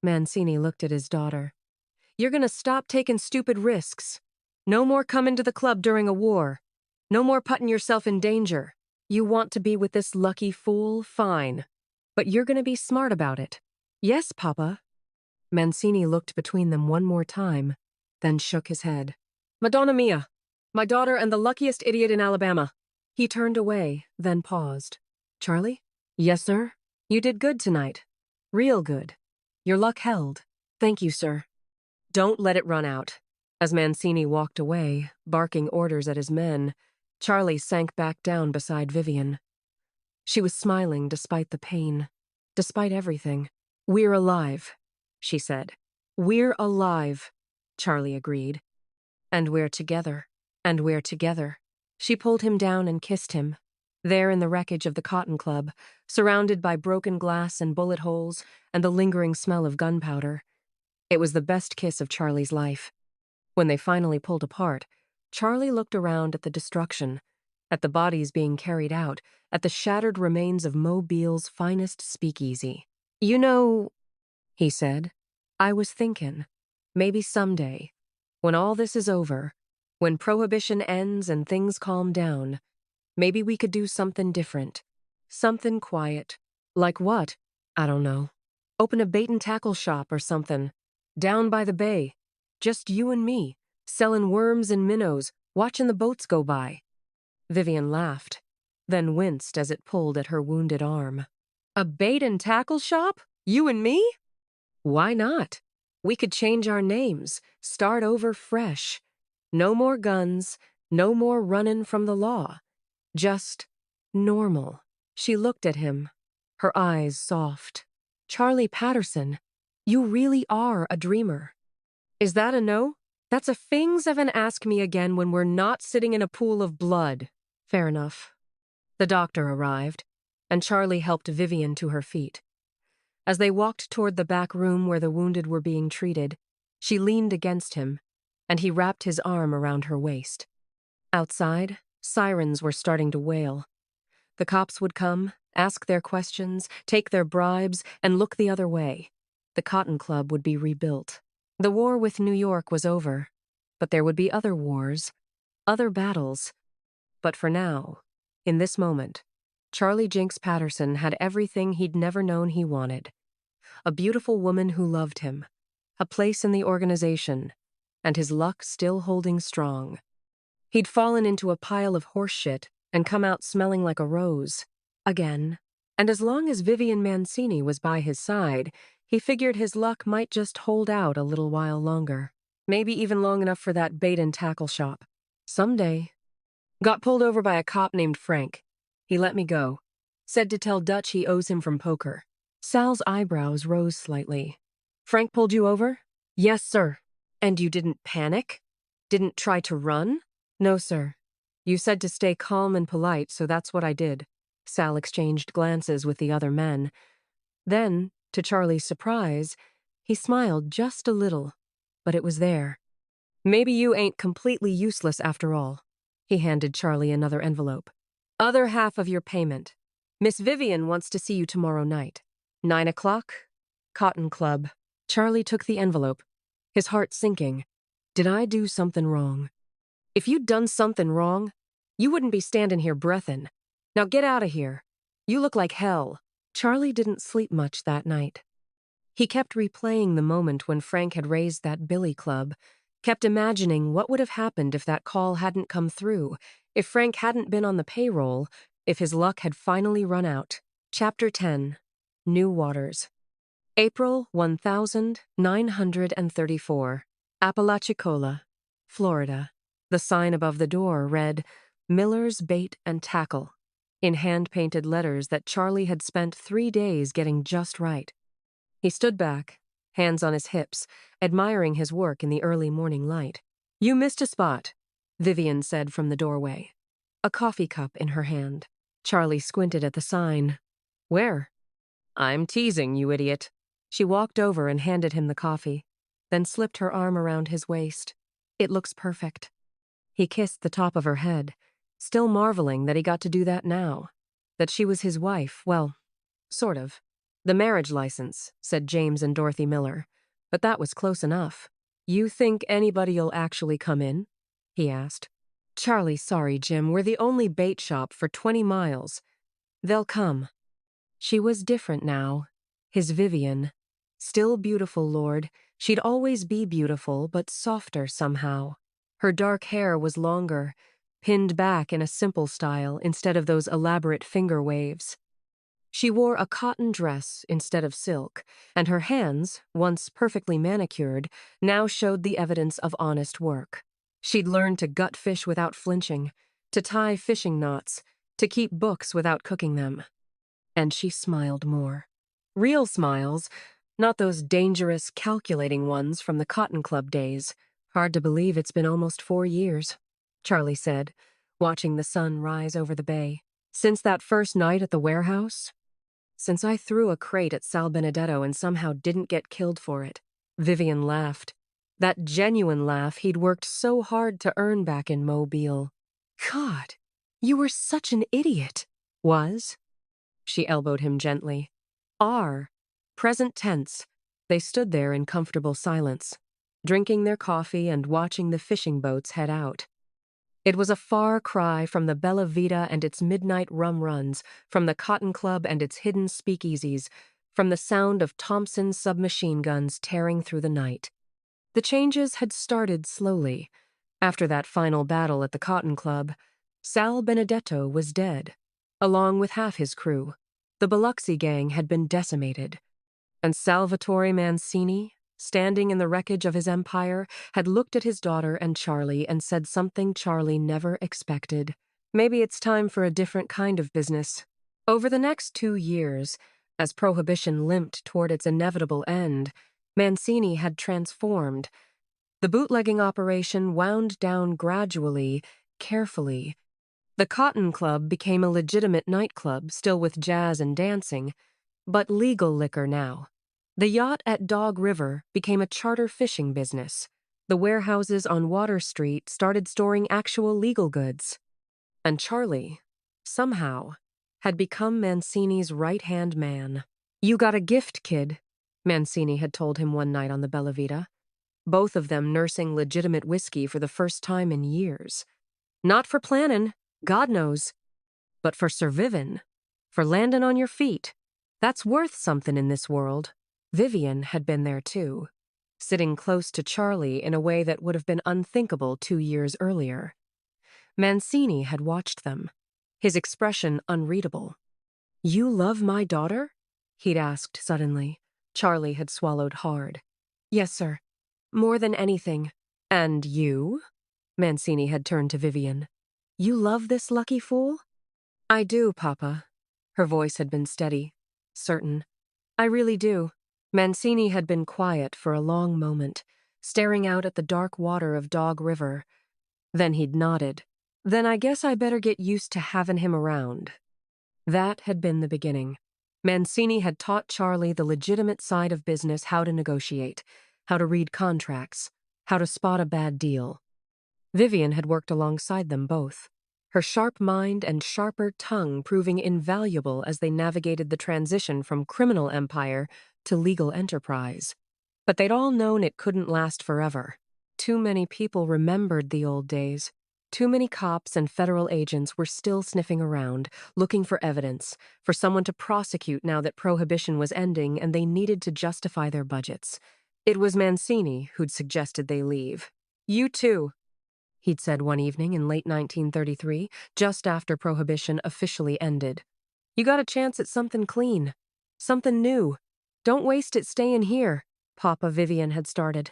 A: Mancini looked at his daughter, "you're gonna stop taking stupid risks. No more coming to the club during a war. No more putting yourself in danger. You want to be with this lucky fool? Fine. But you're gonna be smart about it." "Yes, Papa." Mancini looked between them one more time, then shook his head. "Madonna mia! My daughter and the luckiest idiot in Alabama." He turned away, then paused. "Charlie?" Yes, sir. You did good tonight. Real good. Your luck held. Thank you, sir. Don't let it run out. As Mancini walked away, barking orders at his men, Charlie sank back down beside Vivian. She was smiling despite the pain, despite everything. We're alive, she said. We're alive, Charlie agreed. And we're together. And we're together. She pulled him down and kissed him. There in the wreckage of the Cotton Club, surrounded by broken glass and bullet holes and the lingering smell of gunpowder. It was the best kiss of Charlie's life. When they finally pulled apart, Charlie looked around at the destruction, at the bodies being carried out, at the shattered remains of Mobile's finest speakeasy. You know, he said, I was thinking, maybe someday, when all this is over, when prohibition ends and things calm down, maybe we could do something different. Something quiet. Like what? I don't know. Open a bait and tackle shop or something. Down by the bay. Just you and me, selling worms and minnows, watching the boats go by. Vivian laughed, then winced as it pulled at her wounded arm. A bait and tackle shop? You and me? Why not? We could change our names, start over fresh. No more guns, no more running from the law. Just normal. She looked at him, her eyes soft. Charlie Patterson, you really are a dreamer. Is that a no? That's a things of an ask me again when we're not sitting in a pool of blood. Fair enough. The doctor arrived, and Charlie helped Vivian to her feet. As they walked toward the back room where the wounded were being treated, she leaned against him, and he wrapped his arm around her waist. Outside, sirens were starting to wail. The cops would come, ask their questions, take their bribes, and look the other way. The Cotton Club would be rebuilt. The war with New York was over, but there would be other wars, other battles. But for now, in this moment, Charlie Jinks Patterson had everything he'd never known he wanted. A beautiful woman who loved him, a place in the organization, and his luck still holding strong. He'd fallen into a pile of horse shit and come out smelling like a rose. Again. And as long as Vivian Mancini was by his side, he figured his luck might just hold out a little while longer. Maybe even long enough for that bait and tackle shop. Someday. Got pulled over by a cop named Frank. He let me go. Said to tell Dutch he owes him from poker. Sal's eyebrows rose slightly. Frank pulled you over? Yes, sir. And you didn't panic? Didn't try to run? No, sir. You said to stay calm and polite, so that's what I did. Sal exchanged glances with the other men. Then, to Charlie's surprise, he smiled just a little, but it was there. Maybe you ain't completely useless after all. He handed Charlie another envelope. Other half of your payment. Miss Vivian wants to see you tomorrow night. 9 o'clock, Cotton Club. Charlie took the envelope, his heart sinking. Did I do something wrong? If you'd done something wrong, you wouldn't be standing here breathin'. Now get out of here. You look like hell. Charlie didn't sleep much that night. He kept replaying the moment when Frank had raised that billy club, kept imagining what would have happened if that call hadn't come through, if Frank hadn't been on the payroll, if his luck had finally run out. Chapter 10. New Waters. April 1934. Apalachicola, Florida. The sign above the door read, Miller's Bait and Tackle, in hand-painted letters that Charlie had spent 3 days getting just right. He stood back, hands on his hips, admiring his work in the early morning light. You missed a spot, Vivian said from the doorway, a coffee cup in her hand. Charlie squinted at the sign. Where? I'm teasing, you idiot. She walked over and handed him the coffee, then slipped her arm around his waist. It looks perfect. He kissed the top of her head, still marveling that he got to do that now, that she was his wife, well, sort of. The marriage license, said James and Dorothy Miller, but that was close enough. You think anybody'll actually come in? He asked. Charlie, sorry, Jim, we're the only bait shop for 20 miles. They'll come. She was different now. His Vivian. Still beautiful, Lord. She'd always be beautiful, but softer somehow. Her dark hair was longer, pinned back in a simple style instead of those elaborate finger waves. She wore a cotton dress instead of silk, and her hands, once perfectly manicured, now showed the evidence of honest work. She'd learned to gut fish without flinching, to tie fishing knots, to keep books without cooking them. And she smiled more. Real smiles, not those dangerous, calculating ones from the Cotton Club days. Hard to believe it's been almost 4 years, Charlie said, watching the sun rise over the bay. Since that first night at the warehouse? Since I threw a crate at Sal Benedetto and somehow didn't get killed for it. Vivian laughed. That genuine laugh he'd worked so hard to earn back in Mobile. God, you were such an idiot. Was? She elbowed him gently. Are. Present tense. They stood there in comfortable silence, drinking their coffee and watching the fishing boats head out. It was a far cry from the Bella Vita and its midnight rum runs, from the Cotton Club and its hidden speakeasies, from the sound of Thompson's submachine guns tearing through the night. The changes had started slowly. After that final battle at the Cotton Club, Sal Benedetto was dead, along with half his crew. The Biloxi gang had been decimated. And Salvatore Mancini, standing in the wreckage of his empire, had looked at his daughter and Charlie and said something Charlie never expected. Maybe it's time for a different kind of business. Over the next 2 years, as Prohibition limped toward its inevitable end, Mancini had transformed. The bootlegging operation wound down gradually, carefully. The Cotton Club became a legitimate nightclub, still with jazz and dancing, but legal liquor now. The yacht at Dog River became a charter fishing business. The warehouses on Water Street started storing actual legal goods. And Charlie, somehow, had become Mancini's right-hand man. You got a gift, kid, Mancini had told him one night on the Bella Vita, both of them nursing legitimate whiskey for the first time in years. Not for plannin', God knows, but for survivin', for landin' on your feet. That's worth something in this world. Vivian had been there too, sitting close to Charlie in a way that would have been unthinkable 2 years earlier. Mancini had watched them, his expression unreadable. You love my daughter? He'd asked suddenly. Charlie had swallowed hard. Yes, sir. More than anything. And you? Mancini had turned to Vivian. You love this lucky fool? I do, Papa. Her voice had been steady, certain. I really do. Mancini had been quiet for a long moment, staring out at the dark water of Dog River. Then he'd nodded. Then I guess I better get used to having him around. That had been the beginning. Mancini had taught Charlie the legitimate side of business, how to negotiate, how to read contracts, how to spot a bad deal. Vivian had worked alongside them both, her sharp mind and sharper tongue proving invaluable as they navigated the transition from criminal empire to legal enterprise. But they'd all known it couldn't last forever. Too many people remembered the old days. Too many cops and federal agents were still sniffing around, looking for evidence, for someone to prosecute now that Prohibition was ending and they needed to justify their budgets. It was Mancini who'd suggested they leave. You too, he'd said one evening in late 1933, just after Prohibition officially ended. You got a chance at something clean, something new. Don't waste it staying here, Papa. Vivian had started.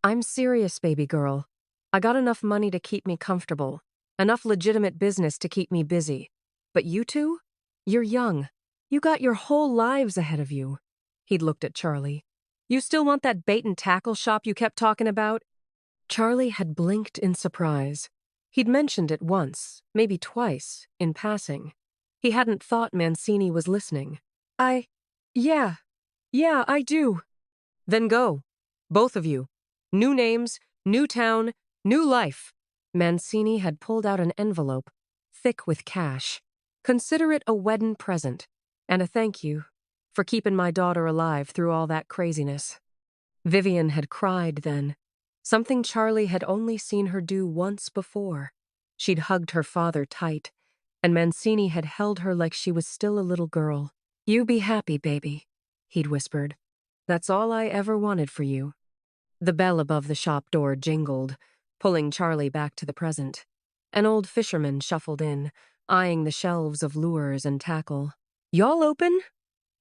A: I'm serious, baby girl. I got enough money to keep me comfortable, enough legitimate business to keep me busy. But you two? You're young. You got your whole lives ahead of you. He'd looked at Charlie. You still want that bait and tackle shop you kept talking about? Charlie had blinked in surprise. He'd mentioned it once, maybe twice, in passing. He hadn't thought Mancini was listening. Yeah, I do. Then go. Both of you. New names, new town, new life. Mancini had pulled out an envelope, thick with cash. Consider it a weddin' present, and a thank you for keeping my daughter alive through all that craziness. Vivian had cried then, something Charlie had only seen her do once before. She'd hugged her father tight, and Mancini had held her like she was still a little girl. You be happy, baby, he'd whispered. That's all I ever wanted for you. The bell above the shop door jingled, pulling Charlie back to the present. An old fisherman shuffled in, eyeing the shelves of lures and tackle. "Y'all open?"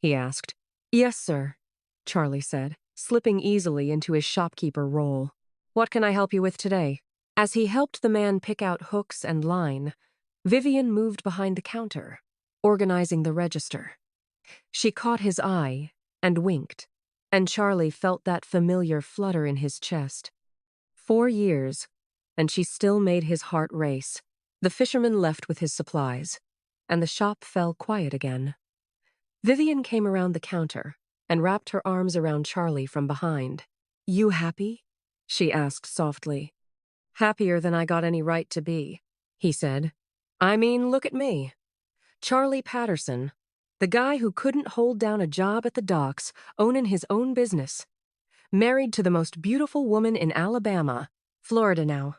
A: he asked. "Yes, sir," Charlie said, slipping easily into his shopkeeper role. "What can I help you with today?" As he helped the man pick out hooks and line, Vivian moved behind the counter, organizing the register. She caught his eye and winked, and Charlie felt that familiar flutter in his chest. 4 years, and she still made his heart race. The fisherman left with his supplies, and the shop fell quiet again. Vivian came around the counter and wrapped her arms around Charlie from behind. "You happy?" she asked softly. "Happier than I got any right to be," he said. "I mean, look at me. Charlie Patterson, the guy who couldn't hold down a job at the docks, owning his own business. Married to the most beautiful woman in Alabama, Florida now.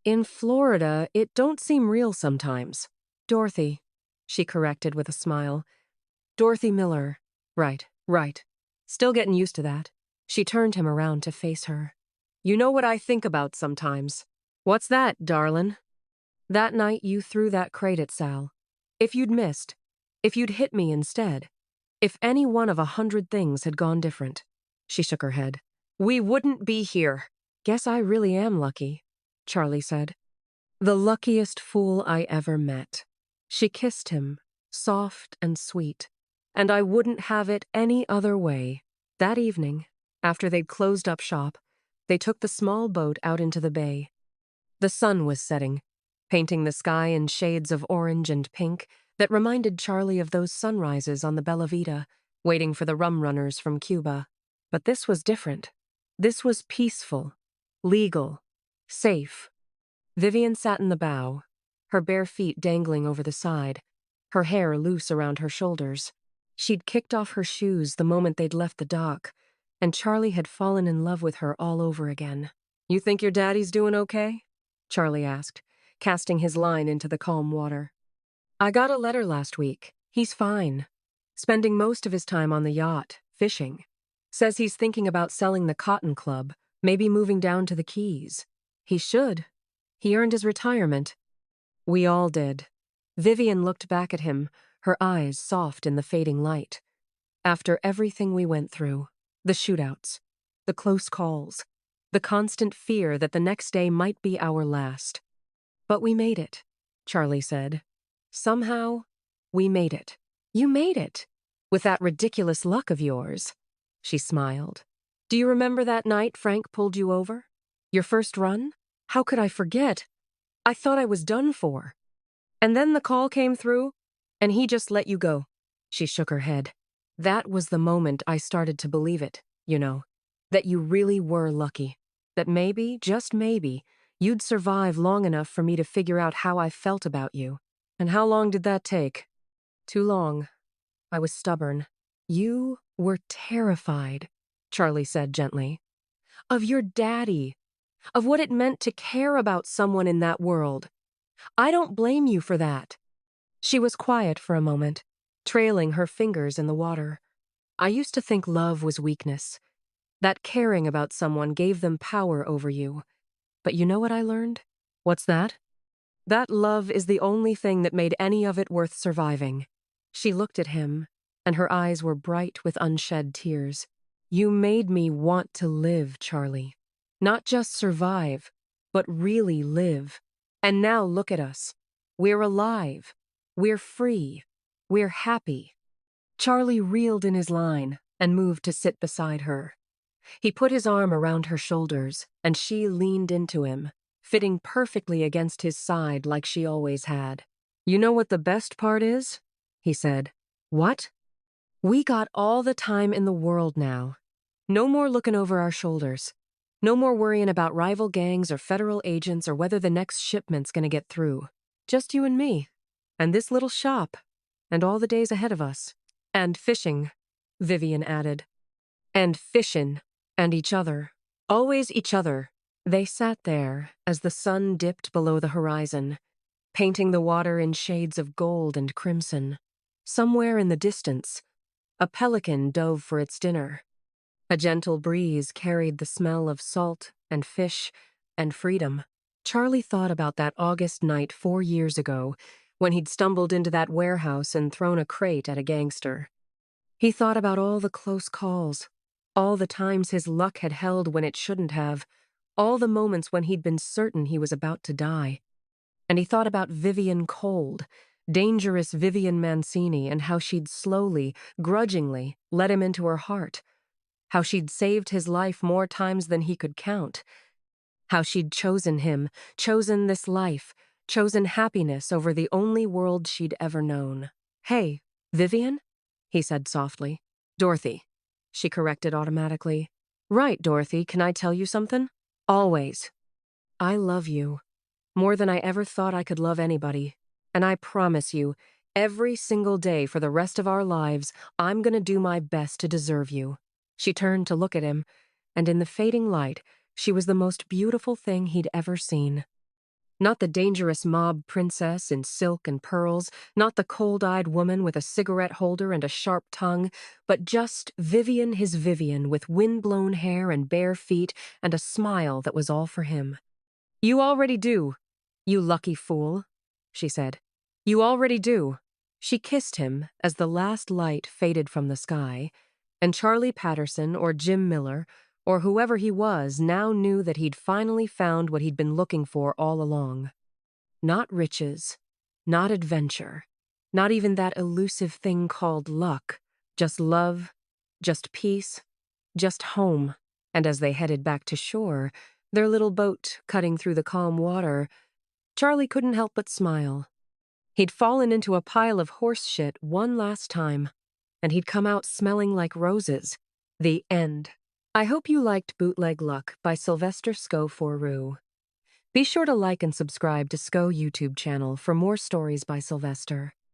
A: In Florida, it don't seem real sometimes. Dorothy," she corrected with a smile. "Dorothy Miller. Right. Still getting used to that." She turned him around to face her. "You know what I think about sometimes." "What's that, darlin'?" "That night you threw that crate at Sal. If you'd missed, if you'd hit me instead, if any one of 100 things had gone different." She shook her head. "We wouldn't be here." "Guess I really am lucky," Charlie said. "The luckiest fool I ever met." She kissed him, soft and sweet, and I wouldn't have it any other way. That evening, after they'd closed up shop, they took the small boat out into the bay. The sun was setting, painting the sky in shades of orange and pink that reminded Charlie of those sunrises on the Bella Vita, waiting for the rum runners from Cuba. But this was different. This was peaceful, legal, safe. Vivian sat in the bow, her bare feet dangling over the side, her hair loose around her shoulders. She'd kicked off her shoes the moment they'd left the dock, and Charlie had fallen in love with her all over again. "You think your daddy's doing okay?" Charlie asked, casting his line into the calm water. "I got a letter last week. He's fine. Spending most of his time on the yacht, fishing. Says he's thinking about selling the Cotton Club, maybe moving down to the Keys. He should. He earned his retirement." "We all did." Vivian looked back at him, her eyes soft in the fading light. "After everything we went through, the shootouts, the close calls, the constant fear that the next day might be our last. But we made it," Charlie said. "Somehow, we made it." "You made it? With that ridiculous luck of yours." She smiled. "Do you remember that night Frank pulled you over? Your first run? How could I forget? I thought I was done for. And then the call came through, and he just let you go." She shook her head. "That was the moment I started to believe it, you know. That you really were lucky. That maybe, just maybe, you'd survive long enough for me to figure out how I felt about you." "And how long did that take?" "Too long. I was stubborn." "You were terrified," Charlie said gently. "Of your daddy. Of what it meant to care about someone in that world. I don't blame you for that." She was quiet for a moment, trailing her fingers in the water. "I used to think love was weakness, that caring about someone gave them power over you. But you know what I learned?" "What's that?" "That love is the only thing that made any of it worth surviving." She looked at him, and her eyes were bright with unshed tears. "You made me want to live, Charlie. Not just survive, but really live. And now look at us. We're alive. We're free. We're happy." Charlie reeled in his line and moved to sit beside her. He put his arm around her shoulders, and she leaned into him, fitting perfectly against his side like she always had. "You know what the best part is?" he said. "What?" "We got all the time in the world now. No more looking over our shoulders. No more worrying about rival gangs or federal agents or whether the next shipment's gonna get through. Just you and me. And this little shop. And all the days ahead of us. And fishing," Vivian added. "And fishin'. And each other. Always each other." They sat there as the sun dipped below the horizon, painting the water in shades of gold and crimson. Somewhere in the distance, a pelican dove for its dinner. A gentle breeze carried the smell of salt and fish and freedom. Charlie thought about that August night 4 years ago when he'd stumbled into that warehouse and thrown a crate at a gangster. He thought about all the close calls, all the times his luck had held when it shouldn't have, all the moments when he'd been certain he was about to die. And he thought about Vivian Cold, dangerous Vivian Mancini, and how she'd slowly, grudgingly, let him into her heart. How she'd saved his life more times than he could count. How she'd chosen him, chosen this life, chosen happiness over the only world she'd ever known. "Hey, Vivian?" he said softly. "Dorothy," she corrected automatically. "Right, Dorothy, can I tell you something?" "Always. I love you. More than I ever thought I could love anybody. And I promise you, every single day for the rest of our lives, I'm gonna do my best to deserve you." She turned to look at him, and in the fading light, she was the most beautiful thing he'd ever seen. Not the dangerous mob princess in silk and pearls, not the cold-eyed woman with a cigarette holder and a sharp tongue, but just Vivian, his Vivian, with wind-blown hair and bare feet and a smile that was all for him. "You already do, you lucky fool," she said. "You already do." She kissed him as the last light faded from the sky, and Charlie Patterson or Jim Miller, or whoever he was, now knew that he'd finally found what he'd been looking for all along. Not riches, not adventure, not even that elusive thing called luck, just love, just peace, just home. And as they headed back to shore, their little boat cutting through the calm water, Charlie couldn't help but smile. He'd fallen into a pile of horse shit one last time, and he'd come out smelling like roses. The end. I hope you liked Bootleg Luck by Sylvester Sco-For-Roo. Be sure to like and subscribe to Sco YouTube channel for more stories by Sylvester.